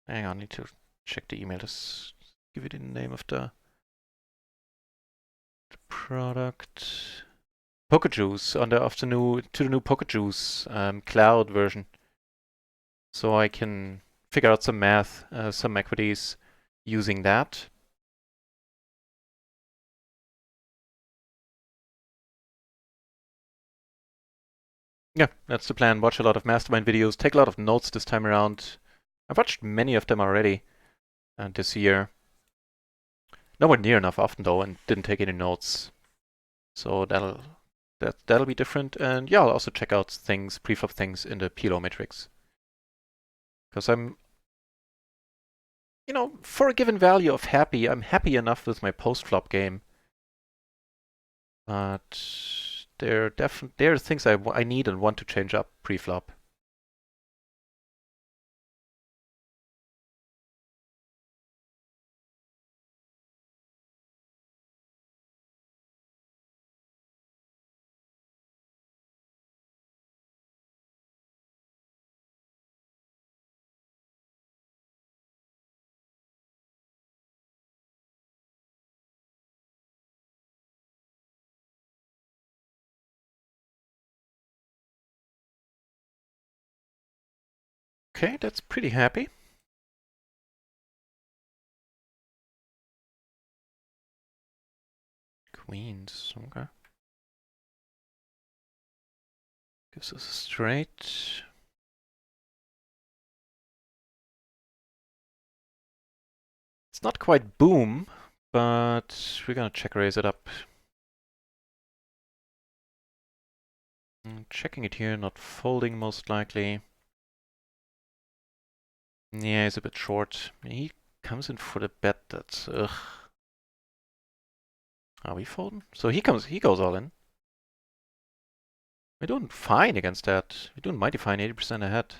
Hang on, I need to check the email. Just give you the name of the product. PokeJuice on the new PokeJuice cloud version, so I can figure out some math, some equities using that. Yeah, that's the plan. Watch a lot of mastermind videos, take a lot of notes this time around. I've watched many of them already this year. Nowhere near enough often though, and didn't take any notes. So that'll be different. And yeah, I'll also check out things, preflop things in the PLO matrix. Because I'm, for a given value of happy, I'm happy enough with my post-flop game. But there are things I need and want to change up pre-flop. Okay, that's pretty happy. Queens, okay. Gives us a straight. It's not quite boom, but we're gonna check raise it up. Checking it here, not folding most likely. Yeah, he's a bit short. He comes in for the bet. That's ugh. Are we folding? So he goes all in. We're doing fine against that. We're doing mighty fine, 80% ahead.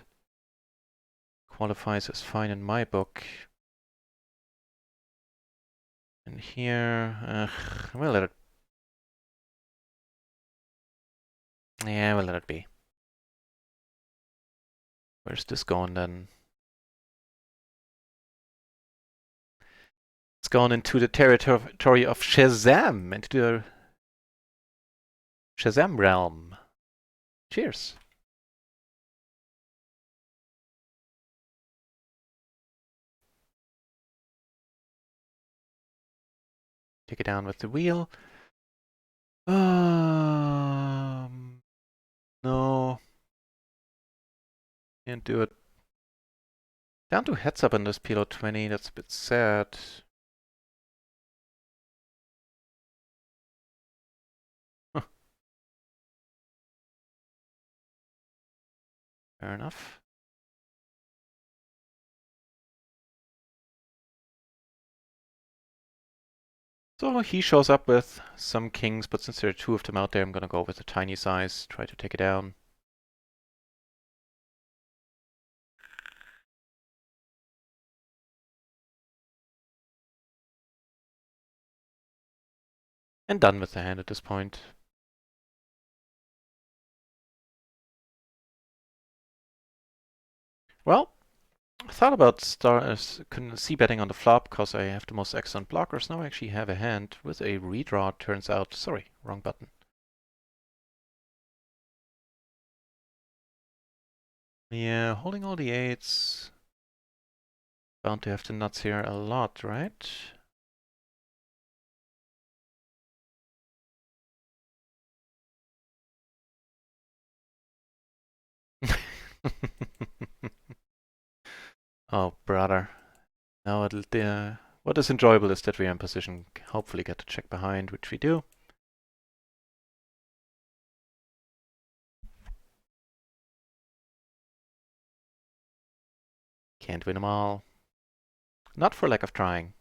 Qualifies as fine in my book. And here, we'll let it. Yeah, we'll let it be. Where's this going then? It's gone into the territory of Shazam, into the Shazam realm. Cheers. Take it down with the wheel. No. Can't do it. Down to heads up in this PLO 20, that's a bit sad. Huh. Fair enough. So he shows up with some kings, but since there are two of them out there, I'm gonna go with a tiny size, try to take it down. And done with the hand at this point. Well, I thought about c-betting on the flop because I have the most excellent blockers. Now I actually have a hand with a redraw, turns out. Sorry, wrong button. Yeah, holding all the eights. Bound to have the nuts here a lot, right? Oh, brother. Now what is enjoyable is that we are in position, hopefully get to check behind, which we do. Can't win them all. Not for lack of trying.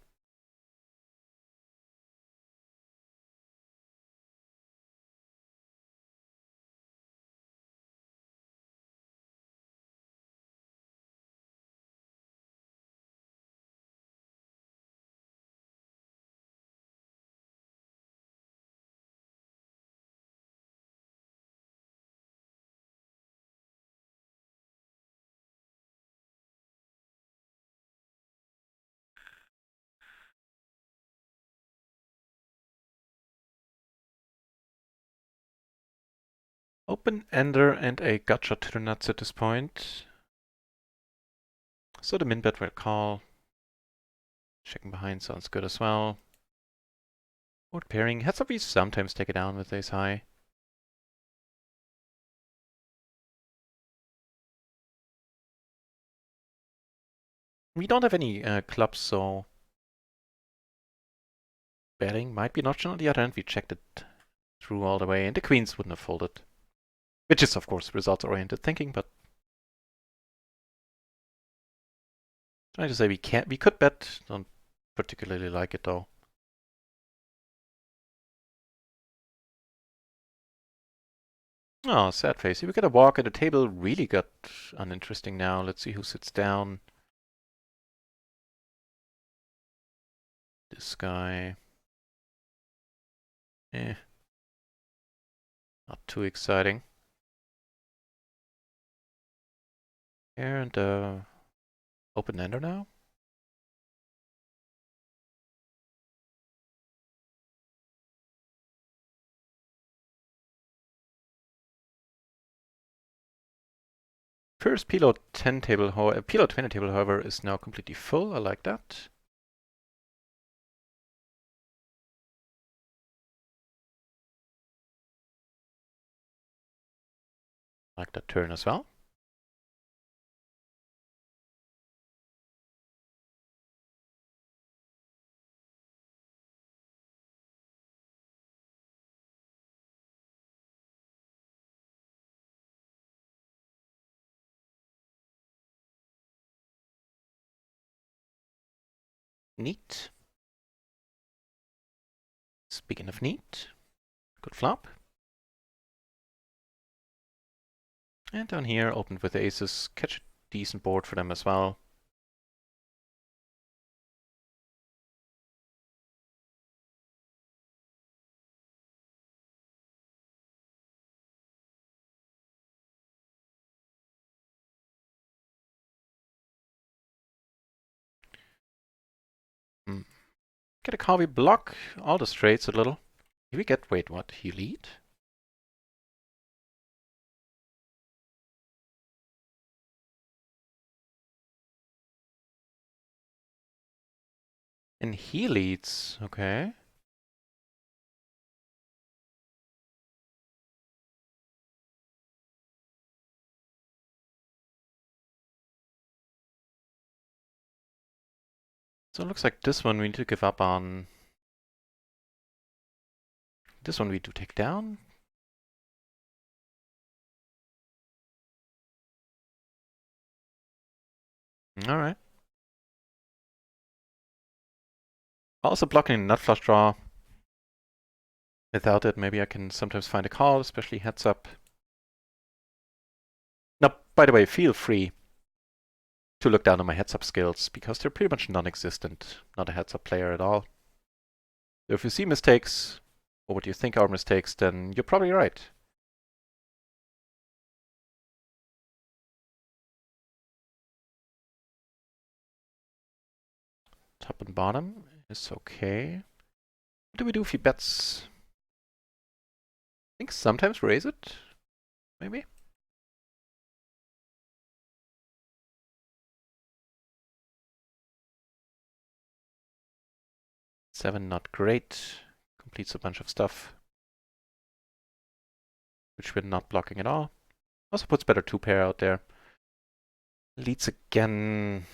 Open ender and a gutshot to the nuts at this point. So the min bet will call. Checking behind sounds good as well. Board pairing. Heads up, we sometimes take it down with ace high. We don't have any clubs, so betting might be an option. On the other hand, we checked it through all the way, and the queens wouldn't have folded. Which is, of course, results-oriented thinking, but trying to say we could bet. Don't particularly like it though. Oh, sad face. We got a walk, and the table really got uninteresting now. Let's see who sits down. This guy. Eh. Not too exciting. Here and open ender now. First PLO 10 table, PLO 20 table, however, is now completely full. I like that. Like that turn as well. Neat. Speaking of neat, good flop. And down here, opened with the aces, catch a decent board for them as well. Get a call, we block all the straights a little. Here we get, wait, what, he lead? And he leads, okay. So it looks like this one we need to give up on. This one we do take down. Alright. Also blocking nut flush draw. Without it, maybe I can sometimes find a call, especially heads up. Now, by the way, feel free to look down on my heads up skills, because they're pretty much non-existent. Not a heads up player at all. So if you see mistakes, or what you think are mistakes, then you're probably right. Top and bottom is okay. What do we do if he bets? I think sometimes raise it, maybe? 7, not great. Completes a bunch of stuff, which we're not blocking at all. Also puts better 2-pair out there. Leads again.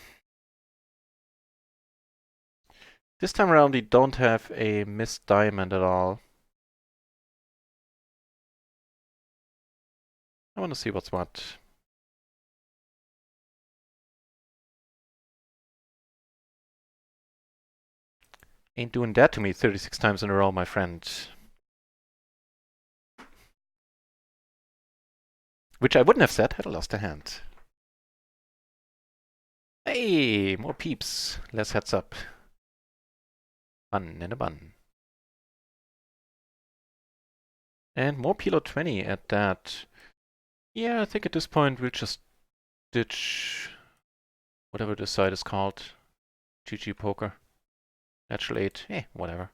This time around, we don't have a missed diamond at all. I want to see what's what. Ain't doing that to me 36 times in a row, my friend. Which I wouldn't have said had I lost a hand. Hey, more peeps. Less heads up. Fun in a bun. And more PLO 20 at that. Yeah, I think at this point we'll just ditch whatever this side is called. GG Poker. Natural 8. Whatever.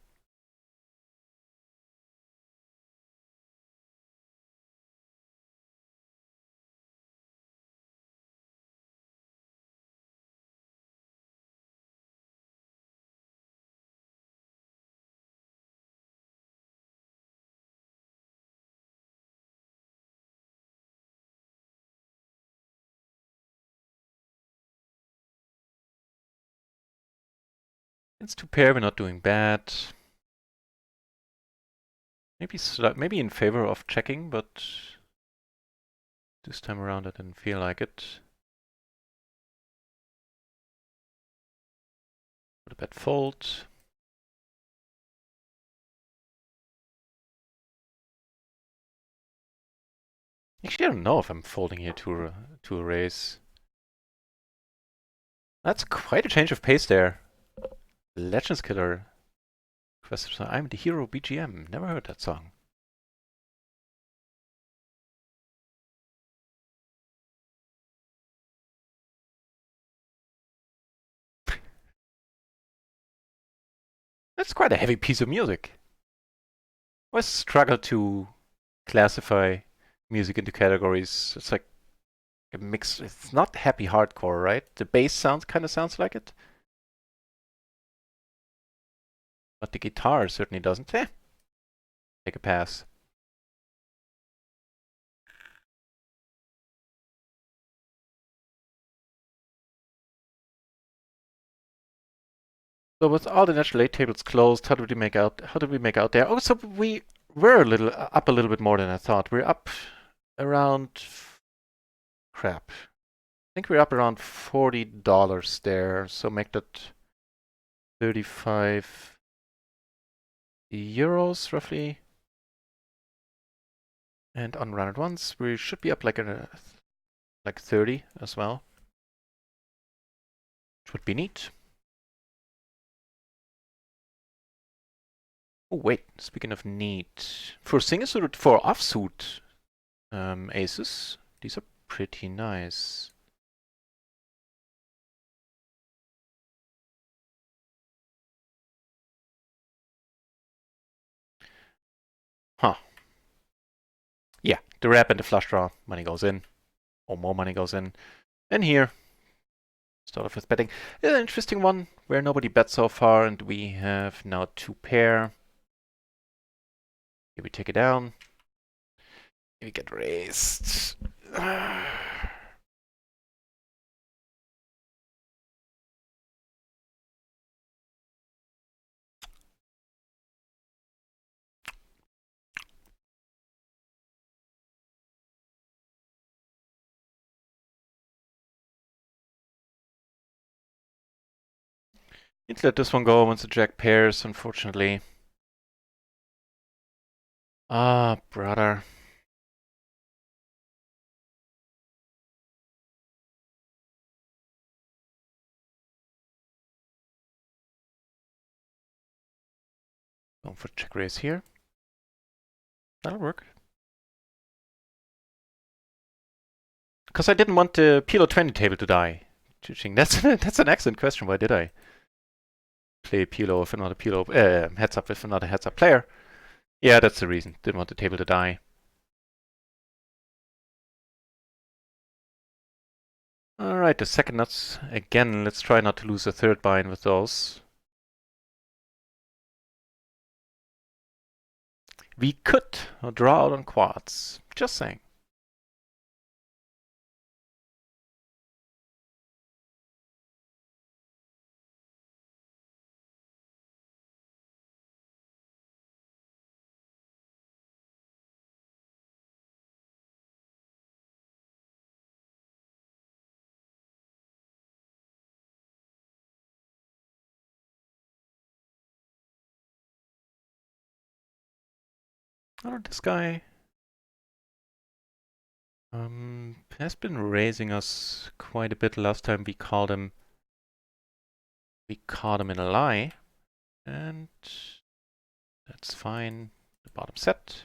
It's 2-pair, we're not doing bad. Maybe in favor of checking, but this time around I didn't feel like it. Put a bet fold. Actually, I don't know if I'm folding here to a raise. That's quite a change of pace there. Legends Killer. I'm the Hero BGM. Never heard that song. That's quite a heavy piece of music. I always struggle to classify music into categories. It's like a mix. It's not happy hardcore, right? The bass kind of sounds like it. But the guitar certainly doesn't. Take a pass. So with all the natural 8 tables closed, how did we make out there? Oh, so we were up a little bit more than I thought. We're up around crap. I think we're up around $40 there. So make that 35 euros roughly. And on rounded ones, we should be up like 30 as well. Which would be neat. Oh wait, speaking of neat, for single suited, for offsuit aces, these are pretty nice. Huh. Yeah, the rep and the flush draw, money goes in, or more money goes in. And here, start off with betting. An interesting one where nobody bet so far, and we have now 2-pair. Here we take it down. Here we get raised. Need to let this one go once the jack pairs, unfortunately. Ah, brother. Going for check raise here. That'll work. Because I didn't want the PLO 20 table to die. That's an excellent question. Why did I play PLO if another PLO heads up with another heads up player? Yeah, that's the reason. Didn't want the table to die. Alright, the second nuts. Again, let's try not to lose a third bind with those. We could draw out on quads. Just saying. Oh, this guy has been raising us quite a bit. Last time we caught him in a lie, and that's fine. The bottom set.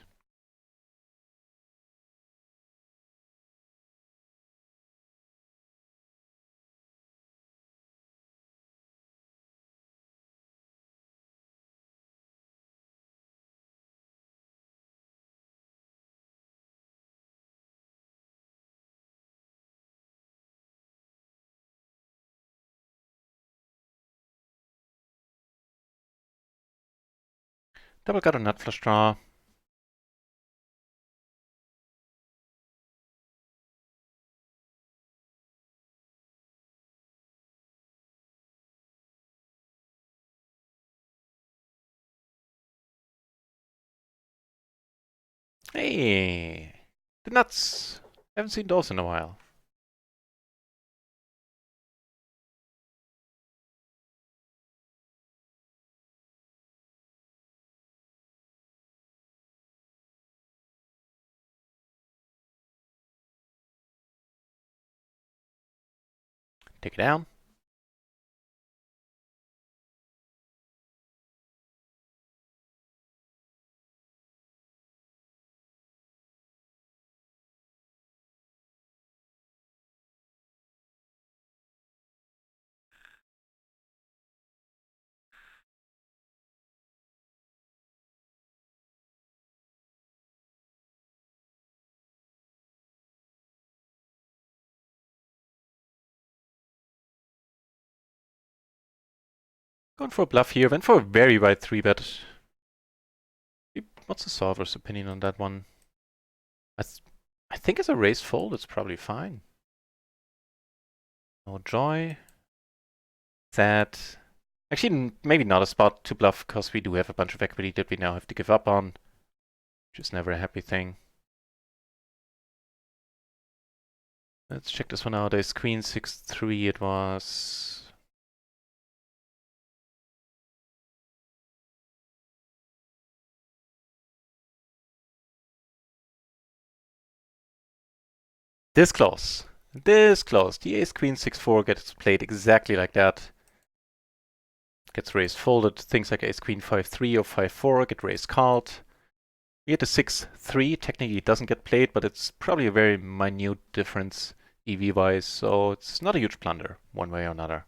Double got a nut flush draw. Hey, the nuts. Haven't seen those in a while. Take it down. Going for a bluff here. Went for a very wide 3-bet. What's the solver's opinion on that one? I think as a raise fold, it's probably fine. No joy. Sad. Actually, maybe not a spot to bluff, because we do have a bunch of equity that we now have to give up on. Which is never a happy thing. Let's check this one out. Ace Queen 6-3 it was. This close. This close. The Ace Queen 6-4 gets played exactly like that. Gets raised folded. Things like Ace Queen 5-3 or 5-4 get raised called. We get a 6-3. Technically it doesn't get played, but it's probably a very minute difference EV-wise, so it's not a huge blunder, one way or another.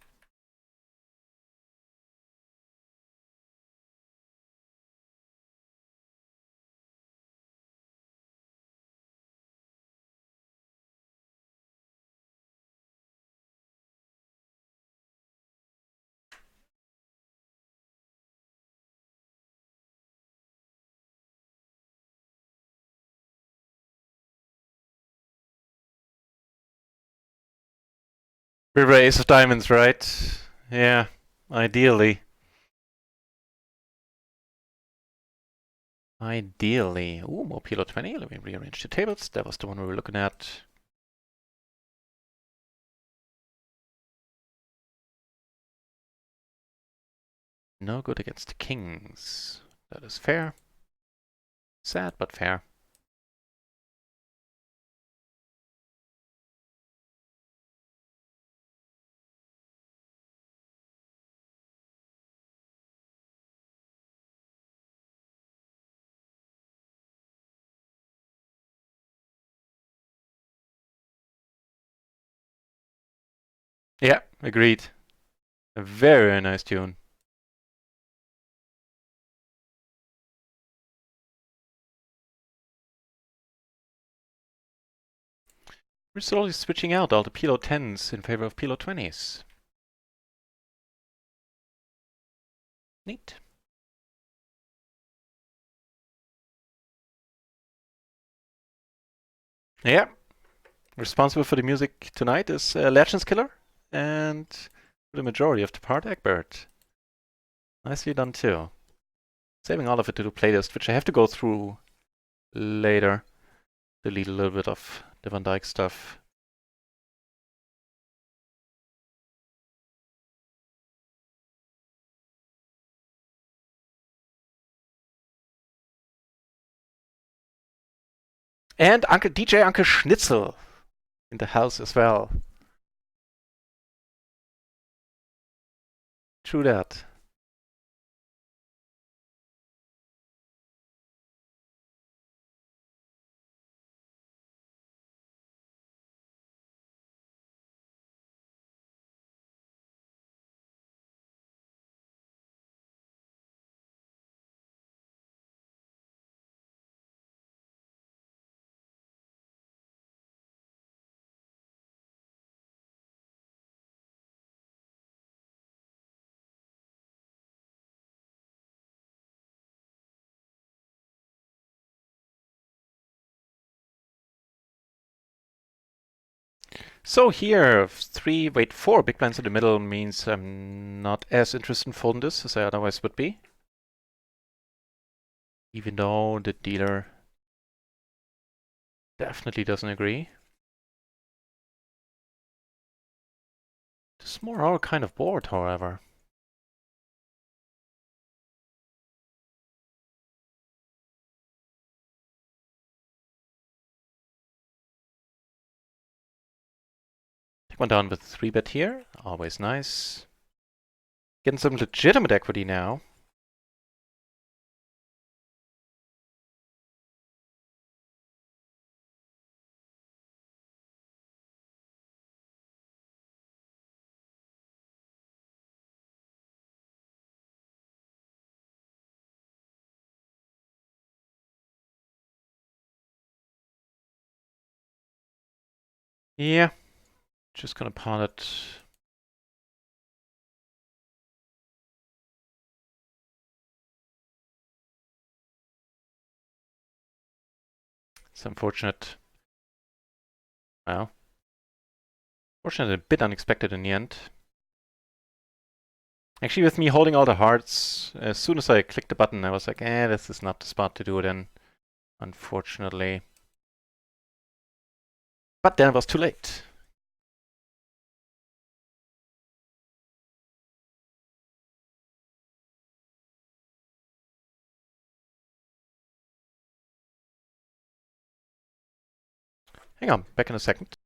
River Ace of Diamonds, right? Yeah, ideally. Ideally. Ooh, more PLO 20. Let me rearrange the tables. That was the one we were looking at. No good against the kings. That is fair. Sad, but fair. Yeah, agreed. A very nice tune. We're slowly switching out all the PLO 10s in favor of PLO 20s. Neat. Yeah, responsible for the music tonight is Legends Killer, and the majority of the part Egbert. Nicely done too. Saving all of it to the playlist, which I have to go through later. Delete a little bit of the Van Dyke stuff. And DJ Uncle Schnitzel in the house as well. True that. So here, 4 big blinds in the middle means I'm not as interested in folding this as I otherwise would be. Even though the dealer definitely doesn't agree. This is more our kind of board, however. Take one down with 3-bet here, always nice. Getting some legitimate equity now. Yeah, just gonna pawn it. It's unfortunate. Well, fortunately a bit unexpected in the end. Actually, with me holding all the hearts, as soon as I clicked the button, I was like, this is not the spot to do it in, unfortunately. But then it was too late. Hang on, back in a second.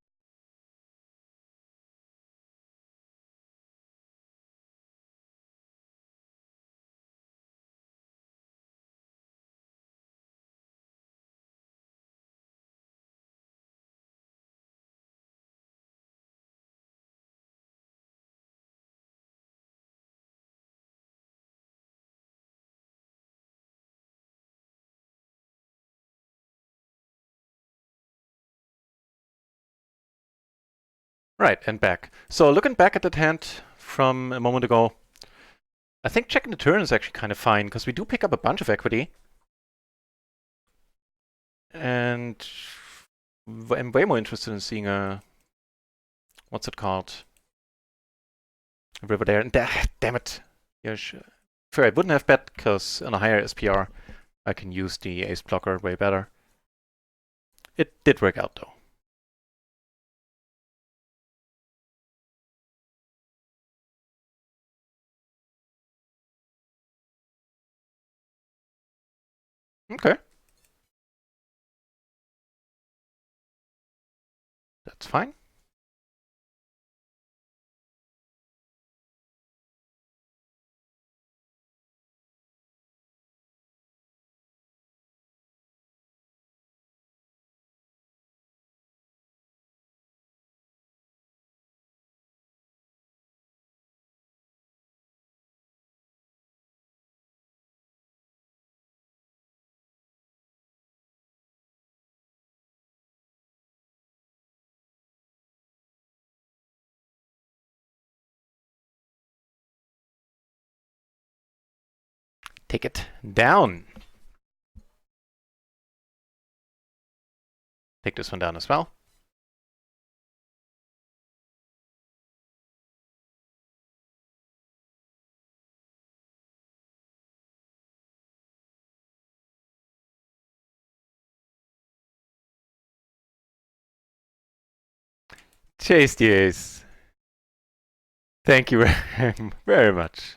Right, and back. So looking back at that hand from a moment ago, I think checking the turn is actually kind of fine, because we do pick up a bunch of equity. And I'm way more interested in seeing a... what's it called? A river there. And damn it. Yeah, sure. Sure, I wouldn't have bet, because on a higher SPR, I can use the ace blocker way better. It did work out, though. Okay. That's fine. Take it down. Take this one down as well. Tasty. Thank you very much.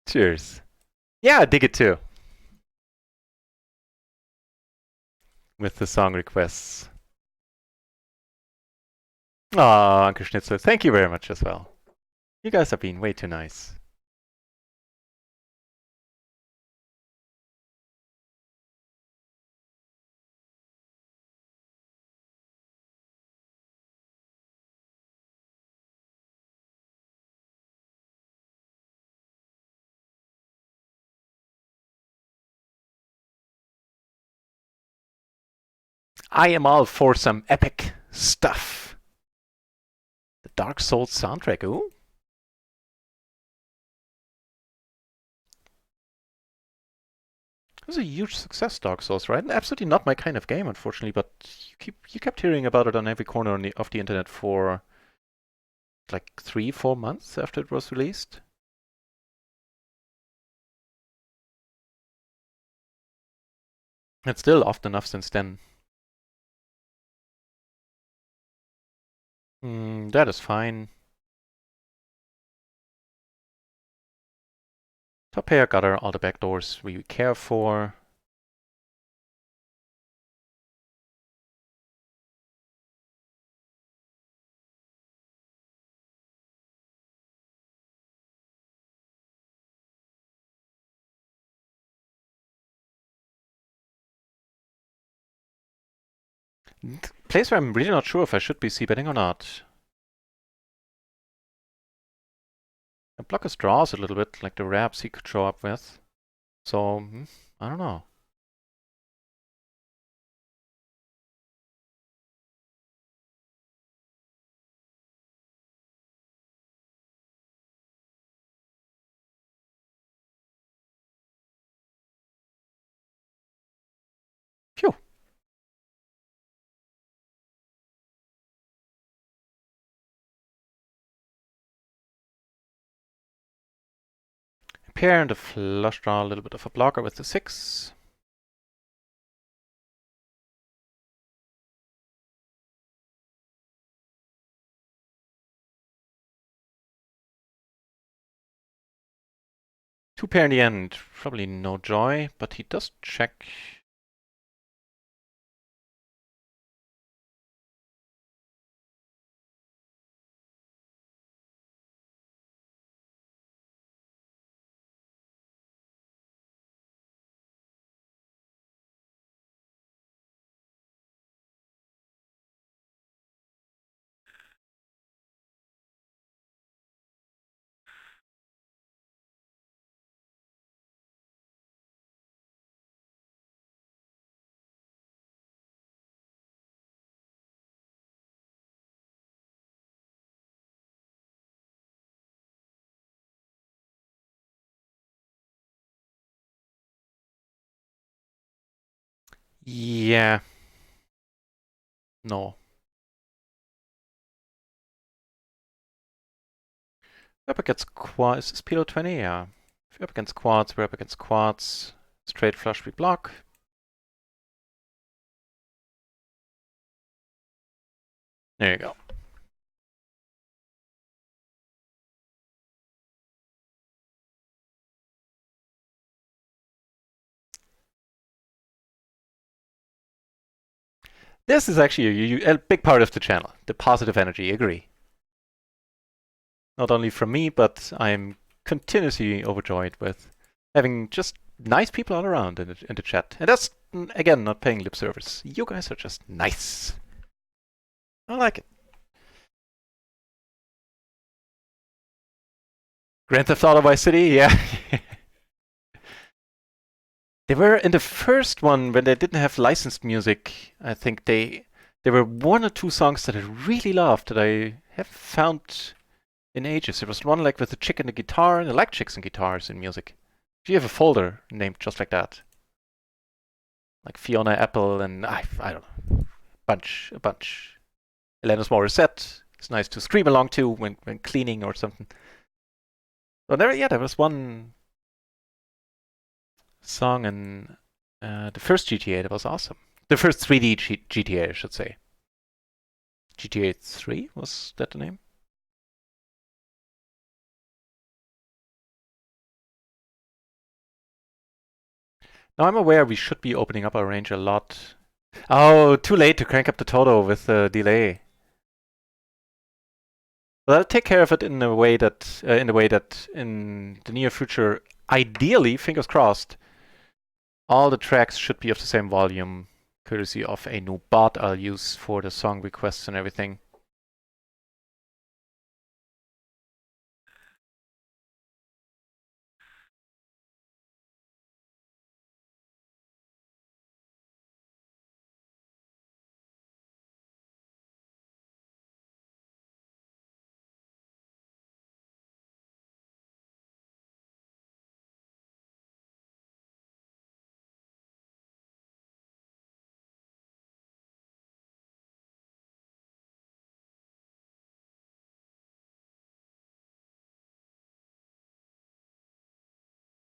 Cheers. Yeah, I dig it too. With the song requests. Aw, Uncle Schnitzel, thank you very much as well. You guys have been way too nice. I am all for some epic stuff. The Dark Souls soundtrack, ooh. It was a huge success, Dark Souls, right? Absolutely not my kind of game, unfortunately, but you kept hearing about it on every corner of the internet for like 3-4 months after it was released. It's still often enough since then. That is fine. Top pair, gutter, all the back doors we care for. Place where I'm really not sure if I should be c-betting or not. The blockers draws a little bit, like the wraps he could show up with. So, I don't know. Phew. Pair and a flush draw, a little bit of a blocker with the 6. Two pair in the end, probably no joy, but he does check. Yeah. No. We're up against quads. Is this PLO 20? Yeah. If we're up against quads, we're up against quads. Straight flush we block. There you go. This is actually a big part of the channel. The positive energy, agree. Not only from me, but I'm continuously overjoyed with having just nice people all around in the chat. And that's, again, not paying lip service. You guys are just nice. I like it. Grand Theft Auto Vice City, yeah. They were in the first one when they didn't have licensed music. I think there were 1 or 2 songs that I really loved that I haven't found in ages. There was one like with a chick and a guitar, and I like chicks and guitars in music. Do you have a folder named just like that? like Fiona Apple and I don't know, a bunch. Alanis Morissette. It's nice to scream along to when cleaning or something. So there was one song in the first GTA that was awesome. The first 3D GTA, I should say. GTA 3, was that the name? Now I'm aware we should be opening up our range a lot. Oh, too late to crank up the Toto with the delay. Well, I'll take care of it in a way that in the near future, ideally, fingers crossed, all the tracks should be of the same volume, courtesy of a new bot I'll use for the song requests and everything.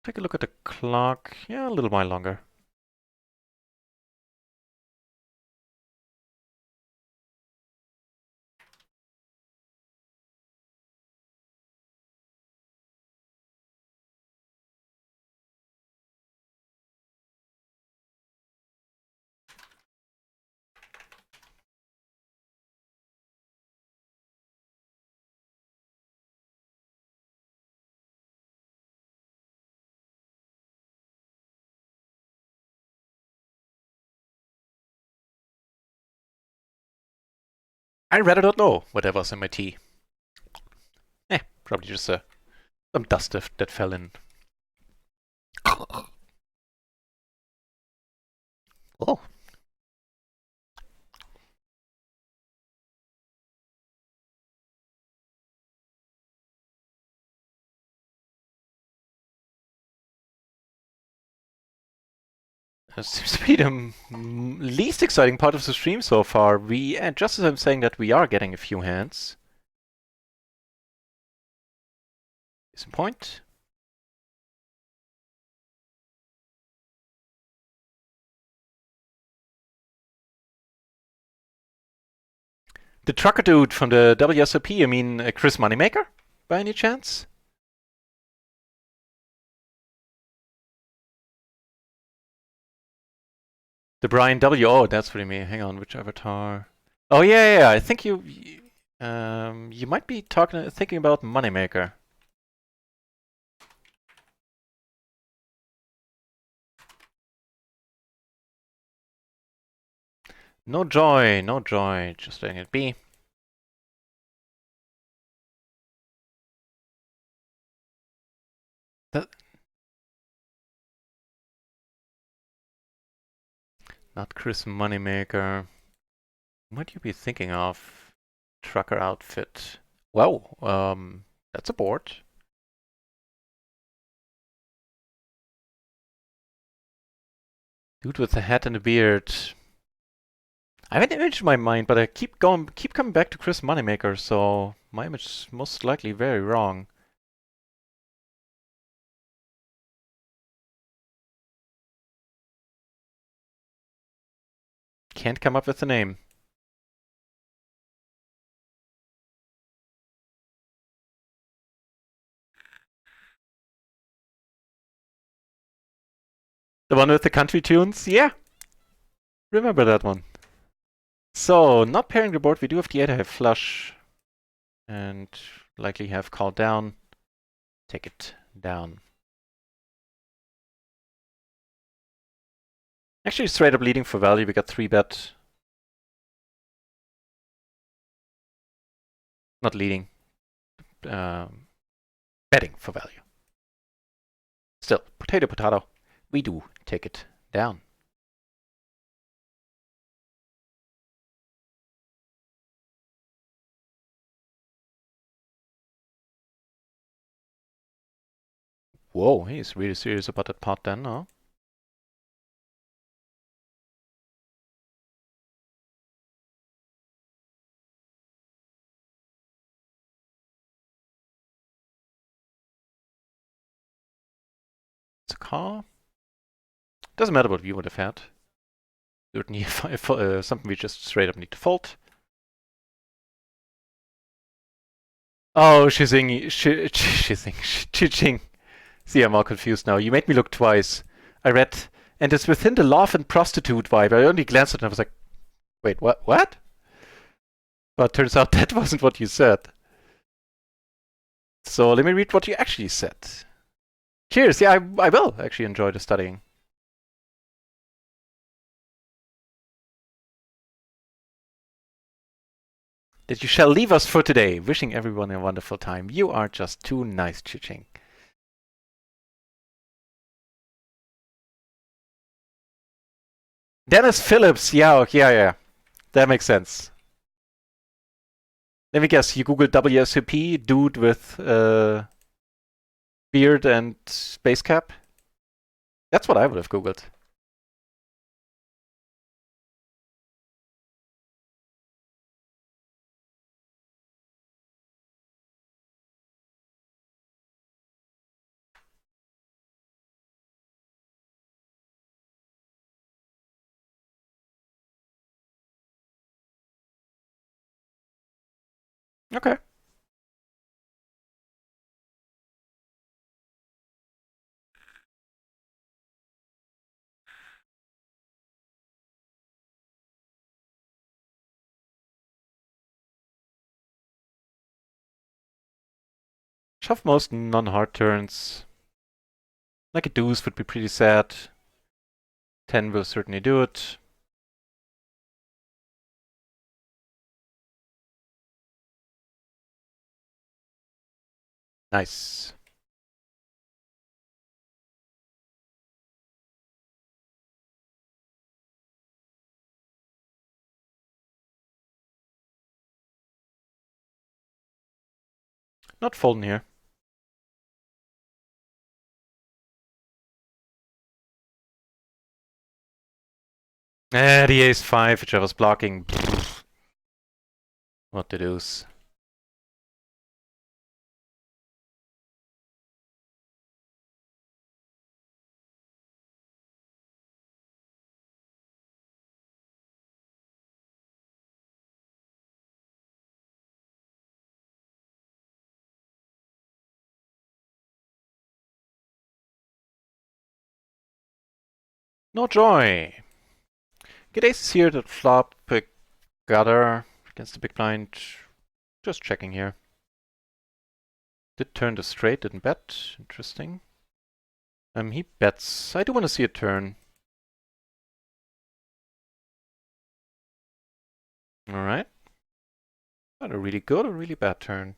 Take a look at the clock. Yeah, a little while longer. I rather don't know what was in my tea. Probably just some dust that fell in. Oh. That seems to be the least exciting part of the stream so far. Just as I'm saying that, we are getting a few hands. Is a point. The trucker dude from the WSOP, I mean Chris Moneymaker, by any chance? The Brian W. Oh, that's what you mean. Hang on, which avatar? Oh yeah. I think you might be thinking about Moneymaker. No joy, just letting it be. Not Chris Moneymaker. What you be thinking of? Trucker outfit. Wow, that's a board. Dude with the hat and the beard. I have an image in my mind, but I keep coming back to Chris Moneymaker, so my image is most likely very wrong. Can't come up with a name. The one with the country tunes? Yeah. Remember that one. So, not pairing the board, we do have the 8-high flush. And likely have called down. Take it down. Actually, straight up leading for value. We got 3-bet. Not leading. Betting for value. Still, potato. We do take it down. Whoa, he's really serious about that pot then, huh? call. Doesn't matter what we would have had. Certainly something we just straight up need to fold. Oh, Shizing, Chiching. See, I'm all confused now. You made me look twice. I read, and it's within the love and prostitute vibe. I only glanced at it and I was like, wait, what? But turns out that wasn't what you said. So let me read what you actually said. Cheers, yeah, I will actually enjoy the studying. That you shall leave us for today. Wishing everyone a wonderful time. You are just too nice, Chiching. Dennis Phillips, yeah. That makes sense. Let me guess, you googled WSOP, dude with beard and space cap? That's what I would have googled. Okay. Shove most non-hard turns. Like a deuce would be pretty sad. 10 will certainly do it. Nice. Not folding here. The ace-5, which I was blocking. What the deuce. No joy. Get aces here that flop, pick gutter against the big blind. Just checking here. Did turn the straight, didn't bet. Interesting. He bets. I do want to see a turn. Alright. Not a really good or really bad turn.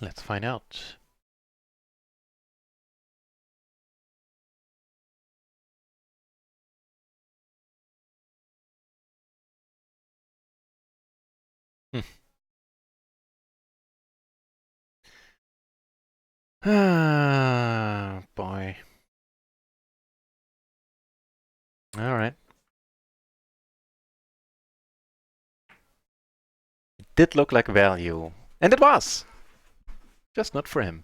Let's find out. Ah, boy. Alright. It did look like value. And it was! Just not for him.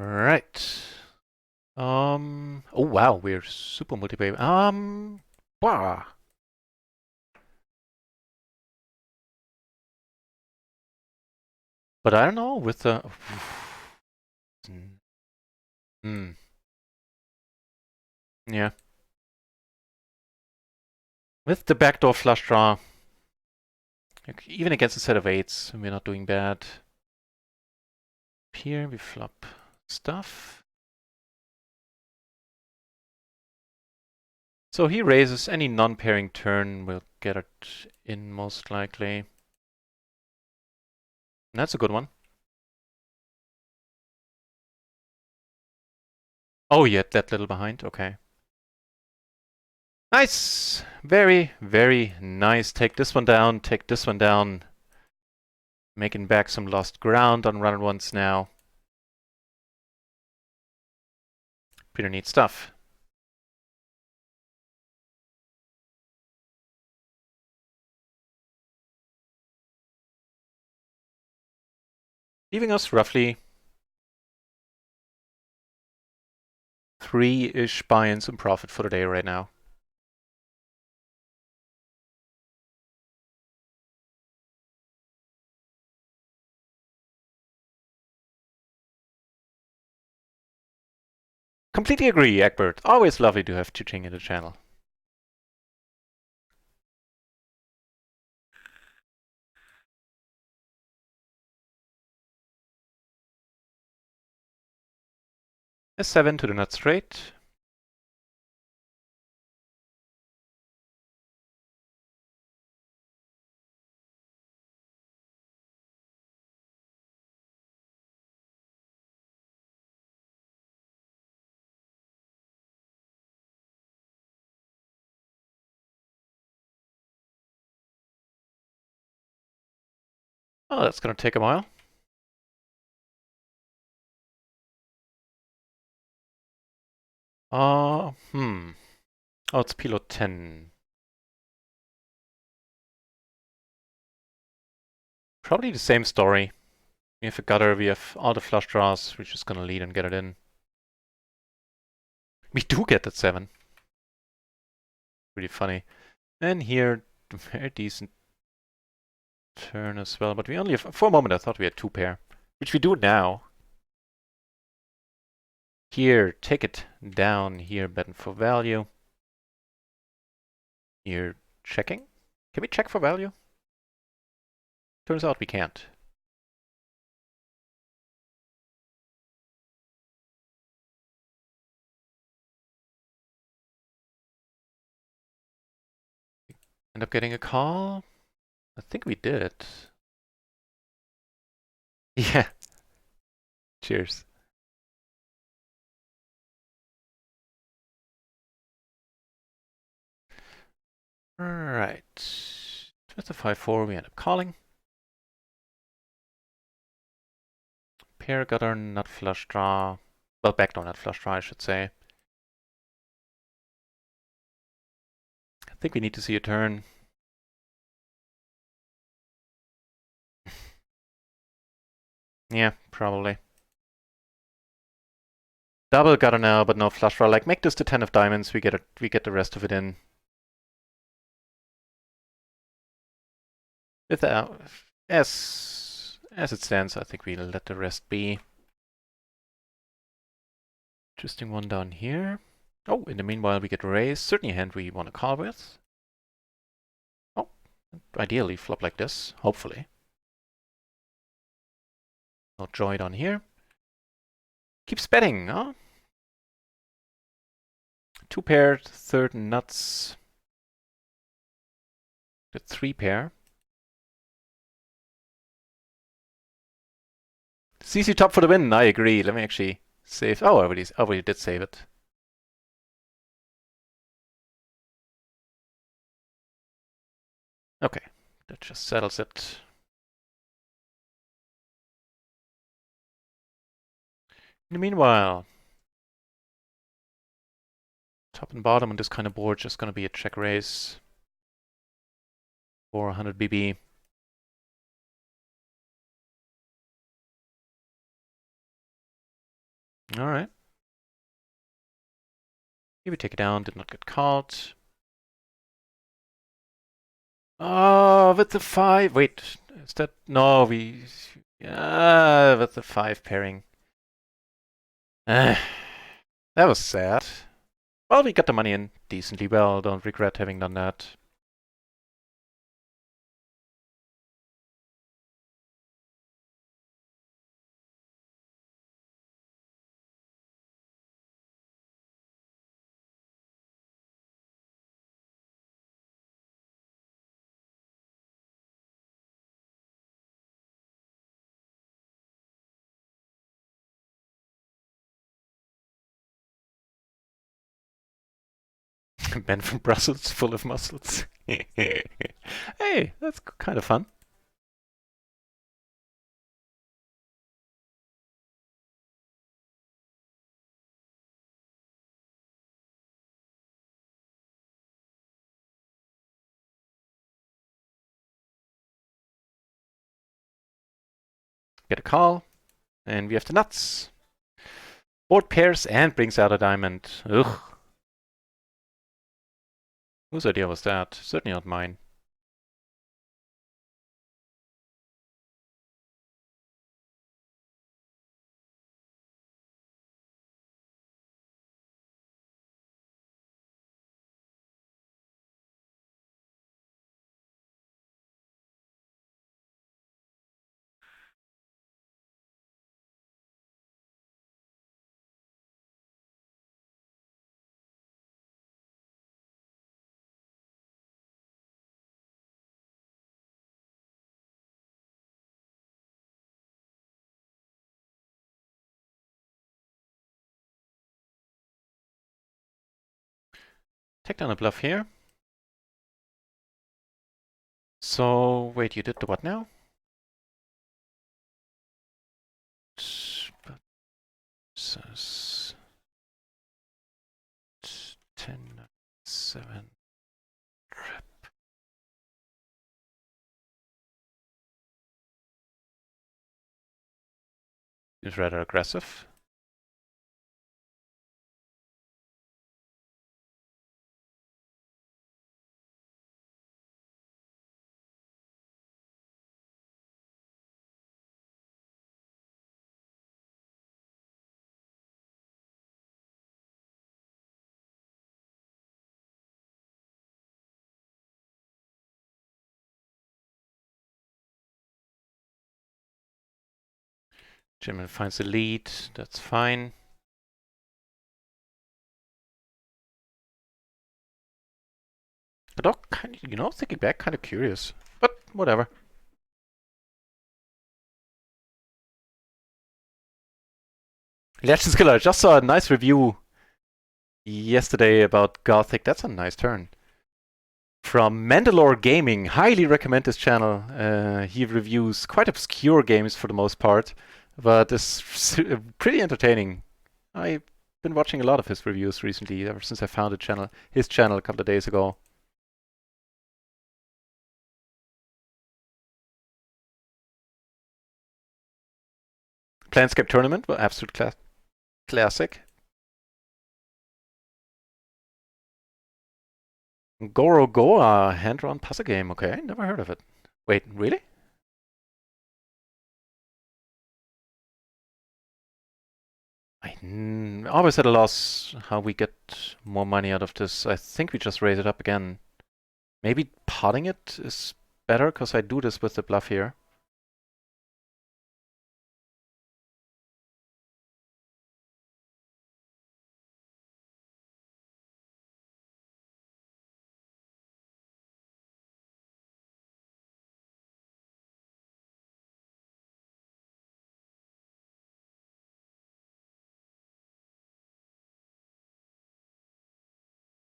Right. Oh wow, we're super multiplayer. Wow. But I don't know, with the... Yeah. With the backdoor flush draw, even against a set of 8s, we're not doing bad. Here we flop stuff. So he raises any non-pairing turn, we'll get it in most likely. And that's a good one. Oh, yeah, that little behind, okay. Nice! Very, very nice. Take this one down, take this one down. Making back some lost ground on run ones now. Pretty neat stuff. Leaving us roughly 3-ish buy-ins in profit for the day right now. Completely agree, Egbert. Always lovely to have Chiching in the channel. S7 to the nut straight. Oh, that's gonna take a while. Oh, it's PLO 10. Probably the same story. We have a gutter, we have all the flush draws, we're just gonna lead and get it in. We do get that 7. Really funny. And here, very decent turn as well, but we only have, for a moment I thought we had 2 pair, which we do now. Here, take it down, here, betting for value. Here, checking. Can we check for value? Turns out we can't. End up getting a call? I think we did. Yeah. Cheers. Alright. Just a 5-4, we end up calling. Pair gutter, nut flush draw. Well, backdoor nut flush draw, I should say. I think we need to see a turn. Yeah, probably. Double gutter now, but no flush draw. Like, make this the 10 of diamonds, we get the rest of it in. Without, as it stands, I think we'll let the rest be. Interesting one down here. Oh, in the meanwhile, we get raised. Certainly a hand we want to call with. Oh, ideally flop like this, hopefully. No joy down here. Keeps betting, huh? 2 pair, third nuts. The 3 pair. CC top for the win, I agree. Let me actually save. Oh, I already did save it. Okay, that just settles it. In the meanwhile, top and bottom on this kind of board just gonna be a check raise for 100 BB. All right. Here we take it down, did not get called. Oh, with the 5. Wait, is that? No, we. Yeah, with the 5 pairing. That was sad. Well, we got the money in decently well. Don't regret having done that. Man from Brussels, full of muscles. Hey, that's kind of fun. Get a call, and we have the nuts. Board pairs and brings out a diamond. Ugh. Whose idea was that? Certainly not mine. Take down a bluff here. So, wait, you did the what now? 10, 7. Is rather aggressive. Jim finds the lead, that's fine. But kind of, thinking back, kind of curious. But whatever. Legends Killer, I just saw a nice review yesterday about Gothic. That's a nice turn. From Mandalore Gaming, highly recommend this channel. He reviews quite obscure games for the most part, but it's pretty entertaining. I've been watching a lot of his reviews recently, ever since I found his channel a couple of days ago. Planescape Tournament, well, absolute classic. Goro Goa hand-drawn puzzle game. Okay, never heard of it. Wait, really? I always at a loss how we get more money out of this. I think we just raise it up again. Maybe potting it is better, because I do this with the bluff here.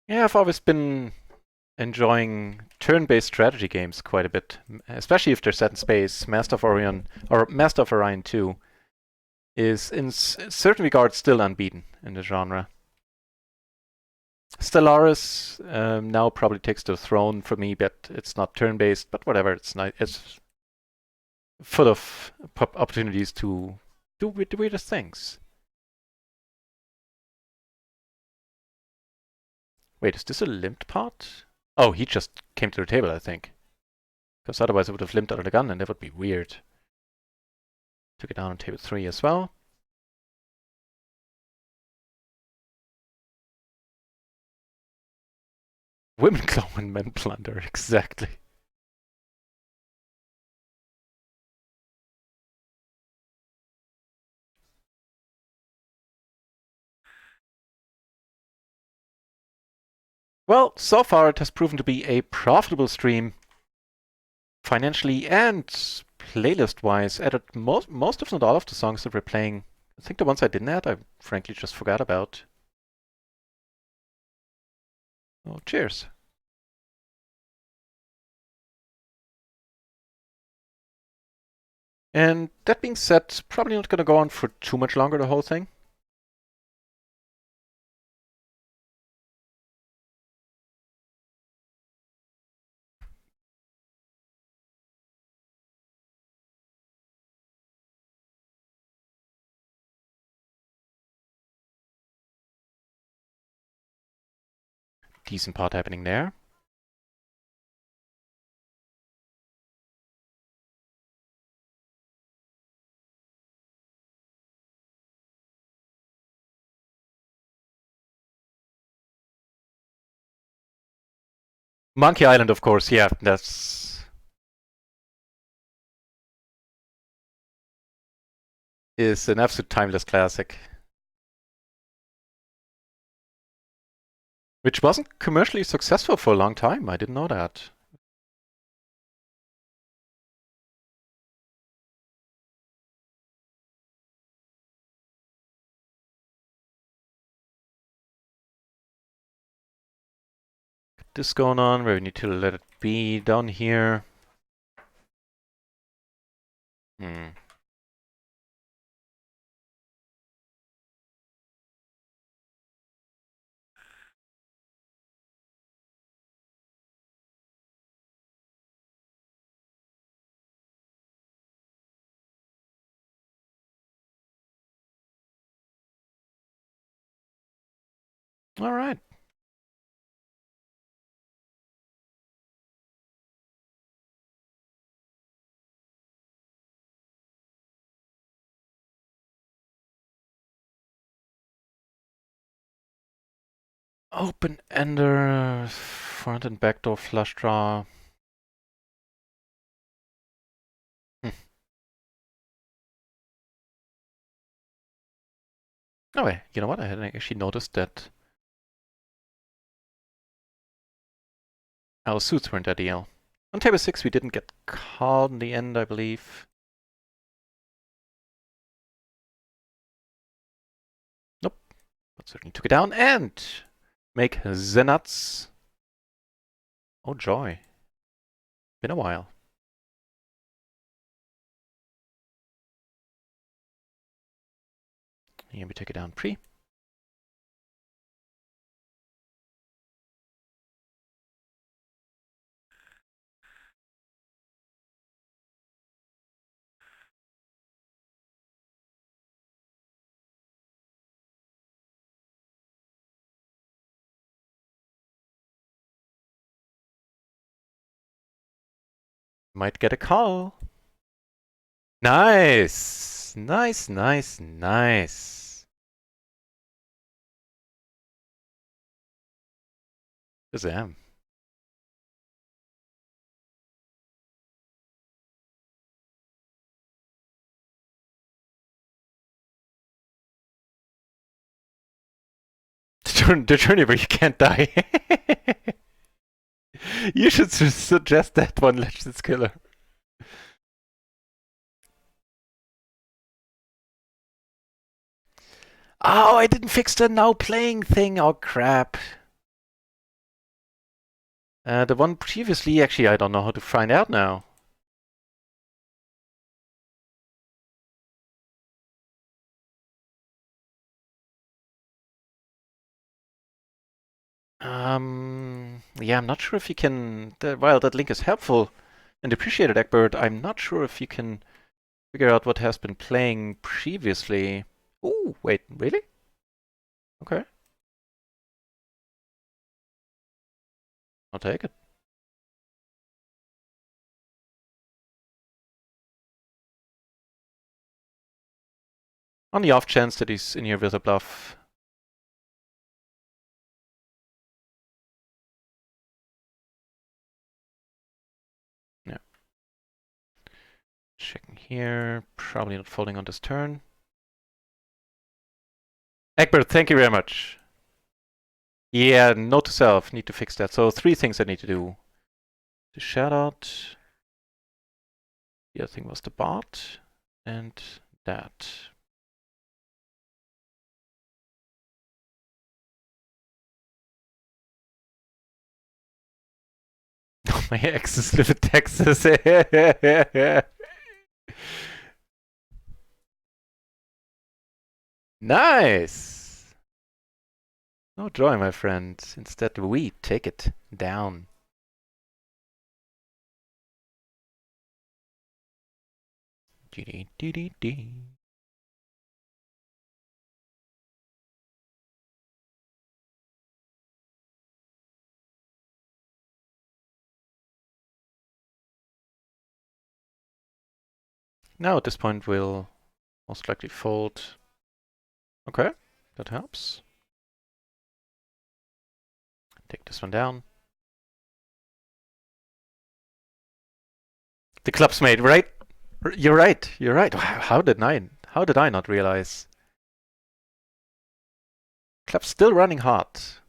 Yeah, I've always been enjoying turn-based strategy games quite a bit, especially if they're set in space. Master of Orion, or Master of Orion 2, is in certain regards still unbeaten in the genre. Stellaris now probably takes the throne for me, but it's not turn-based, but whatever, it's nice. It's full of opportunities to do the weirdest things. Wait, is this a limped pot? Oh, he just came to the table, I think. Because otherwise I would have limped out of the gun, and that would be weird. Took it down on table 3 as well. Women claw and men plunder, exactly. Well, so far it has proven to be a profitable stream, financially and playlist-wise. Added most if not all of the songs that we're playing. I think the ones I didn't add, I frankly just forgot about. Oh, cheers. And that being said, probably not going to go on for too much longer, the whole thing. Decent part happening there. Monkey Island, of course, yeah, that's is an absolute timeless classic. Which wasn't commercially successful for a long time. I didn't know that. This going on where we need to let it be down here. All right. Open ender, front and backdoor flush draw. Oh wait, you know what? I hadn't actually noticed that our suits weren't ideal. On table 6 we didn't get called in the end, I believe. Nope. But certainly took it down and make the nuts. Oh joy. Been a while. Here we take it down pre. Might get a call. Nice! Nice, nice, nice. Shazam. The journey where you can't die. You should suggest that one, Legends Killer. Oh, I didn't fix the now playing thing. Oh, crap. The one previously, actually, I don't know how to find out now. Yeah, I'm not sure if you can. While that link is helpful and appreciated, Egbert, I'm not sure if you can figure out what has been playing previously. Ooh, wait, really? Okay. I'll take it. On the off chance that he's in here with a bluff. Yeah. Checking here. Probably not folding on this turn. Egbert, thank you very much. Yeah, note to self. Need to fix that. So 3 things I need to do. The shout out. The other thing was the bot. And that. My exes live in Texas. Nice! No joy, my friend. Instead, we take it down. Now at this point we'll most likely fold. Okay, that helps. Take this one down. The club's made, right? You're right. You're right. How did I not realize? Club's still running hot.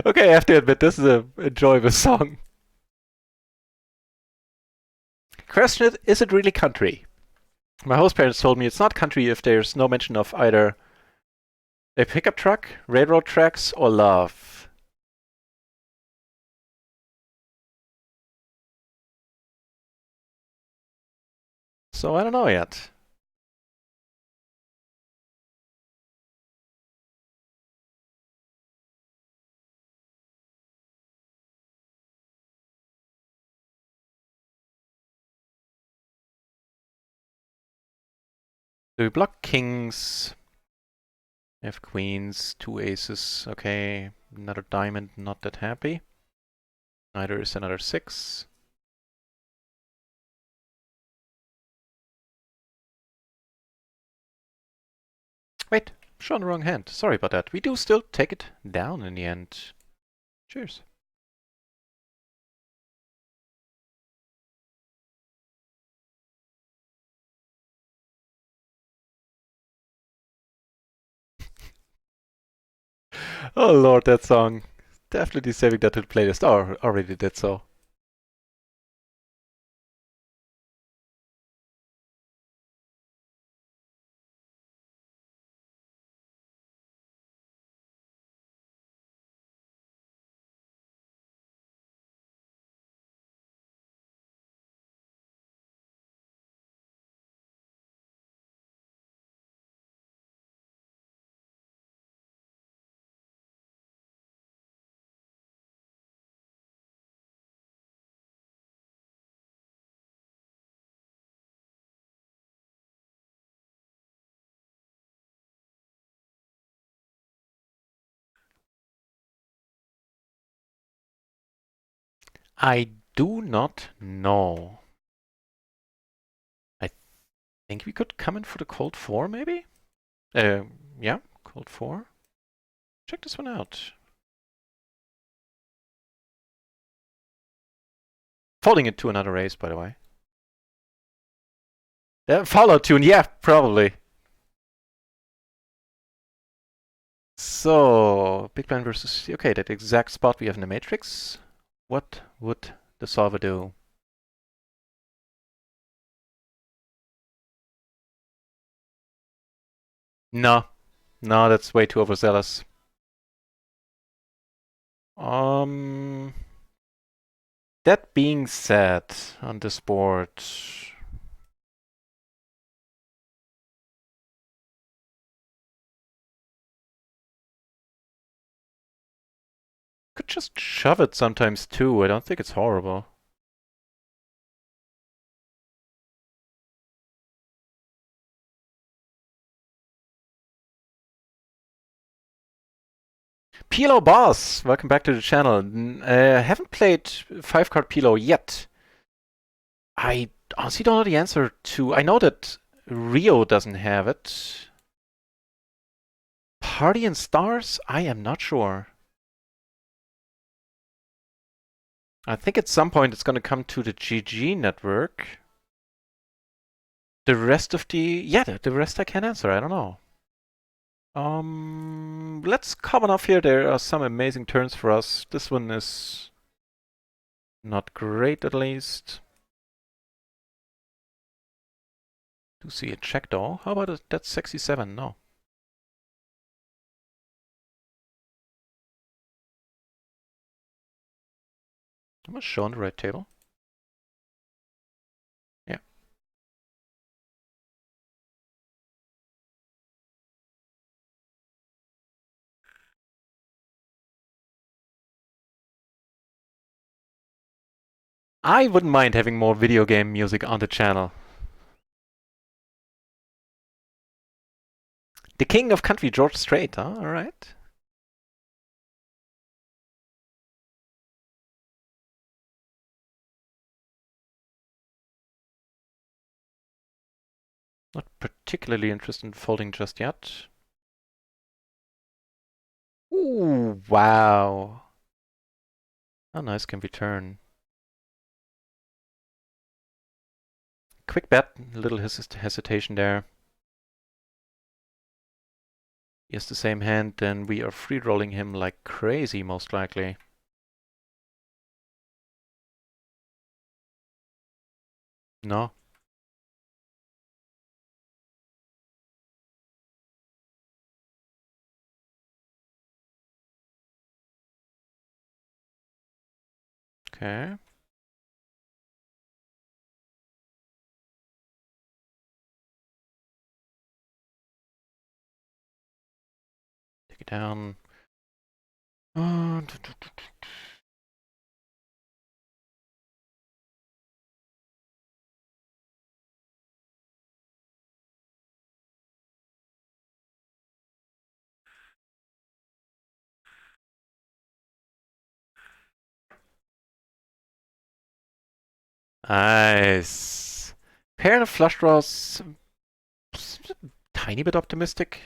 Okay, I have to admit, this is an enjoyable song. Question is it really country? My host parents told me it's not country if there's no mention of either a pickup truck, railroad tracks, or love. So I don't know yet. Do we block kings? We have queens, two aces. Okay, another diamond, not that happy. Neither is another six. Wait, shown the wrong hand. Sorry about that. We do still take it down in the end. Cheers. Oh lord, that song. Definitely saving that to the playlist. Oh, already did so. I do not know. I think we could come in for the cold four, maybe? Yeah, cold four. Check this one out. Folding it to another race, by the way. Follow tune, yeah, probably. So, big blind versus... Okay, that exact spot we have in the matrix. What would the solver do? No. No, that's way too overzealous. That being said, on this board... Could just shove it sometimes too, I don't think it's horrible. PLO Boss, welcome back to the channel. Haven't played 5-card PLO yet. I honestly don't know the answer to... I know that RIO doesn't have it. Party and Stars? I am not sure. I think at some point it's going to come to the GG network. The rest of the... Yeah, the rest I can't answer. I don't know. let's comment off here. There are some amazing turns for us. This one is not great, at least. Do see a check though. How about that 67? No. Am I showing the right table? Yeah. I wouldn't mind having more video game music on the channel. The King of Country, George Strait, huh? Alright. Not particularly interested in folding just yet. Ooh, wow. How nice can we turn? Quick bet, a little hesitation there. He has the same hand, then we are free rolling him like crazy, most likely. No? Okay. Take it down. Nice. Pair of flush draws. Tiny bit optimistic.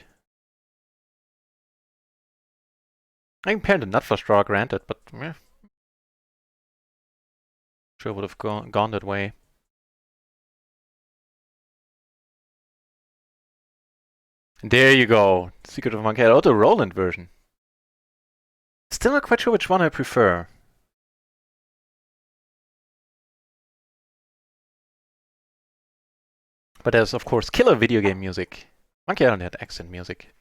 I can pair the nut flush draw, granted, but yeah. Sure would have gone that way. And there you go. Secret of Monkey Head. Oh, the Roland version. Still not quite sure which one I prefer. But there's, of course, killer video game music. Monkey Island had accent music.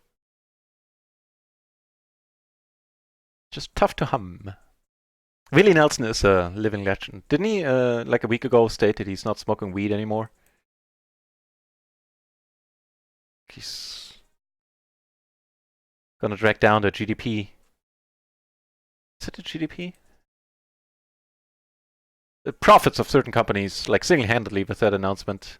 Just tough to hum. Willie Nelson is a living legend. Didn't he, like a week ago, state that he's not smoking weed anymore? He's gonna drag down the GDP. Is it the GDP? The profits of certain companies, like single-handedly with that announcement.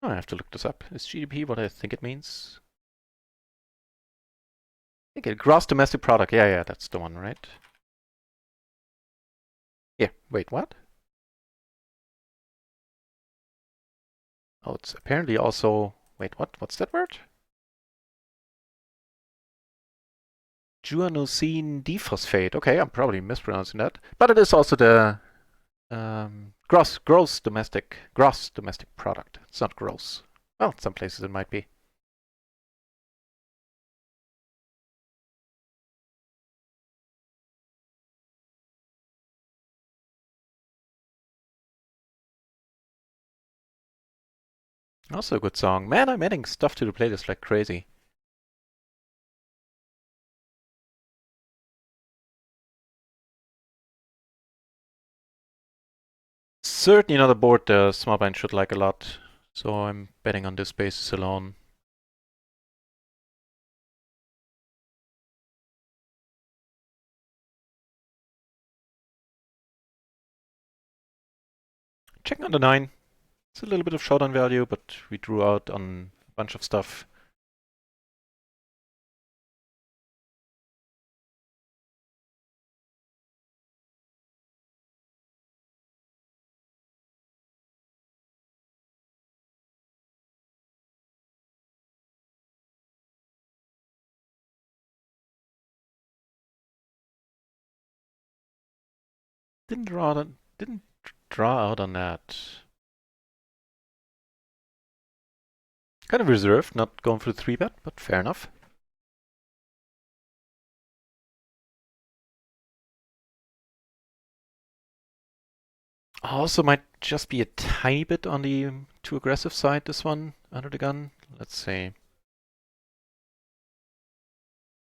Oh, I have to look this up. Is GDP what I think it means? I think gross domestic product. Yeah, that's the one, right? Yeah, wait, what? Oh, it's apparently also... Wait, what? What's that word? Guanosine diphosphate. Okay, I'm probably mispronouncing that. But it is also the gross domestic product. It's not gross. Well, in some places it might be. Also a good song. Man, I'm adding stuff to the playlist like crazy. Certainly not a board the small blind should like a lot. So I'm betting on this basis alone. Checking on the 9. It's a little bit of showdown value, but we drew out on a bunch of stuff. Didn't draw out on that. Kind of reserved, not going for the 3-bet, but fair enough. Also might just be a tiny bit on the too aggressive side, this one, under the gun. Let's see.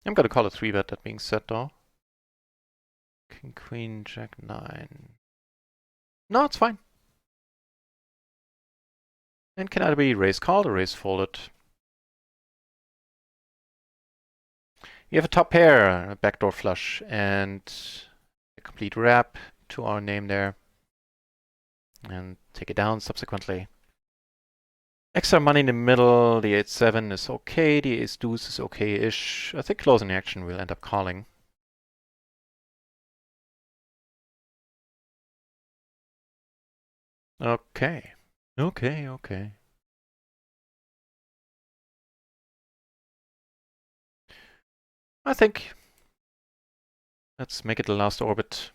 I'm gonna call a 3-bet, that being said, though. King, queen, jack, 9. No, it's fine. And can either be raise called or raise folded. We have a top pair, a backdoor flush, and a complete wrap to our name there. And take it down subsequently. Extra money in the middle, the 8-7 is okay, the ace-deuce is okay-ish. I think closing the action we'll end up calling. Okay. Okay. I think let's make it the last orbit.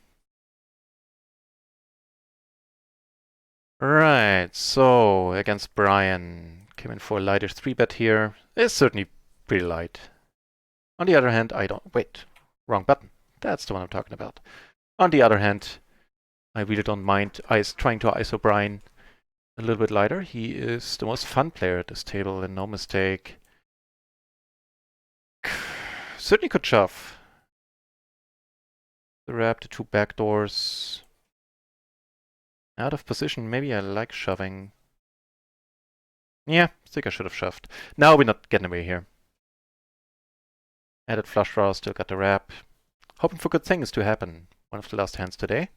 Right, so against Brian, came in for a lighter 3-bet here. It's certainly pretty light. On the other hand, wait, wrong button. That's the one I'm talking about. On the other hand, I really don't mind trying to ISO Brian a little bit lighter. He is the most fun player at this table, and no mistake. Certainly could shove. The wrap, the 2 backdoors. Out of position, maybe I like shoving. Yeah, I think I should have shoved. Now we're not getting away here. Added flush draw, still got the wrap. Hoping for good things to happen. One of the last hands today.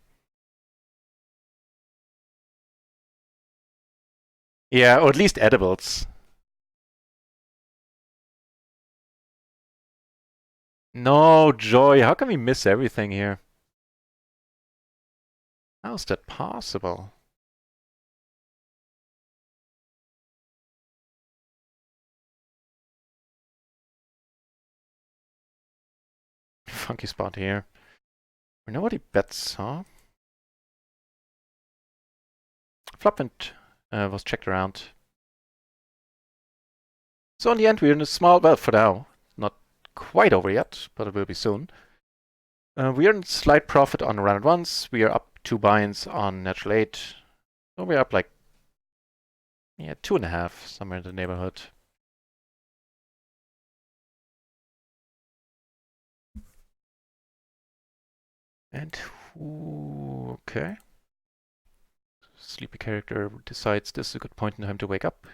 Yeah, or at least edibles. No, Joy, how can we miss everything here? How is that possible? Funky spot here. Where nobody bets, huh? Flop and was checked around. So in the end, we're in a small, well, for now, not quite over yet, but it will be soon. We are in slight profit on round ones. We are up 2 binds on natural 8. So we're up like, yeah, 2.5, somewhere in the neighborhood. And, okay. Sleepy character decides this is a good point in time to wake up.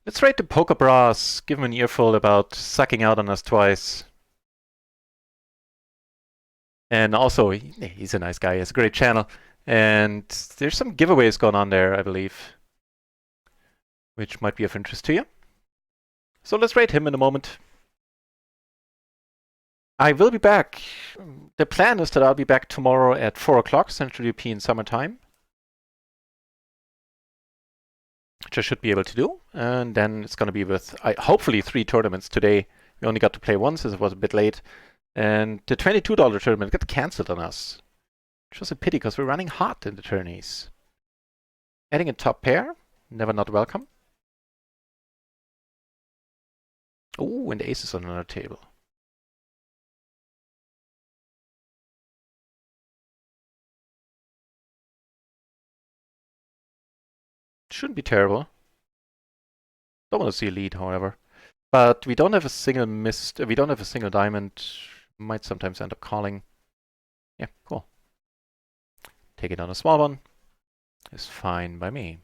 Let's rate the Poker Bras, give him an earful about sucking out on us twice. And also, he's a nice guy, he has a great channel. And there's some giveaways going on there, I believe, which might be of interest to you. So let's rate him in a moment. I will be back. The plan is that I'll be back tomorrow at 4 o'clock Central European Summer Time, which I should be able to do. And then it's going to be with, hopefully, 3 tournaments today. We only got to play once as it was a bit late. And the $22 tournament got cancelled on us, which was a pity because we're running hot in the tourneys. Adding a top pair, never not welcome. Oh, and the ace is on another table. Shouldn't be terrible. Don't want to see a lead, however. But we don't have a single we don't have a single diamond. Might sometimes end up calling. Yeah, cool. Take it on a small one. Is fine by me.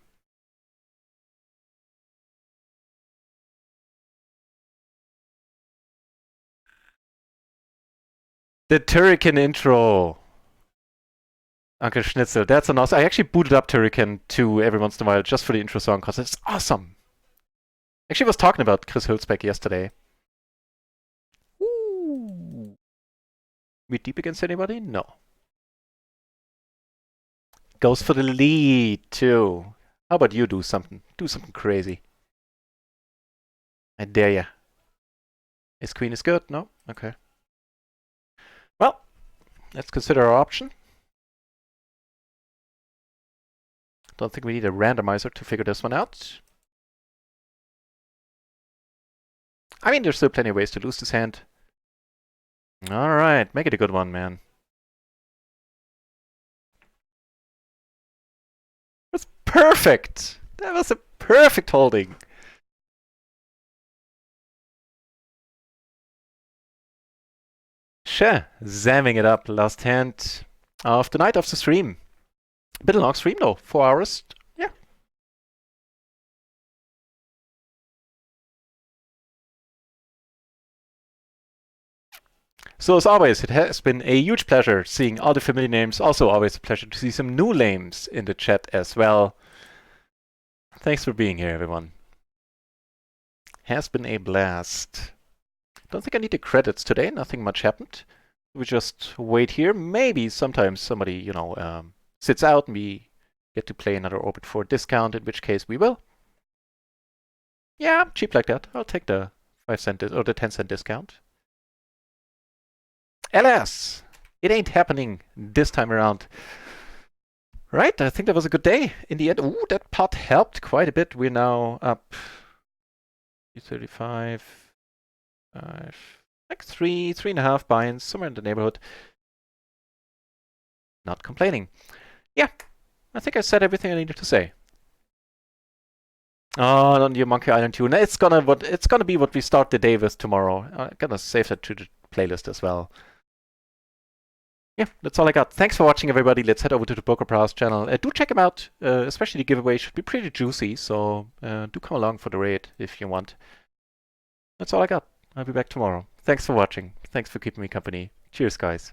The Turrican intro. Uncle Schnitzel, that's an awesome. I actually booted up Turrican 2 every once in a while just for the intro song because it's awesome. Actually, I was talking about Chris Hülsbeck yesterday. Ooh. We deep against anybody? No. Goes for the lead, too. How about you do something? Do something crazy. I dare ya. Is queen is good? No? Okay. Well, let's consider our option. Don't think we need a randomizer to figure this one out. I mean, there's still plenty of ways to lose this hand. Alright, make it a good one, man. That's perfect! That was a perfect holding! Zamming it up, last hand of the night of the stream. A bit of a long stream though, 4 hours. Yeah. So as always, it has been a huge pleasure seeing all the familiar names. Also always a pleasure to see some new names in the chat as well. Thanks for being here, everyone. Has been a blast. Don't think I need the credits today. Nothing much happened. We just wait here. Maybe sometimes somebody, you know, sits out and we get to play another Orbit 4 discount, in which case we will. Yeah, I'm cheap like that. I'll take the 5 cent or the 10-cent discount. Alas, it ain't happening this time around. Right, I think that was a good day in the end. Ooh, that pot helped quite a bit. We're now up 35, like 3.5 binds, somewhere in the neighborhood. Not complaining. Yeah, I think I said everything I needed to say. Oh, on your Monkey Island tune. It's gonna be what we start the day with tomorrow. I'm gonna save that to the playlist as well. Yeah, that's all I got. Thanks for watching, everybody. Let's head over to the Poker Pros channel. Do check them out, especially the giveaway should be pretty juicy, so do come along for the raid if you want. That's all I got. I'll be back tomorrow. Thanks for watching. Thanks for keeping me company. Cheers, guys.